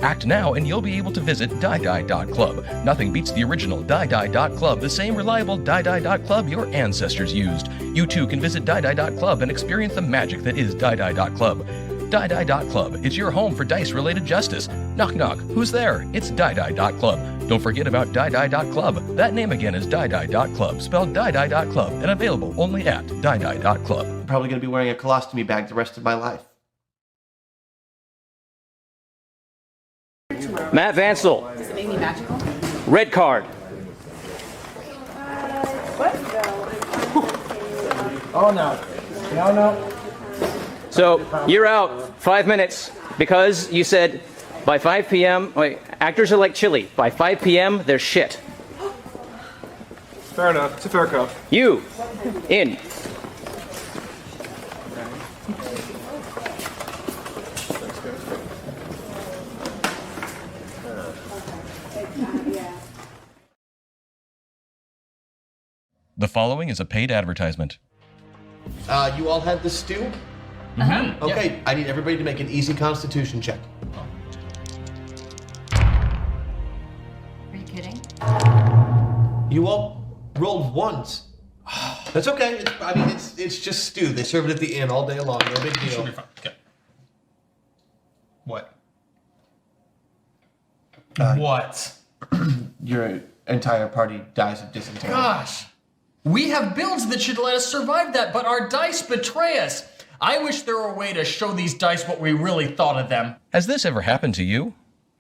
Act now and you'll be able to visit Die.Club. Nothing beats the original Die.Club, the same reliable Die.Club your ancestors used. You too can visit Die.Club and experience the magic that is Die.Club. Die.Club. It's your home for dice-related justice. Knock knock. Who's there? It's Die.Club. Don't forget about Die.Club. That name again is Die.Club, spelled Die.Club, and available only at Die.Club. I'm probably going to be wearing a colostomy bag the rest of my life. Matt Vansel. Does it make me magical? Red card. Oh, no. No. So you're out 5 minutes because you said by 5 p.m. Wait, actors are like chili. By 5 p.m. they're shit. Fair enough. It's a fair cuff. You in. The following is a paid advertisement. You all had the stew? Mm-hmm. Okay, Yeah. I need everybody to make an easy constitution check. Are you kidding? You all rolled ones. That's okay. It's just stew. They serve it at the inn all day long. No big deal. Should be fine. Okay. What? What? Your entire party dies of dysentery. Gosh. We have builds that should let us survive that, but our dice betray us. I wish there were a way to show these dice what we really thought of them. Has this ever happened to you?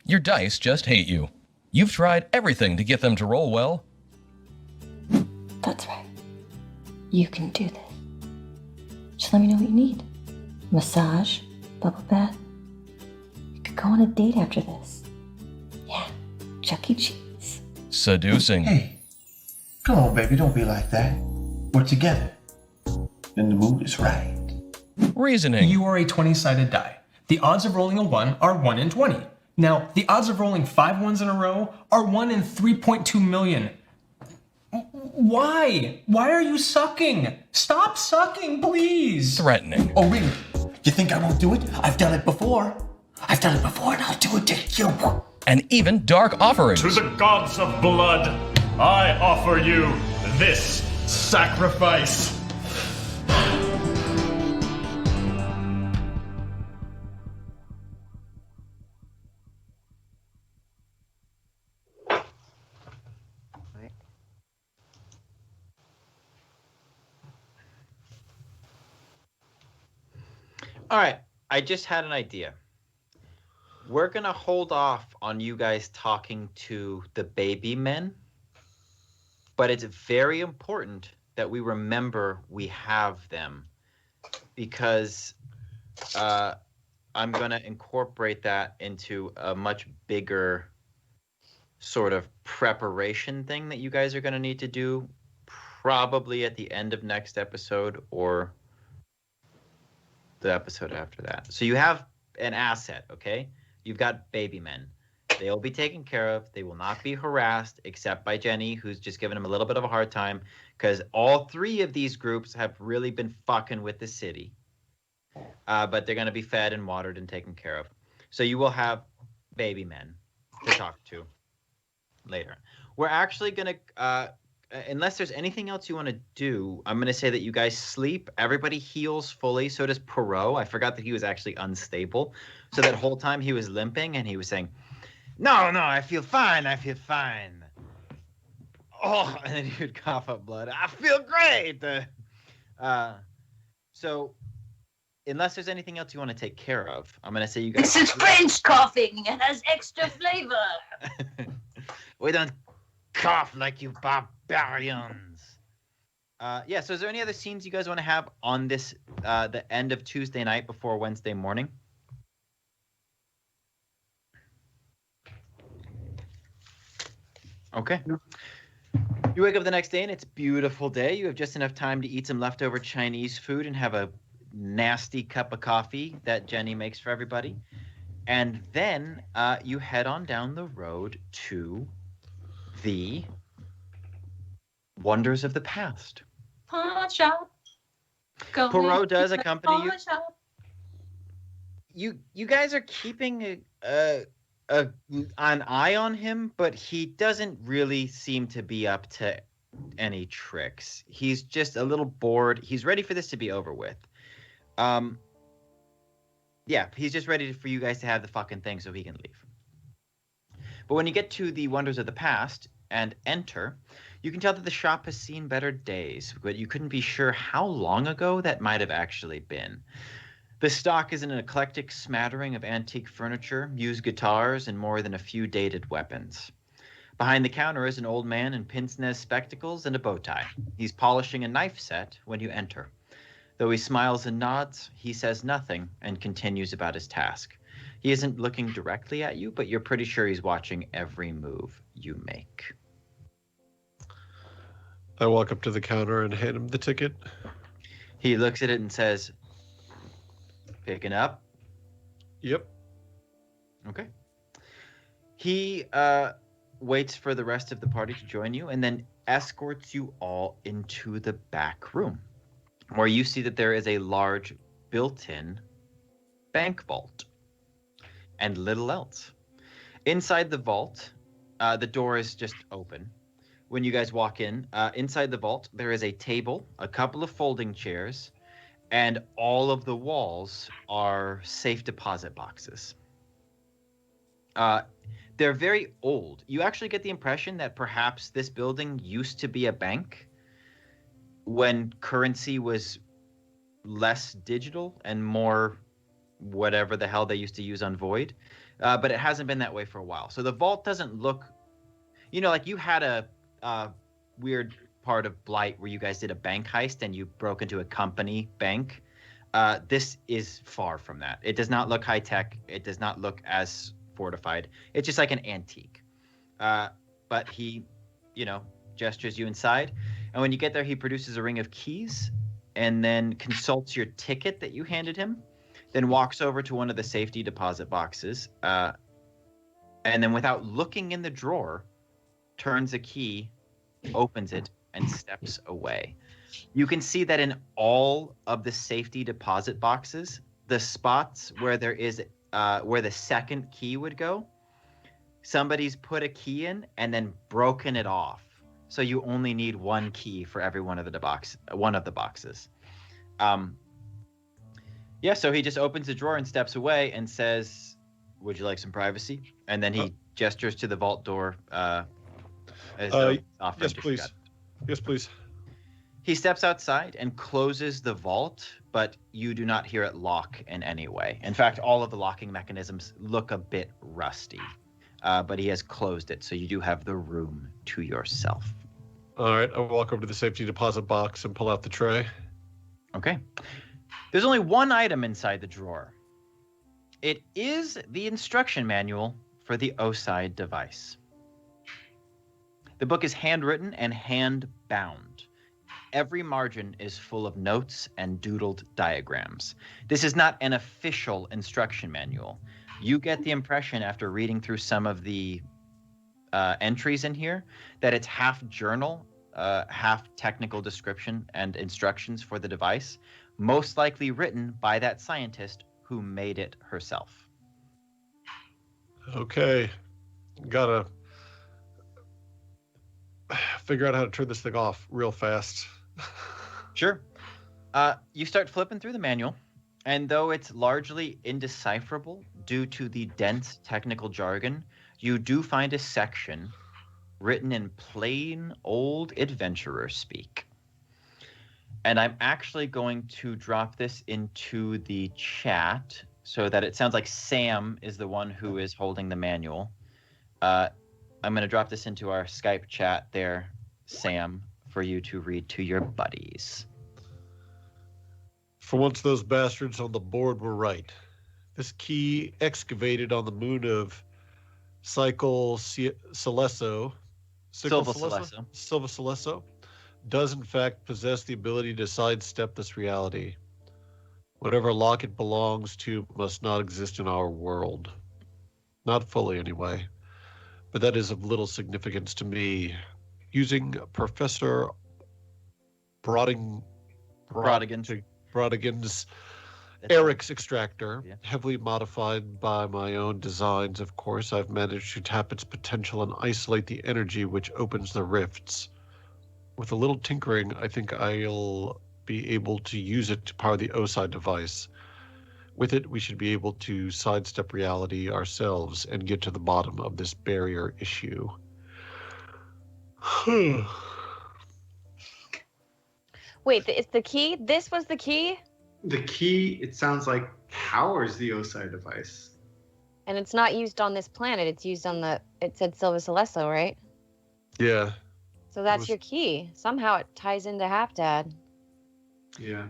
Your dice just hate you. You've tried everything to get them to roll well. That's right. You can do this. Just let me know what you need. Massage, bubble bath. You could go on a date after this. Yeah, Chuck E. Cheese. Seducing. Hey, come on, baby, don't be like that. We're together. And the mood is right. Reasoning. You are a 20-sided die. The odds of rolling a 1 are 1 in 20. Now, the odds of rolling 5 ones in a row are 1 in 3.2 million. Why? Why are you sucking? Stop sucking, please. Threatening. Oh, really? You think I won't do it? I've done it before. I've done it before, and I'll do it to you. And even dark offerings. To the gods of blood, I offer you this sacrifice. All right, I just had an idea. We're gonna hold off on you guys talking to the baby men, but it's very important that we remember we have them, because I'm gonna incorporate that into a much bigger sort of preparation thing that you guys are gonna need to do, probably at the end of next episode or the episode after that. So you have an asset, okay? You've got baby men. They'll be taken care of. They will not be harassed, except by Jenny, who's just giving them a little bit of a hard time, because all 3 of these groups have really been fucking with the city. But they're going to be fed and watered and taken care of. So you will have baby men to talk to later. We're actually going to... unless there's anything else you want to do, I'm going to say that you guys sleep. Everybody heals fully. So does Perot. I forgot that he was actually unstable. So that whole time he was limping and he was saying, no, I feel fine. I feel fine. Oh, and then he would cough up blood. I feel great. So unless there's anything else you want to take care of, I'm going to say you guys... This is French coughing. It has extra flavor. We don't cough like you barbarians. Yeah, so is there any other scenes you guys want to have on this, the end of Tuesday night before Wednesday morning? Okay. You wake up the next day and it's a beautiful day. You have just enough time to eat some leftover Chinese food and have a nasty cup of coffee that Jenny makes for everybody. And then you head on down the road to the Wonders of the Past. Pawn shop. Perot does accompany you. You guys are keeping an eye on him, but he doesn't really seem to be up to any tricks. He's just a little bored. He's ready for this to be over with. Yeah, he's just ready for you guys to have the fucking thing so he can leave. But when you get to the Wonders of the Past and enter, you can tell that the shop has seen better days, but you couldn't be sure how long ago that might have actually been. The stock is an eclectic smattering of antique furniture, used guitars, and more than a few dated weapons. Behind the counter is an old man in pince-nez spectacles and a bow tie. He's polishing a knife set when you enter. Though he smiles and nods, he says nothing and continues about his task. He isn't looking directly at you, but you're pretty sure he's watching every move you make. I walk up to the counter and hand him the ticket. He looks at it and says, "Picking up?" Yep. Okay. He waits for the rest of the party to join you and then escorts you all into the back room, where you see that there is a large built-in bank vault and little else. Inside the vault, the door is just open. When you guys walk in, inside the vault, there is a table, a couple of folding chairs, and all of the walls are safe deposit boxes. They're very old. You actually get the impression that perhaps this building used to be a bank when currency was less digital and more whatever the hell they used to use on Void. But it hasn't been that way for a while. So the vault doesn't look, like you had a weird part of Blight where you guys did a bank heist and you broke into a company bank. This is far from that. It does not look high tech. It does not look as fortified. It's just like an antique. But he, gestures you inside. And when you get there, he produces a ring of keys and then consults your ticket that you handed him, then walks over to one of the safety deposit boxes, and then without looking in the drawer, turns a key, opens it, and steps away. You can see that in all of the safety deposit boxes, the spots where there is where the second key would go, somebody's put a key in and then broken it off. So you only need one key for every one of the boxes. So he just opens the drawer and steps away and says, "Would you like some privacy?" And then he gestures to the vault door. Yes, please. Yes, please. He steps outside and closes the vault, but you do not hear it lock in any way. In fact, all of the locking mechanisms look a bit rusty, but he has closed it, so you do have the room to yourself. All right, I'll walk over to the safety deposit box and pull out the tray. Okay. There's only one item inside the drawer. It is the instruction manual for the O06 device. The book is handwritten and hand-bound. Every margin is full of notes and doodled diagrams. This is not an official instruction manual. You get the impression after reading through some of the entries in here that it's half journal, half technical description and instructions for the device, most likely written by that scientist who made it herself. Okay. Gotta figure out how to turn this thing off real fast. Sure. You start flipping through the manual, and though it's largely indecipherable due to the dense technical jargon, you do find a section written in plain old adventurer speak. And I'm actually going to drop this into the chat so that it sounds like Sam is the one who is holding the manual. I'm going to drop this into our Skype chat there, Sam, for you to read to your buddies. For once, those bastards on the board were right. This key, excavated on the moon of Silva Celesso, does in fact possess the ability to sidestep this reality. Whatever lock it belongs to must not exist in our world. Not fully, anyway. But that is of little significance to me. Using Professor Brodigan's Eric's extractor, heavily modified by my own designs, of course, I've managed to tap its potential and isolate the energy which opens the rifts. With a little tinkering, I think I'll be able to use it to power the O06 device. With it, we should be able to sidestep reality ourselves and get to the bottom of this barrier issue. Wait, it's the key? This was the key? The key, it sounds like, powers the O06 device. And it's not used on this planet. It's used on it said Silva Celesso, right? Yeah. So that's your key. Somehow it ties into Half-Dad. Yeah.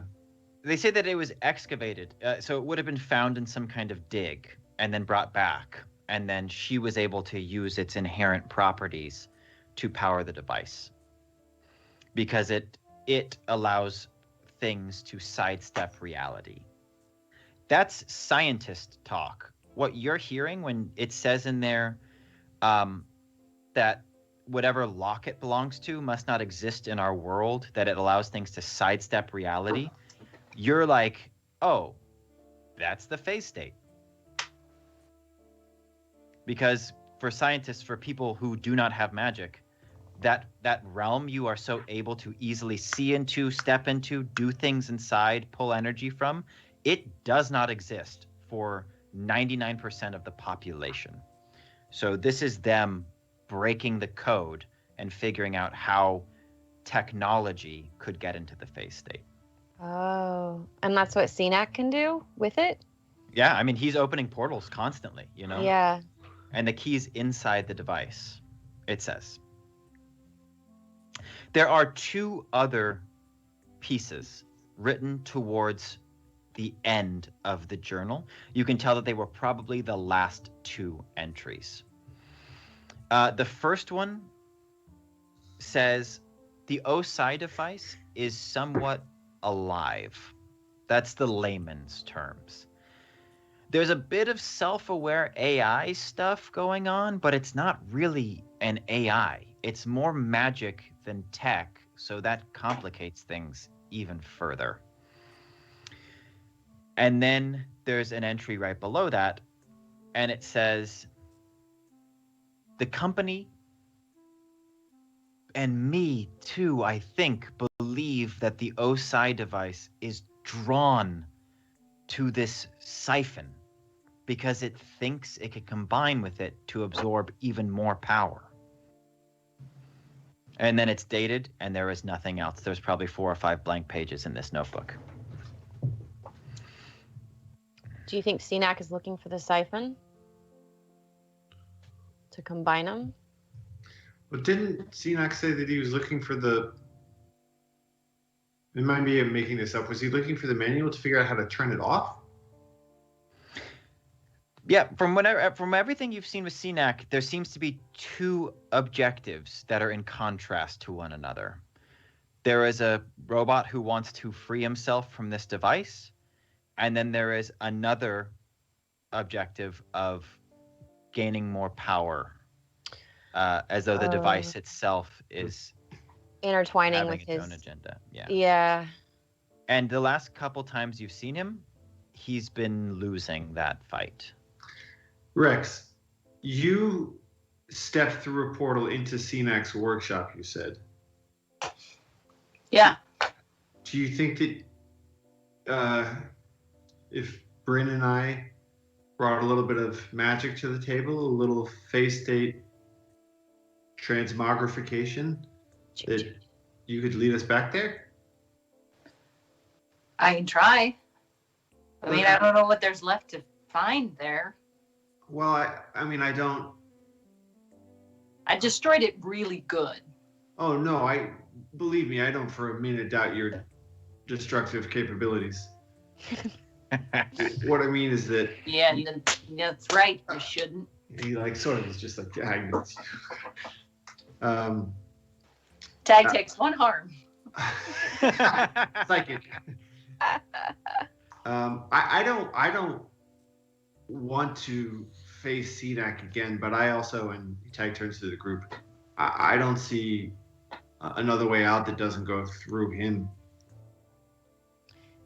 They say that it was excavated, so it would have been found in some kind of dig and then brought back. And then she was able to use its inherent properties to power the device. Because it allows things to sidestep reality. That's scientist talk. What you're hearing when it says in there that whatever lock it belongs to must not exist in our world, that it allows things to sidestep reality, you're like, oh, that's the phase state. Because for scientists, for people who do not have magic, that realm you are so able to easily see into, step into, do things inside, pull energy from, it does not exist for 99% of the population. So this is them breaking the code and figuring out how technology could get into the phase state. Oh, and that's what CNAC can do with it? Yeah, I mean, he's opening portals constantly, you know? Yeah. And the key's inside the device, it says. There are two other pieces written towards the end of the journal, you can tell that they were probably the last 2 entries. The first one says the O06 device is somewhat alive. That's the layman's terms. There's a bit of self-aware AI stuff going on, but it's not really an AI. It's more magic than tech, so that complicates things even further. And then there's an entry right below that, and it says, the company and me too, I think, believe that the O06 device is drawn to this siphon because it thinks it can combine with it to absorb even more power. And then it's dated, and there is nothing else. There's probably 4 or 5 blank pages in this notebook. Do you think CNAC is looking for the siphon to combine them? But didn't CNAC say that he was looking for the... It might be making this up. Was he looking for the manual to figure out how to turn it off? Yeah, from everything you've seen with CNAC, there seems to be 2 objectives that are in contrast to one another. There is a robot who wants to free himself from this device, and then there is another objective of gaining more power, as though the device itself is intertwining having with its his own agenda. Yeah. Yeah. And the last couple times you've seen him, he's been losing that fight. Rex, you stepped through a portal into CNAC's workshop, you said. Yeah. Do you think that if Bryn and I brought a little bit of magic to the table, a little phase state transmogrification, that you could lead us back there? I can try. I mean, I don't know what there's left to find there. Well, I don't... I destroyed it really good. Oh, no, believe me, I don't for a minute doubt your destructive capabilities. What I mean is that... Yeah, that's right. You shouldn't. He sort of is just like, Tag takes 1 harm. Psychic. I don't want to face CNAC again, but I also, and Tag turns to the group, I don't see another way out that doesn't go through him.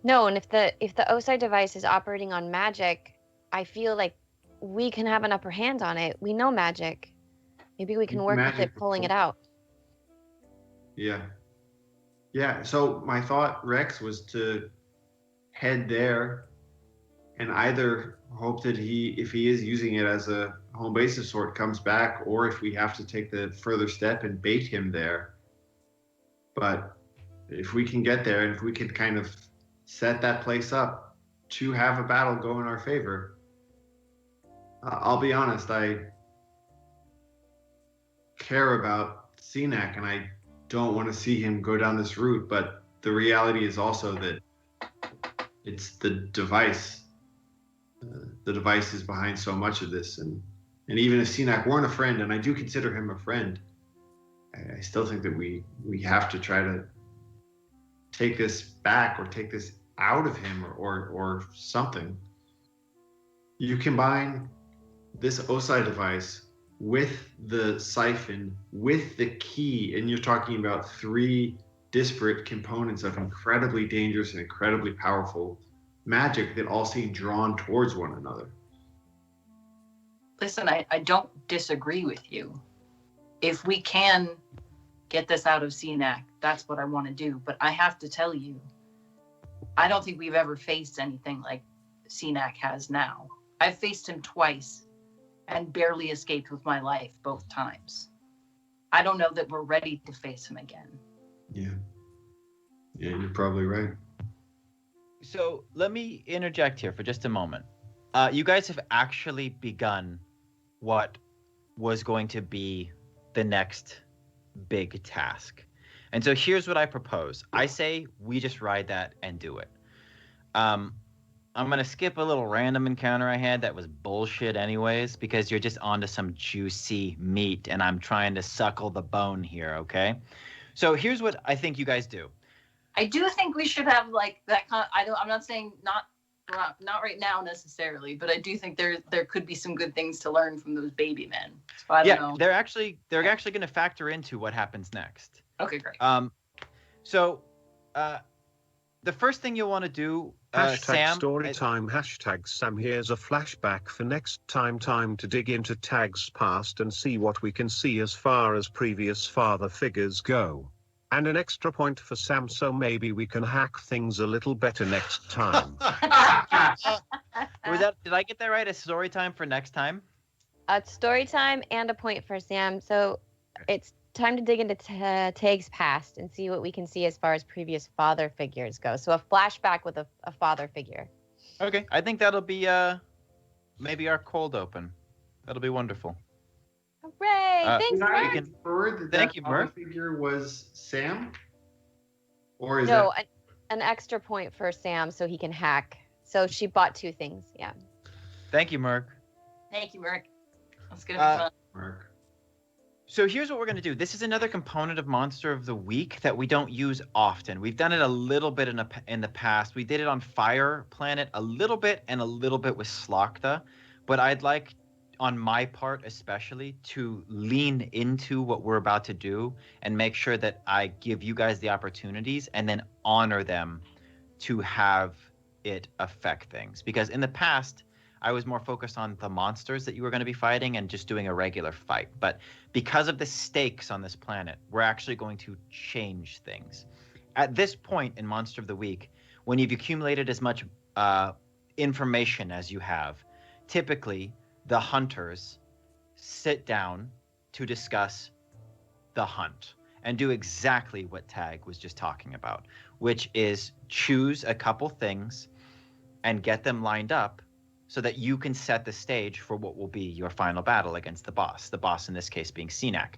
No, and if the O06 device is operating on magic, I feel like we can have an upper hand on it. We know magic. Maybe we can work with it, pulling it out. Yeah. Yeah, so my thought, Rex, was to head there and either hope that if he is using it as a home base of sort, comes back, or if we have to take the further step and bait him there. But if we can get there, and if we can kind of set that place up to have a battle go in our favor, I'll be honest, I care about CNAC, and I don't want to see him go down this route, but the reality is also that it's the device. The device is behind so much of this, and even if CNAC weren't a friend, and I do consider him a friend, I still think that we have to try to take this back, or take this out of him, or something. You combine this O06 device with the siphon, with the key, and you're talking about 3 disparate components of incredibly dangerous and incredibly powerful magic that all seem drawn towards one another. Listen, I don't disagree with you. If we can get this out of CNAC, that's what I want to do. But I have to tell you, I don't think we've ever faced anything like CNAC has now. I've faced him twice and barely escaped with my life both times. I don't know that we're ready to face him again. Yeah, you're probably right. So let me interject here for just a moment. You guys have actually begun what was going to be the next big task. And so here's what I propose. I say we just ride that and do it. I'm gonna skip a little random encounter I had that was bullshit anyways, because you're just onto some juicy meat, and I'm trying to suckle the bone here. Okay, so here's what I think you guys do. I do think we should have like that kind. I'm not saying not right now necessarily, but I do think there could be some good things to learn from those baby men. So I don't know. They're actually going to factor into what happens next. Okay, great. So, the first thing you'll want to do, Sam. Storytime hashtag Sam. Here's a flashback for next time. Time to dig into Tag's past and see what we can see as far as previous father figures go. And an extra point for Sam, so maybe we can hack things a little better next time. Did I get that right? A story time for next time? A story time and a point for Sam. So it's time to dig into Tag's past and see what we can see as far as previous father figures go. So a flashback with a father figure. Okay, I think that'll be maybe our cold open. That'll be wonderful. Hooray! Thanks, Mark. Thank you, Mark. Figure was Sam, or is no an extra point for Sam so he can hack. So she bought 2 things. Yeah. Thank you, Mark. Thank you, Mark. That's gonna be fun. Mark. So here's what we're going to do. This is another component of Monster of the Week that we don't use often. We've done it a little bit in the past. We did it on Fire Planet a little bit and a little bit with Slokta. But I'd like, on my part especially, to lean into what we're about to do and make sure that I give you guys the opportunities and then honor them to have it affect things. Because in the past, I was more focused on the monsters that you were going to be fighting and just doing a regular fight. But because of the stakes on this planet, we're actually going to change things. At this point in Monster of the Week, when you've accumulated as much information as you have, typically the hunters sit down to discuss the hunt and do exactly what Tag was just talking about, which is choose a couple things and get them lined up so that you can set the stage for what will be your final battle against the boss in this case being Cenac.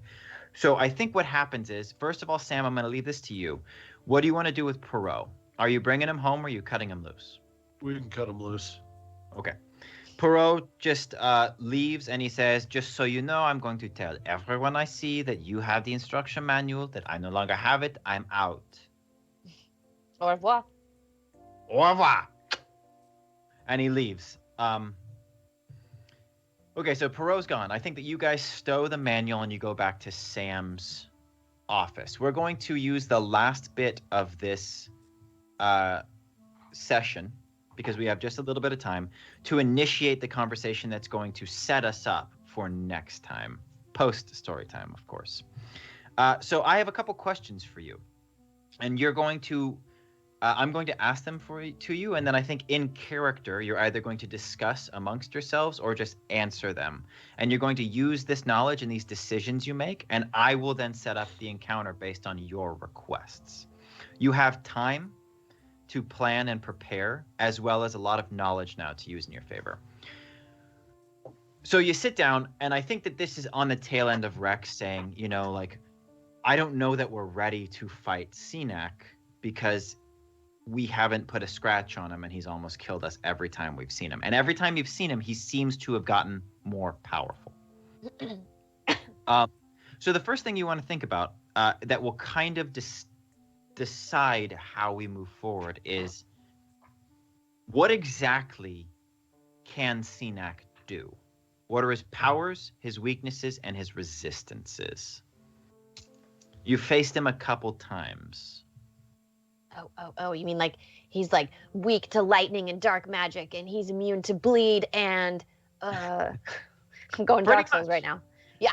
So I think what happens is, first of all, Sam, I'm going to leave this to you. What do you want to do with Perot? Are you bringing him home or are you cutting him loose? We can cut him loose. Okay. Perot just leaves and he says, just so you know, I'm going to tell everyone I see that you have the instruction manual, that I no longer have it. I'm out. Au revoir. Au revoir. And he leaves. Okay, so Perot's gone. I think that you guys stow the manual and you go back to Sam's office. We're going to use the last bit of this session, because we have just a little bit of time, to initiate the conversation that's going to set us up for next time, post story time, of course. So I have a couple questions for you, and you're going to I'm going to ask them to you, and then I think in character, you're either going to discuss amongst yourselves or just answer them. And you're going to use this knowledge and these decisions you make, and I will then set up the encounter based on your requests. You have time to plan and prepare, as well as a lot of knowledge now to use in your favor. So you sit down, and I think that this is on the tail end of Rex saying, you know, like, I don't know that we're ready to fight Cenac because we haven't put a scratch on him and he's almost killed us every time we've seen him. And every time you've seen him, he seems to have gotten more powerful. So the first thing you want to think about that will kind of decide how we move forward is, what exactly can Cenac do? What are his powers, his weaknesses, and his resistances? You faced him a couple times. Oh, you mean like he's like weak to lightning and dark magic and he's immune to bleed and I'm going Dark Souls right now. Yeah.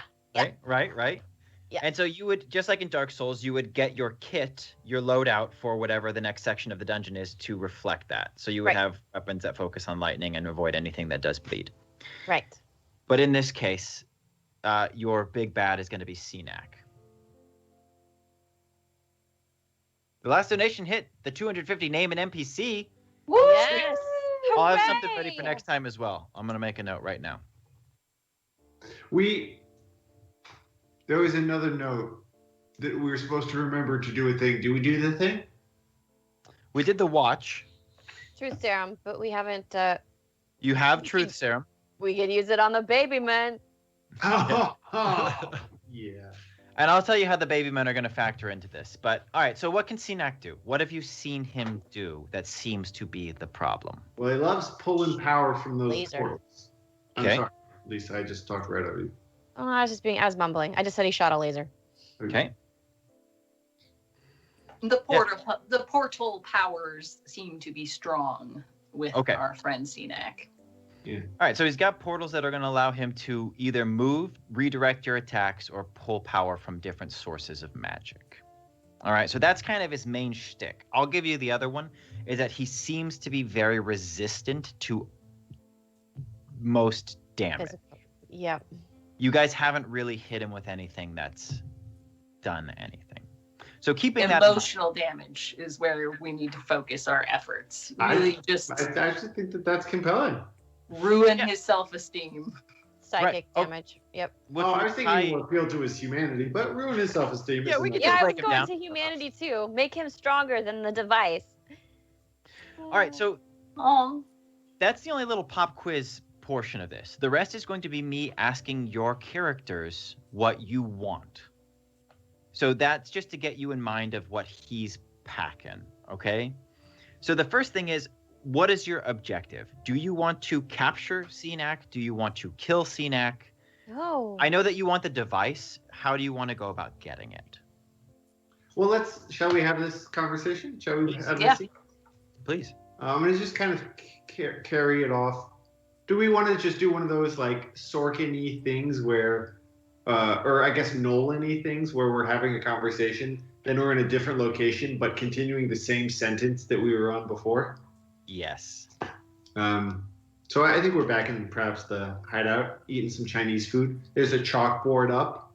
Right. Yeah. And so you would, just like in Dark Souls, you would get your kit, your loadout for whatever the next section of the dungeon is to reflect that. So you would have weapons that focus on lightning and avoid anything that does bleed. Right. But in this case, your big bad is going to be Cenac. The last donation hit the 250 name and NPC. Woo! Yes. I'll have something ready for next time as well. I'm going to make a note right now. There was another note that we were supposed to remember to do a thing. Do we do the thing? We did the watch. truth serum, but we haven't. You have truth serum. We could use it on the baby men. Yeah. And I'll tell you how the baby men are going to factor into this. But all right, so what can CNAC do? What have you seen him do that seems to be the problem? Well, he loves pulling power from those Laser. portals. I'm Okay. sorry, Lisa. I just talked right over you. Oh, I was mumbling. I just said he shot a laser. Okay. The portal powers seem to be strong with Okay. our friend CNAC. Yeah. All right, so he's got portals that are going to allow him to either move, redirect your attacks, or pull power from different sources of magic. All right, so that's kind of his main shtick. I'll give you the other one, is that he seems to be very resistant to most damage. Yep. You guys haven't really hit him with anything that's done anything. So keeping that in mind- Emotional damage is where we need to focus our efforts. I Really actually think that that's compelling. ruin his self-esteem. Psychic damage. Yep. I was thinking more appeal to his humanity, but ruin his self-esteem. Yeah, we could Yeah, I was break him going down. to humanity too. Make him stronger than the device. All right, so Oh. that's the only little pop quiz portion of this. The rest is going to be me asking your characters what you want. So that's just to get you in mind of what he's packing, okay? So the first thing is, what is your objective? Do you want to capture CNAC? Do you want to kill CNAC? No. I know that you want the device. How do you want to go about getting it? Well, shall we have this conversation? Shall we have Yeah. this? Please. I'm going to just kind of carry it off. Do we want to just do one of those like Sorkin-y things where, or I guess Nolan-y things where we're having a conversation, then we're in a different location, but continuing the same sentence that we were on before? Yes. So I think we're back in perhaps the hideout, eating some Chinese food. There's a chalkboard up.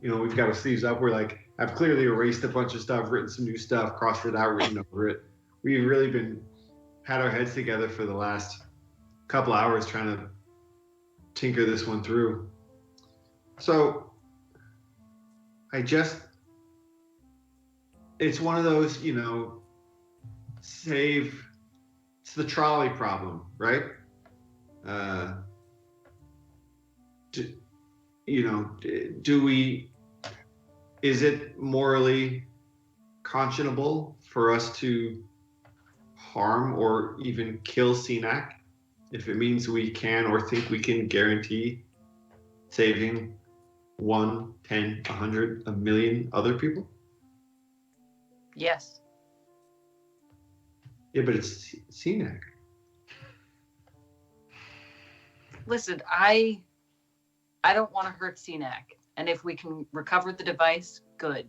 We've got our sleeves up. We're like, I've clearly erased a bunch of stuff, written some new stuff, crossed it out, written over it. We've really had our heads together for the last couple hours trying to tinker this one through. So it's one of those, it's the trolley problem, right? Is it morally conscionable for us to harm or even kill CNAC if it means we can or think we can guarantee saving 1, 10, 100, a million other people? Yes. Yeah, but it's CNAC. Listen, I don't want to hurt CNAC, and if we can recover the device, good.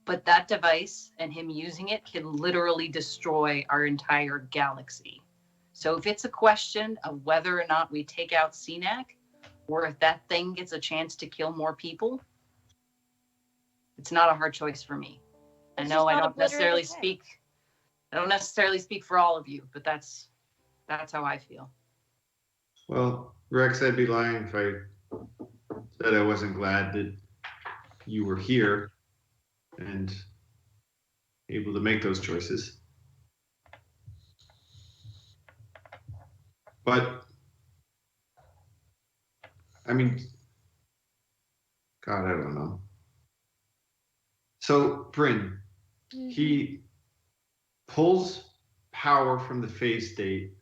But that device and him using it can literally destroy our entire galaxy. So if it's a question of whether or not we take out CNAC, or if that thing gets a chance to kill more people, it's not a hard choice for me. I know I don't necessarily speak for all of you, but that's how I feel. Well, Rex, I'd be lying if I said I wasn't glad that you were here and able to make those choices. But, I mean, God, I don't know. So, Bryn, he pulls power from the phase state.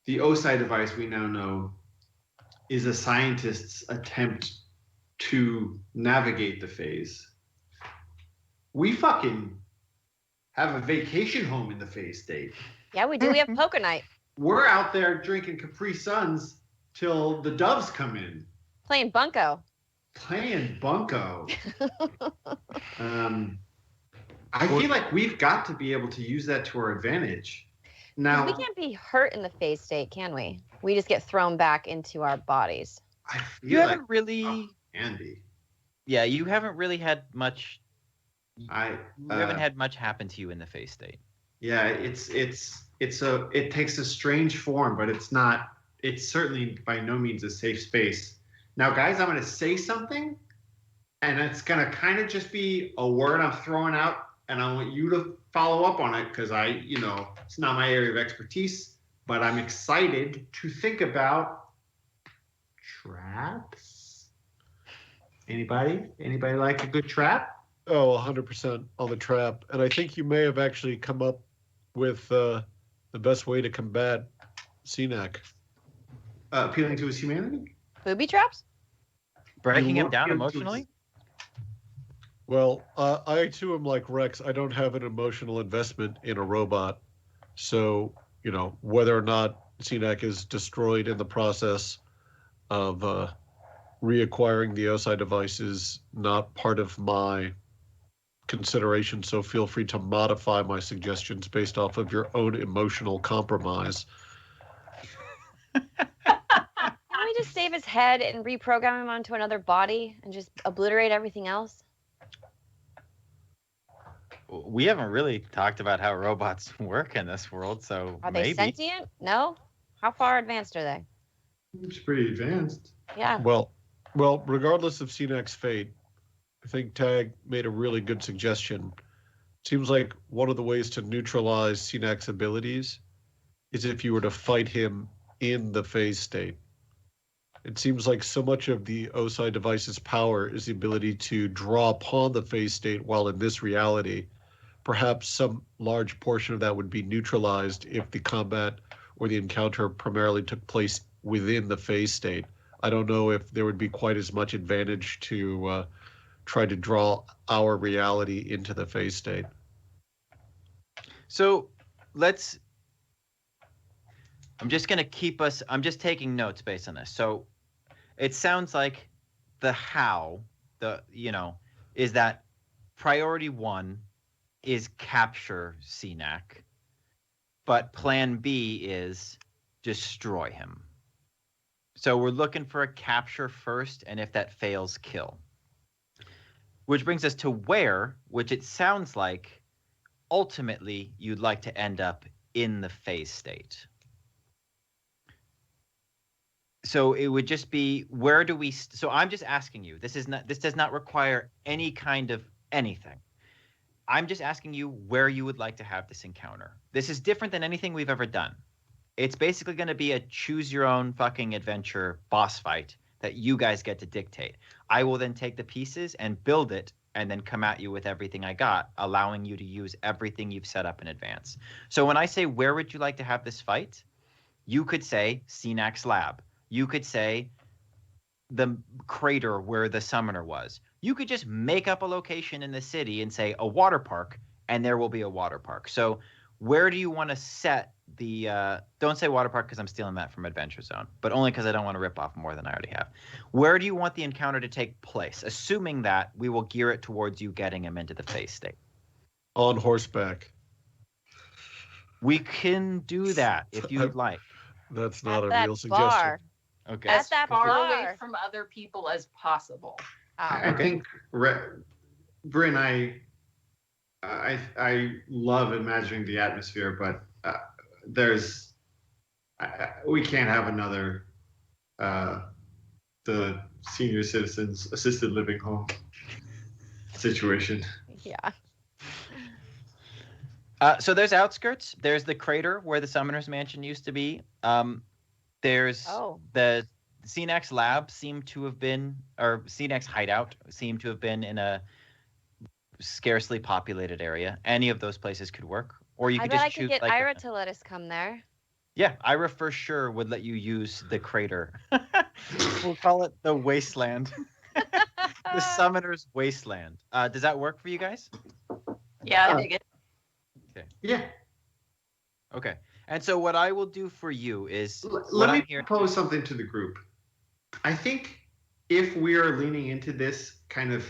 The E06 device, we now know, is a scientist's attempt to navigate the phase. We fucking have a vacation home in the phase state. Yeah, we do. We have poker night. We're out there drinking Capri Suns till the doves come in. Playing bunco. I feel like we've got to be able to use that to our advantage. Now, We can't be hurt in the phase state, can we? We just get thrown back into our bodies. You haven't really, Andy. Yeah, you haven't really had much. You haven't uh, had much happen to you in the phase state. Yeah, it takes a strange form, but it's certainly by no means a safe space. Now, guys, I'm going to say something, and it's going to kind of just be a word I'm throwing out and I want you to follow up on it because it's not my area of expertise, but I'm excited to think about traps. Anybody like a good trap? Oh, 100% on the trap. And I think you may have actually come up with the best way to combat CNAC. Appealing to his humanity? Booby traps? Breaking him down emotionally? Well, I too am like Rex. I don't have an emotional investment in a robot. So, whether or not CNAC is destroyed in the process of reacquiring the OSI device is not part of my consideration, so feel free to modify my suggestions based off of your own emotional compromise. Can we just save his head and reprogram him onto another body and just obliterate everything else? We haven't really talked about how robots work in this world, so Are they sentient? No? How far advanced are they? It's pretty advanced. Yeah. Well, regardless of CNAC's fate, I think Tag made a really good suggestion. Seems like one of the ways to neutralize CNAC's abilities is if you were to fight him in the phase state. It seems like so much of the OSI device's power is the ability to draw upon the phase state while in this reality. Perhaps some large portion of that would be neutralized if the combat or the encounter primarily took place within the phase state. I don't know if there would be quite as much advantage to try to draw our reality into the phase state. So I'm just taking notes based on this. So it sounds like the how, is that priority 1 is capture CNAC, but plan B is destroy him. So we're looking for a capture first, and if that fails, kill. Which brings us to where, which it sounds like ultimately you'd like to end up in the phase state. So it would just be, where do we, so I'm just asking you, this does not require any kind of anything. I'm just asking you where you would like to have this encounter. This is different than anything we've ever done. It's basically going to be a choose your own fucking adventure boss fight that you guys get to dictate. I will then take the pieces and build it and then come at you with everything I got, allowing you to use everything you've set up in advance. So when I say, where would you like to have this fight? You could say CNAC's lab. You could say the crater where the summoner was. You could just make up a location in the city and say a water park, and there will be a water park. So where do you want to set the, don't say water park because I'm stealing that from Adventure Zone, but only because I don't want to rip off more than I already have. Where do you want the encounter to take place? Assuming that we will gear it towards you getting him into the phase state. On horseback. We can do that if you'd like. That's not At a real that suggestion. bar. Okay. As that far bar. away from other people as possible. I think Bryn, I love imagining the atmosphere, but we can't have another the senior citizens assisted living home situation. Yeah. So there's outskirts. There's the crater where the Summoner's Mansion used to be. There's the CNAC's lab seemed to have been, or CNAC's hideout seemed to have been in a scarcely populated area. Any of those places could work. Or you could just choose. I could get Ira to let us come there. Yeah, Ira for sure would let you use the crater. We'll call it the wasteland. The Summoner's Wasteland. Does that work for you guys? Yeah, I dig it. Okay. Yeah. Okay. And so what I will do for you is let me propose something to the group. I think if we are leaning into this kind of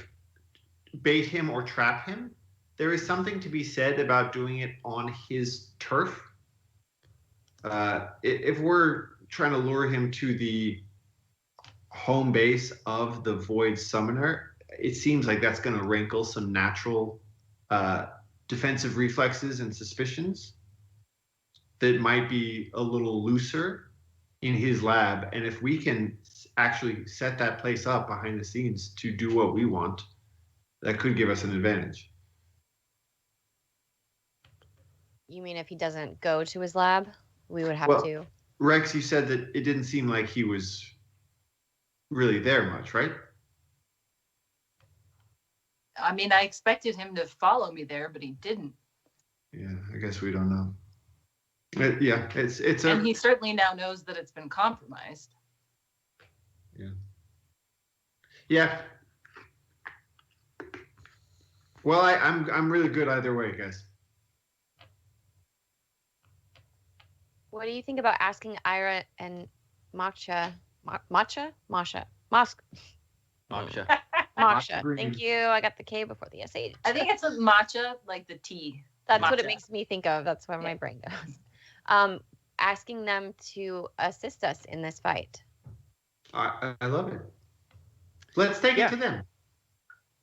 bait him or trap him, there is something to be said about doing it on his turf. If we're trying to lure him to the home base of the Void Summoner, it seems like that's going to rankle some natural defensive reflexes and suspicions that might be a little looser in his lab. And if we can actually set that place up behind the scenes to do what we want, that could give us an advantage. You mean if he doesn't go to his lab, we would have Well, to? Rex, you said that it didn't seem like he was really there much, right? I mean, I expected him to follow me there, but he didn't. Yeah, I guess we don't know. It's and he certainly now knows that it's been compromised. Yeah. Well, I'm really good either way, guys. What do you think about asking Ira and Maksha? Maksha. Thank you. I got the K before the SH. I think it's a matcha, like the tea. That's matcha. what it makes me think of. That's where my brain goes. Asking them to assist us in this fight. I love it. Let's take it to them.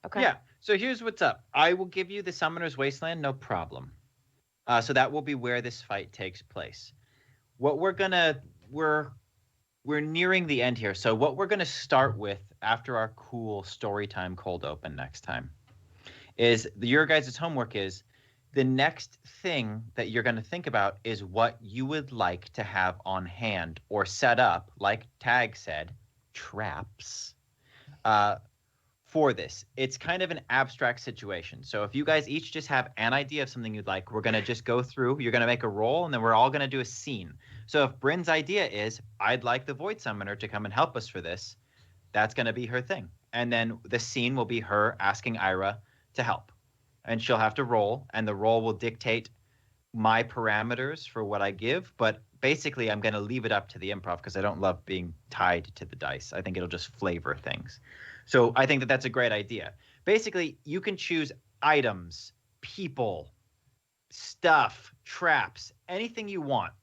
Okay. Yeah. So here's what's up. I will give you the Summoner's Wasteland, no problem. So that will be where this fight takes place. What we're nearing the end here. So what we're gonna start with after our cool story time cold open next time is your guys' homework is the next thing that you're gonna think about is what you would like to have on hand or set up, like Tag said, traps. For this. It's kind of an abstract situation. So if you guys each just have an idea of something you'd like, we're going to just go through, you're going to make a roll, and then we're all going to do a scene. So if Bryn's idea is, I'd like the Void Summoner to come and help us for this, that's going to be her thing. And then the scene will be her asking Ira to help. And she'll have to roll, and the roll will dictate my parameters for what I give, but basically I'm going to leave it up to the improv because I don't love being tied to the dice. I think it'll just flavor things. So I think that that's a great idea. Basically, you can choose items, people, stuff, traps, anything you want.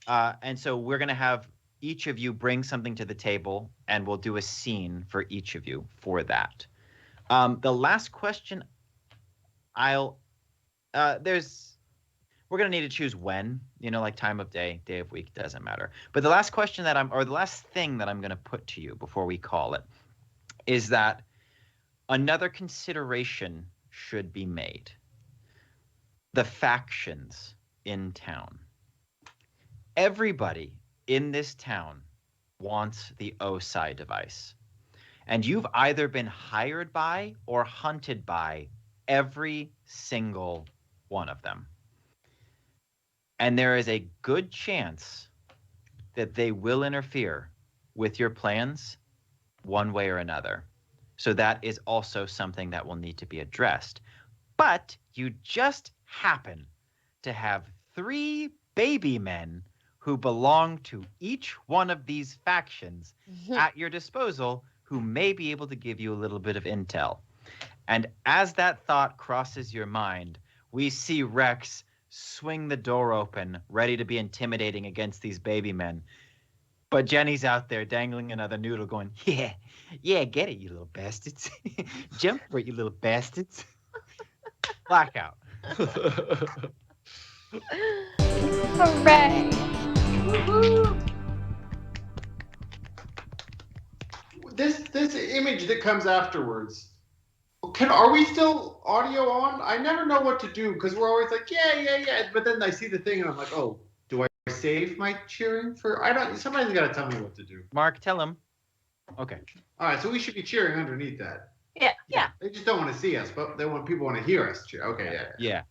And so we're going to have each of you bring something to the table, and we'll do a scene for each of you for that. The last question, we're going to need to choose when, like time of day, day of week, doesn't matter. But the last question the last thing that I'm going to put to you before we call it is that another consideration should be made. The factions in town. Everybody in this town wants the O06 device. And you've either been hired by or hunted by every single one of them. And there is a good chance that they will interfere with your plans one way or another. So that is also something that will need to be addressed. But you just happen to have 3 baby men who belong to each one of these factions at your disposal who may be able to give you a little bit of intel. And as that thought crosses your mind, we see Rex swing the door open, ready to be intimidating against these baby men. But Jenny's out there dangling another noodle going, yeah, get it, you little bastards. Jump for it, you little bastards. Blackout. Hooray! This image that comes afterwards, are we still audio on? I never know what to do because we're always like, yeah. But then I see the thing and I'm like, oh, do I save my cheering for? Somebody's got to tell me what to do. Mark, tell him. Okay. All right, so we should be cheering underneath that. Yeah. They just don't want to see us, but people want to hear us cheer. Okay, Yeah.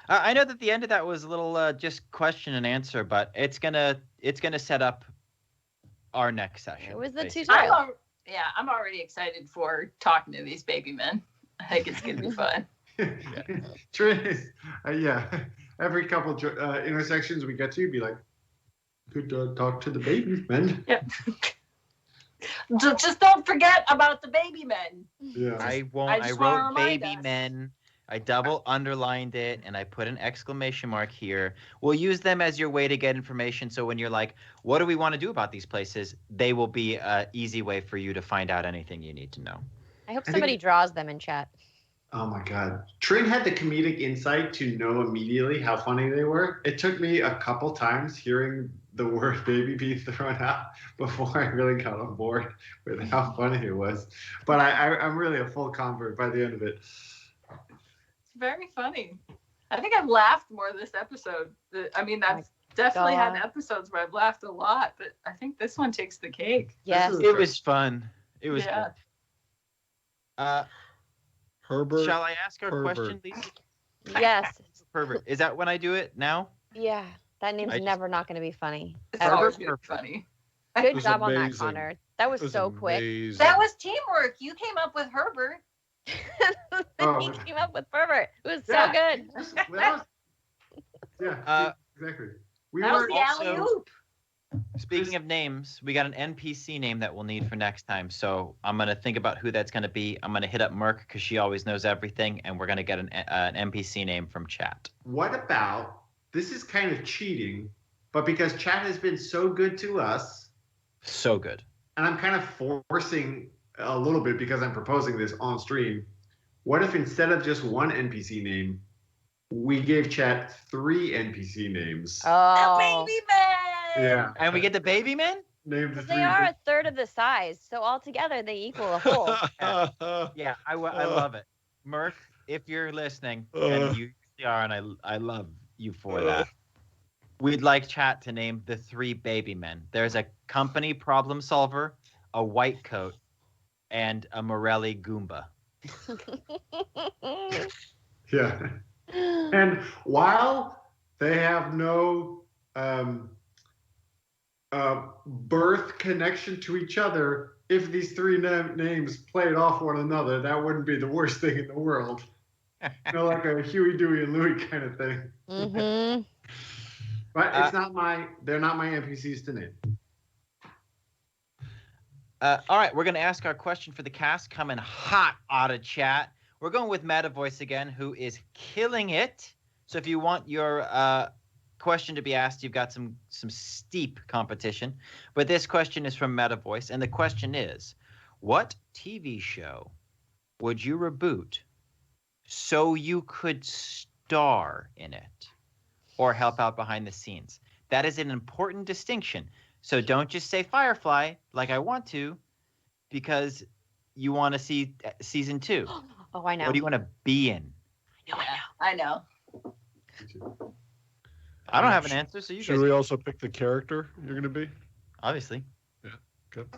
I know that the end of that was a little just question and answer, but it's gonna set up our next session. It was the tutorial. I'm already excited for talking to these baby men. I think it's gonna be fun. Every couple intersections we get to, be like, good talk to the baby men. Yeah. Just don't forget about the baby men. Yeah. I won't. I wrote baby men. I double underlined it and I put an exclamation mark here. We'll use them as your way to get information. So when you're like, what do we want to do about these places? They will be an easy way for you to find out anything you need to know. I hope somebody draws them in chat. Oh my God. Trin had the comedic insight to know immediately how funny they were. It took me a couple times hearing the word baby be thrown out before I really got on board with how funny it was. But I'm really a full convert by the end of it. It's very funny. I think I've laughed more this episode. I mean, I've definitely had God. episodes where I've laughed a lot, but I think this one takes the cake. Yes. It was fun. It was Yeah. good. Herbert. Shall I ask our Pervert. question, Lisa? Yes. Pervert. Is that when I do it now? Yeah. That name's I just- never not going to be funny. It's Ever. always gonna be funny. Good was job on that, amazing. Connor. That was so quick. Amazing. That was teamwork. You came up with Herbert. He came up with Pervert. It was so Yeah. good. That was, yeah, exactly. We That was were the alley oop. Speaking of names, we got an NPC name that we'll need for next time. So I'm going to think about who that's going to be. I'm going to hit up Merc because she always knows everything. And we're going to get an NPC name from chat. What about, this is kind of cheating, but because chat has been so good to us, So good. and I'm kind of forcing a little bit because I'm proposing this on stream, what if instead of just one NPC name, we gave chat 3 NPC names? Oh. Baby man. Yeah. And we get the baby men? Name the 3. They are a third of the size, so altogether they equal a whole. Yeah, I love it. Merc, if you're listening, and you are, and I love you for that. We'd like chat to name the 3 baby men. There's a company problem solver, a white coat, and a Morelli Goomba. Yeah. And while they have no birth connection to each other, if these 3 names played off one another, that wouldn't be the worst thing in the world. You know, like a Huey, Dewey, and Louie kind of thing. Mm-hmm. But it's not they're not my NPCs to name. All right, we're going to ask our question for the cast coming hot out of chat. We're going with Meta Voice again, who is killing it. So if you want your question to be asked, you've got some steep competition. But this question is from Meta Voice, and the question is, what TV show would you reboot so you could star in it or help out behind the scenes? That is an important distinction. So don't just say Firefly like I want to, because you want to see season 2. Oh, I know. What do you want to be in? I know. I don't have an answer, so you Should guys. we also pick the character you're going to be? Obviously. Yeah. Good.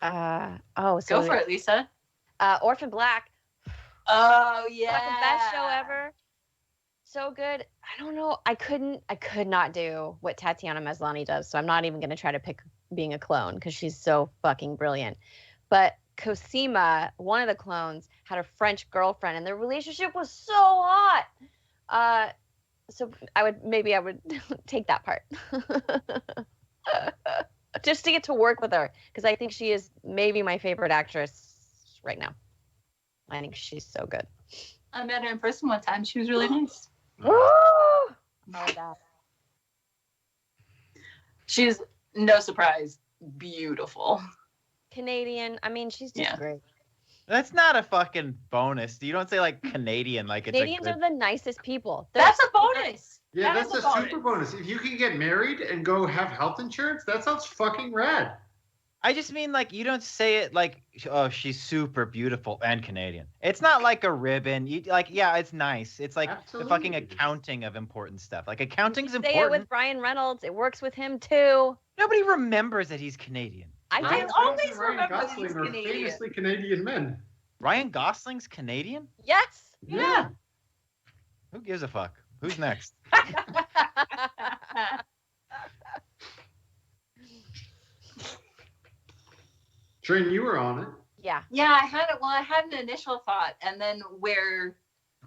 So Go for it, Lisa. Orphan Black. Oh yeah. Like the best show ever. So good. I don't know. I could not do what Tatiana Maslany does, so I'm not even going to try to pick being a clone because she's so fucking brilliant. But Cosima, one of the clones, had a French girlfriend, and their relationship was so hot. So I would take that part. Just to get to work with her, because I think she is maybe my favorite actress right now. I think she's so good. I met her in person one time. She was really nice. Oh, that. She's, no surprise, beautiful. Canadian. I mean, she's just great. That's not a fucking bonus. You don't say like Canadian like it's Canadians a are the nicest people. That's a bonus. Yeah, That that's is a a super bonus. If you can get married and go have health insurance, that sounds fucking rad. I just mean like you don't say it like, oh, she's super beautiful and Canadian. It's not like a ribbon. You like, yeah, it's nice. It's like the fucking accounting of important stuff. Like accounting's Say important. it with Ryan Reynolds. It works with him too. Nobody remembers that he's Canadian. I always Ryan remember that Gosling he's are Canadian. famously Canadian men. Ryan Gosling's Canadian? Yes. Yeah. Who gives a fuck? Who's next? Trin, you were on it. Yeah. Yeah, I had an initial thought, and then where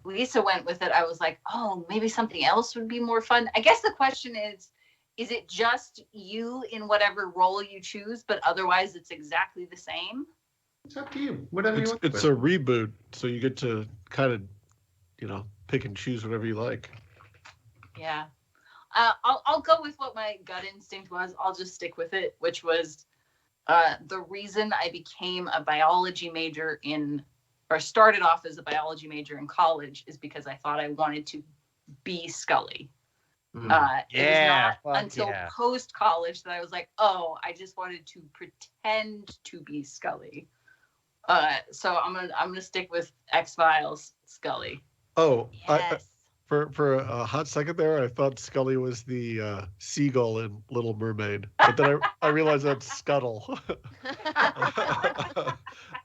Lisa went with it, I was like, oh, maybe something else would be more fun. I guess the question is it just you in whatever role you choose, but otherwise it's exactly the same? It's up to you. Whatever you want. It's a reboot, so you get to kind of, pick and choose whatever you like. Yeah. I'll go with what my gut instinct was. I'll just stick with it, which was the reason I became a biology major started off as a biology major in college is because I thought I wanted to be Scully. It was not until post-college that I was like, oh, I just wanted to pretend to be Scully. So I'm gonna stick with X-Files Scully. Oh, Yes. For a hot second there, I thought Scully was the seagull in Little Mermaid, but then I realized that's Scuttle. I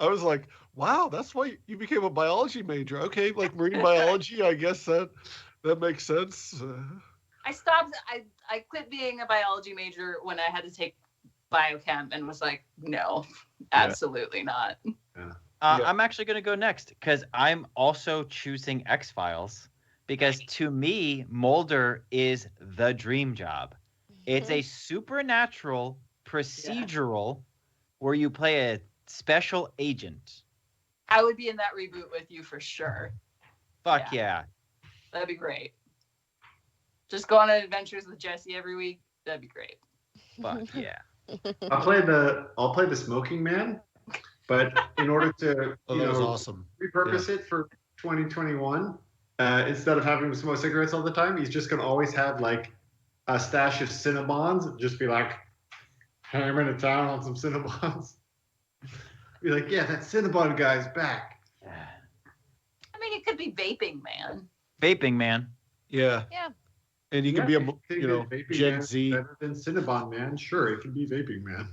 was like, wow, that's why you became a biology major. Okay, like marine biology, I guess that makes sense. I stopped. I quit being a biology major when I had to take biochem and was like, no, absolutely not. I'm actually going to go next because I'm also choosing X-Files because to me, Mulder is the dream job. It's a supernatural procedural where you play a special agent. I would be in that reboot with you for sure. Fuck yeah. That'd be great. Just go on adventures with Jesse every week. That'd be great. Fuck yeah. I'll play the smoking man, but in order to awesome. repurpose it for 2021, instead of having him smoke cigarettes all the time, he's just gonna always have like a stash of Cinnabons and just be like, hey, I'm in town on some Cinnabons. Be like, yeah, that Cinnabon guy's back. I mean, it could be vaping man. Vaping man. Yeah. Yeah. And you could be Gen man Z. Better than Cinnabon man. Sure, it could be vaping man.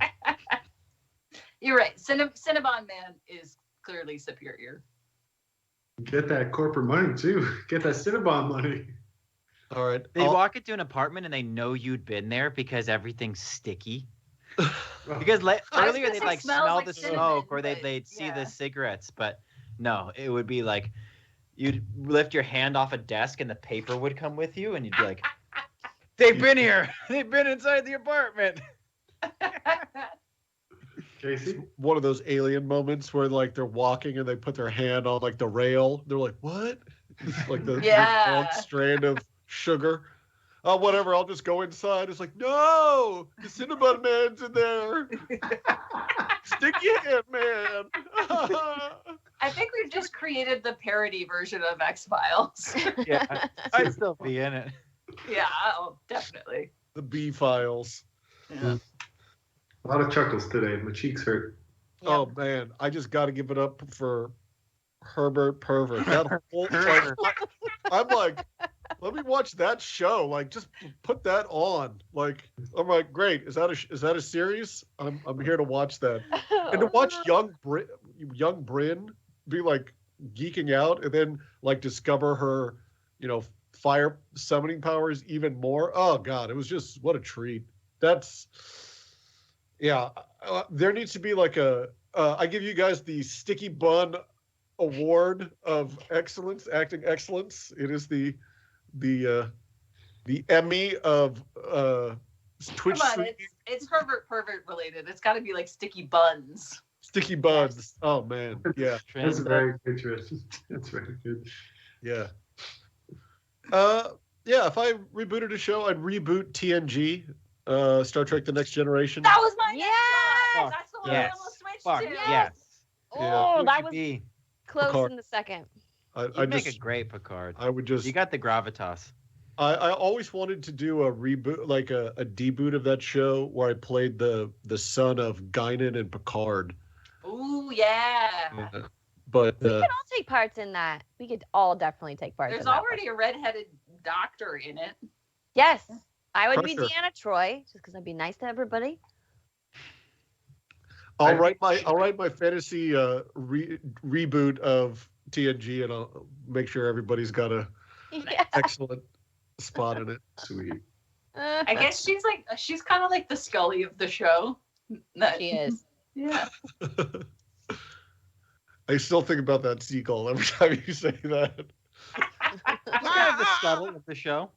You're right. Cinnabon man is clearly superior. Get that corporate money too. Get that Cinnabon money. All right. They walk into an apartment and they know you'd been there because everything's sticky. Because earlier they'd like smell like the smoke or they'd see the cigarettes, but no, it would be like you'd lift your hand off a desk and the paper would come with you and you'd be like, they've been here. They've been inside the apartment. Casey? One of those alien moments where like they're walking and they put their hand on like the rail. They're like, what? It's like the long strand of sugar. Oh, whatever. I'll just go inside. It's like, no, the Cinnabon man's in there. Sticky hand man. I think we've just created the parody version of X-Files. Yeah, I'd still be in it. Yeah, definitely. The B-Files. Yeah. A lot of chuckles today. My cheeks hurt. Oh man, I just got to give it up for Herbert Pervert. That whole, I'm like, let me watch that show. Like, just put that on. Like, I'm like, great. Is that a series? I'm here to watch that. And to watch young Bryn be like geeking out and then like discover her, fire summoning powers even more. Oh God, it was just what a treat. That's. Yeah, there needs to be like I give you guys the Sticky Bun Award of Excellence, acting excellence. It is the Emmy of Twitch. Come on, it's Herbert Pervert related. It's got to be like Sticky Buns. Sticky Buns. Yes. Oh man, yeah. That's very good. That's very good. Yeah. Yeah. If I rebooted a show, I'd reboot TNG. Star Trek: The Next Generation. That was my next one. That's the one I almost switched to. Yes. Oh, that was close Picard. in the second. You'd make a great Picard. I would just. You got the gravitas. I always wanted to do a reboot, like a deboot of that show where I played the son of Guinan and Picard. Ooh, yeah. But we could all take parts in that. We could all definitely take parts. There's in that already a redheaded doctor in it. Yes. I would be Crusher. Deanna Troy, just because I'd be nice to everybody. I'll write my fantasy reboot of TNG, and I'll make sure everybody's got a excellent spot in it. Sweet. I guess she's kind of like the Scully of the show. She is. Yeah. I still think about that seagull every time you say that. Kind of the Scuttle of the show.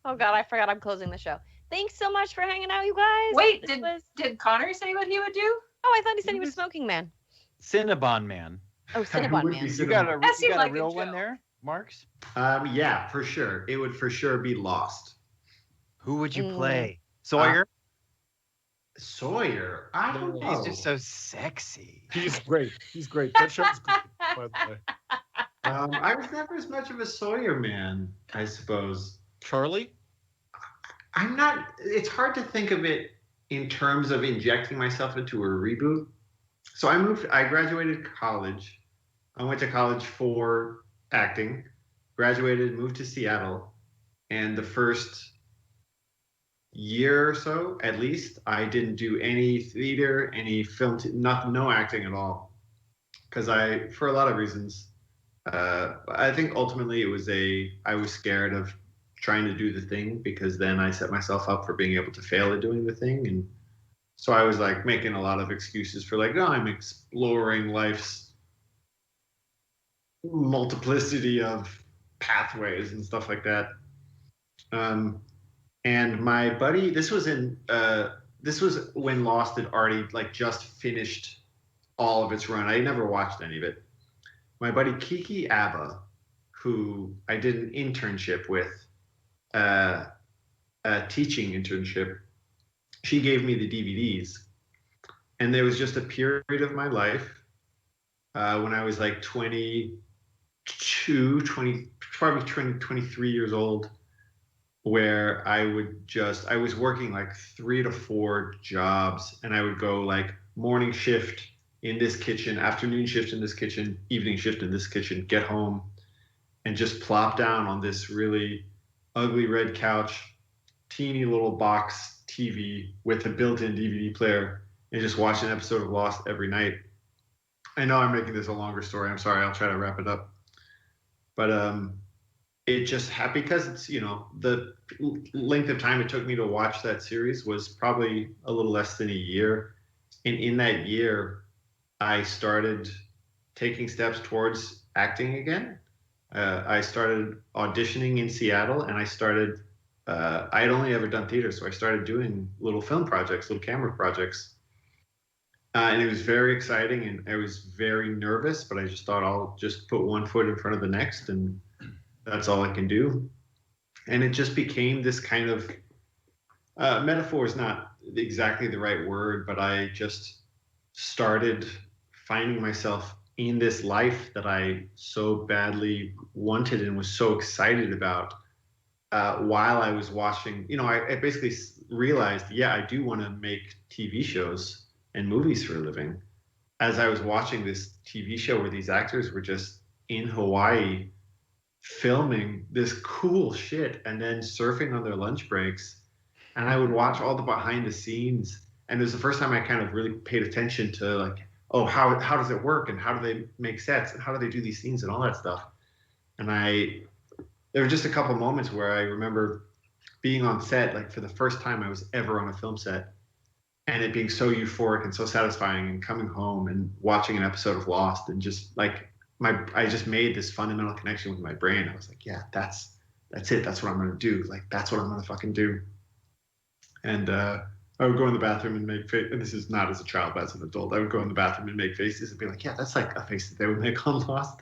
Oh God, I forgot I'm closing the show. Thanks so much for hanging out, you guys. Wait, did Connor say what he would do? Oh, I thought he said he was Smoking Man. Cinnabon Man. Oh, Cinnabon Man. You got a like real a one joke. there, Marks? Yeah, for sure. It would for sure be Lost. Who would you play? Sawyer? Sawyer? I don't know. He's just so sexy. He's great. That show's good, by the way. I was never as much of a Sawyer man, I suppose. Charlie? I'm not. It's hard to think of it in terms of injecting myself into a reboot. So I graduated college. I went to college for acting. graduated, moved to Seattle, and the first year or so, at least, I didn't do any theater, any film, no acting at all, because for a lot of reasons, I think ultimately I was scared of trying to do the thing, because then I set myself up for being able to fail at doing the thing, and so I was like making a lot of excuses for like, no, I'm exploring life's multiplicity of pathways and stuff like that. And my buddy, this was when Lost had already like just finished all of its run. I never watched any of it. My buddy Kiki Abba, who I did an internship with, a teaching internship, she gave me the DVDs. And there was just a period of my life when I was like 23 years old, where I was working like 3 to 4 jobs, and I would go like morning shift in this kitchen, afternoon shift in this kitchen, evening shift in this kitchen, get home and just plop down on this really ugly red couch, teeny little box TV with a built-in DVD player, and just watch an episode of Lost every night. I know I'm making this a longer story. I'm sorry. I'll try to wrap it up. But it just happened because it's, the length of time it took me to watch that series was probably a little less than a year. And in that year, I started taking steps towards acting again. I started auditioning in Seattle, and I had only ever done theater, so I started doing little film projects, little camera projects. And it was very exciting, and I was very nervous, but I just thought I'll just put one foot in front of the next, and that's all I can do. And it just became this kind of metaphor is not exactly the right word, but I just started finding myself in this life that I so badly wanted and was so excited about while I was watching. I basically realized, yeah, I do want to make TV shows and movies for a living. As I was watching this TV show where these actors were just in Hawaii filming this cool shit and then surfing on their lunch breaks, and I would watch all the behind the scenes, and it was the first time I kind of really paid attention to like, oh, how does it work, and how do they make sets, and how do they do these scenes and all that stuff. And there were just a couple moments where I remember being on set, like for the first time I was ever on a film set, and it being so euphoric and so satisfying, and coming home and watching an episode of Lost, and just like I just made this fundamental connection with my brain. I was like, yeah, that's it. That's what I'm going to do. Like, that's what I'm going to fucking do. And I would go in the bathroom and make faces. And this is not as a child, but as an adult. I would go in the bathroom and make faces and be like, yeah, that's like a face that they would make on Lost.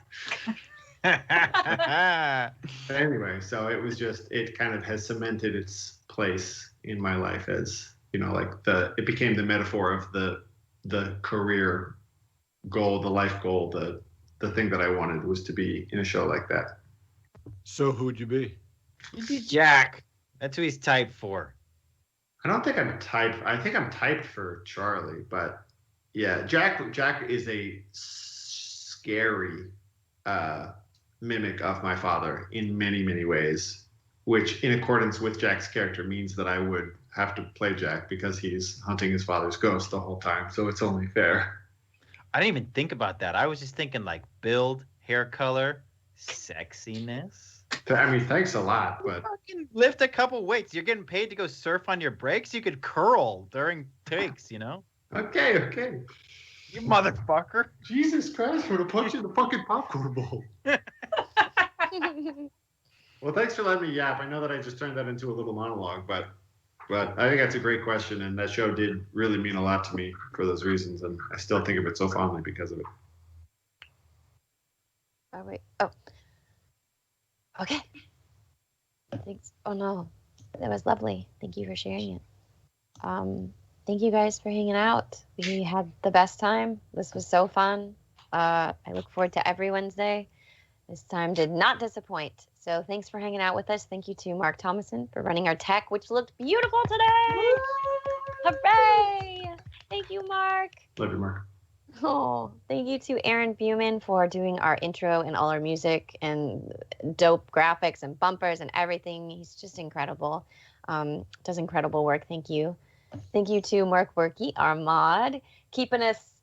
Anyway, so it kind of has cemented its place in my life as, it became the metaphor of the career goal, the life goal, the thing that I wanted was to be in a show like that. So who would you be? You'd be Jack. That's who he's typed for. I don't think I'm typed. I think I'm typed for Charlie, but yeah, Jack is a scary mimic of my father in many, many ways, which in accordance with Jack's character means that I would have to play Jack because he's hunting his father's ghost the whole time. So it's only fair. I didn't even think about that. I was just thinking like build, hair color, sexiness. I mean, thanks a lot, but fucking lift a couple weights. You're getting paid to go surf on your breaks. You could curl during takes, Okay. You motherfucker. Jesus Christ, I'm gonna punch you in the fucking popcorn bowl. Well, thanks for letting me yap. I know that I just turned that into a little monologue, but I think that's a great question, and that show did really mean a lot to me for those reasons, and I still think of it so fondly because of it. Oh, wait. Oh. Okay. Thanks. Oh, no. That was lovely. Thank you for sharing it. Thank you guys for hanging out. We had the best time. This was so fun. I look forward to every Wednesday. This time did not disappoint. So thanks for hanging out with us. Thank you to Mark Thomason for running our tech, which looked beautiful today. Hooray! Thank you, Mark. Love you, Mark. Oh, thank you to Aaron Buman for doing our intro and all our music and dope graphics and bumpers and everything. He's just incredible. Does incredible work. Thank you. Thank you to Mark Workey, our mod, keeping us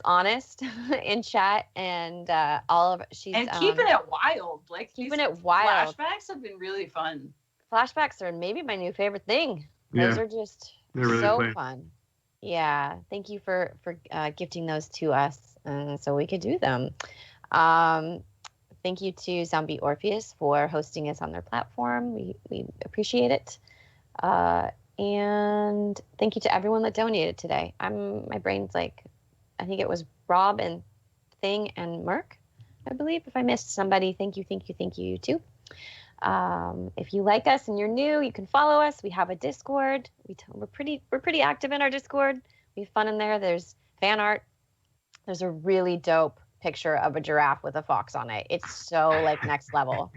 honest in chat and all of she's keeping it wild. Like keeping it wild. Flashbacks have been really fun. Flashbacks are maybe my new favorite thing. Those are just really so fun. Yeah, thank you for gifting those to us so we could do them. Thank you to Zombie Orpheus for hosting us on their platform. We appreciate it. And thank you to everyone that donated today. My brain's like, I think it was Rob and Thing and Merc, I believe. If I missed somebody, thank you too. If you like us and you're new, you can follow us. We have a Discord. We're pretty active in our Discord. We have fun in there. There's fan art. There's a really dope picture of a giraffe with a fox on it. It's so like next level.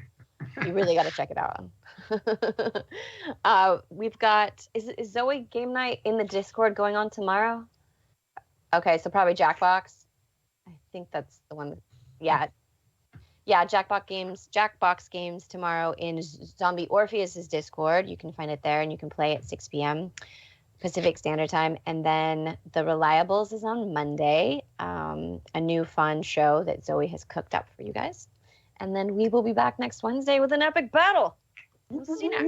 You really got to check it out. We've got is Zoe game night in the Discord going on tomorrow? Okay, so probably Jackbox. I think that's the one. Yeah, Jackbox games tomorrow in Zombie Orpheus's Discord. You can find it there, and you can play at 6 p.m. Pacific Standard Time. And then The Reliables is on Monday, a new fun show that Zoe has cooked up for you guys. And then we will be back next Wednesday with an epic battle. We'll see you next.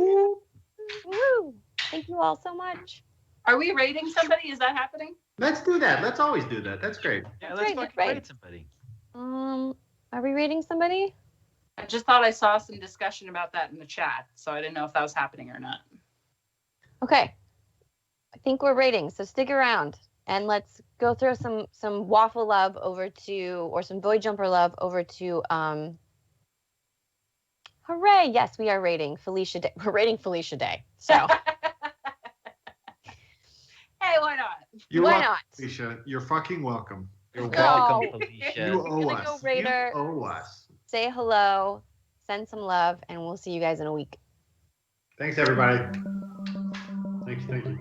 Woo! Thank you all so much. Are we rating somebody? Is that happening? Let's do that. Let's always do that. That's great. Yeah, let's fucking rate somebody. Are we rating somebody? I just thought I saw some discussion about that in the chat, so I didn't know if that was happening or not. Okay. I think we're rating, so stick around and let's go throw some waffle love over to, or some boy jumper love over to, hooray! Yes, we are rating Felicia Day. We're rating Felicia Day. So. Hey, why not? You're why welcome, not? Felicia. You're fucking welcome. You're welcome, Felicia. You owe us. Go Raider, You owe us. say hello, send some love, and we'll see you guys in a week. Thanks, everybody. Thank you.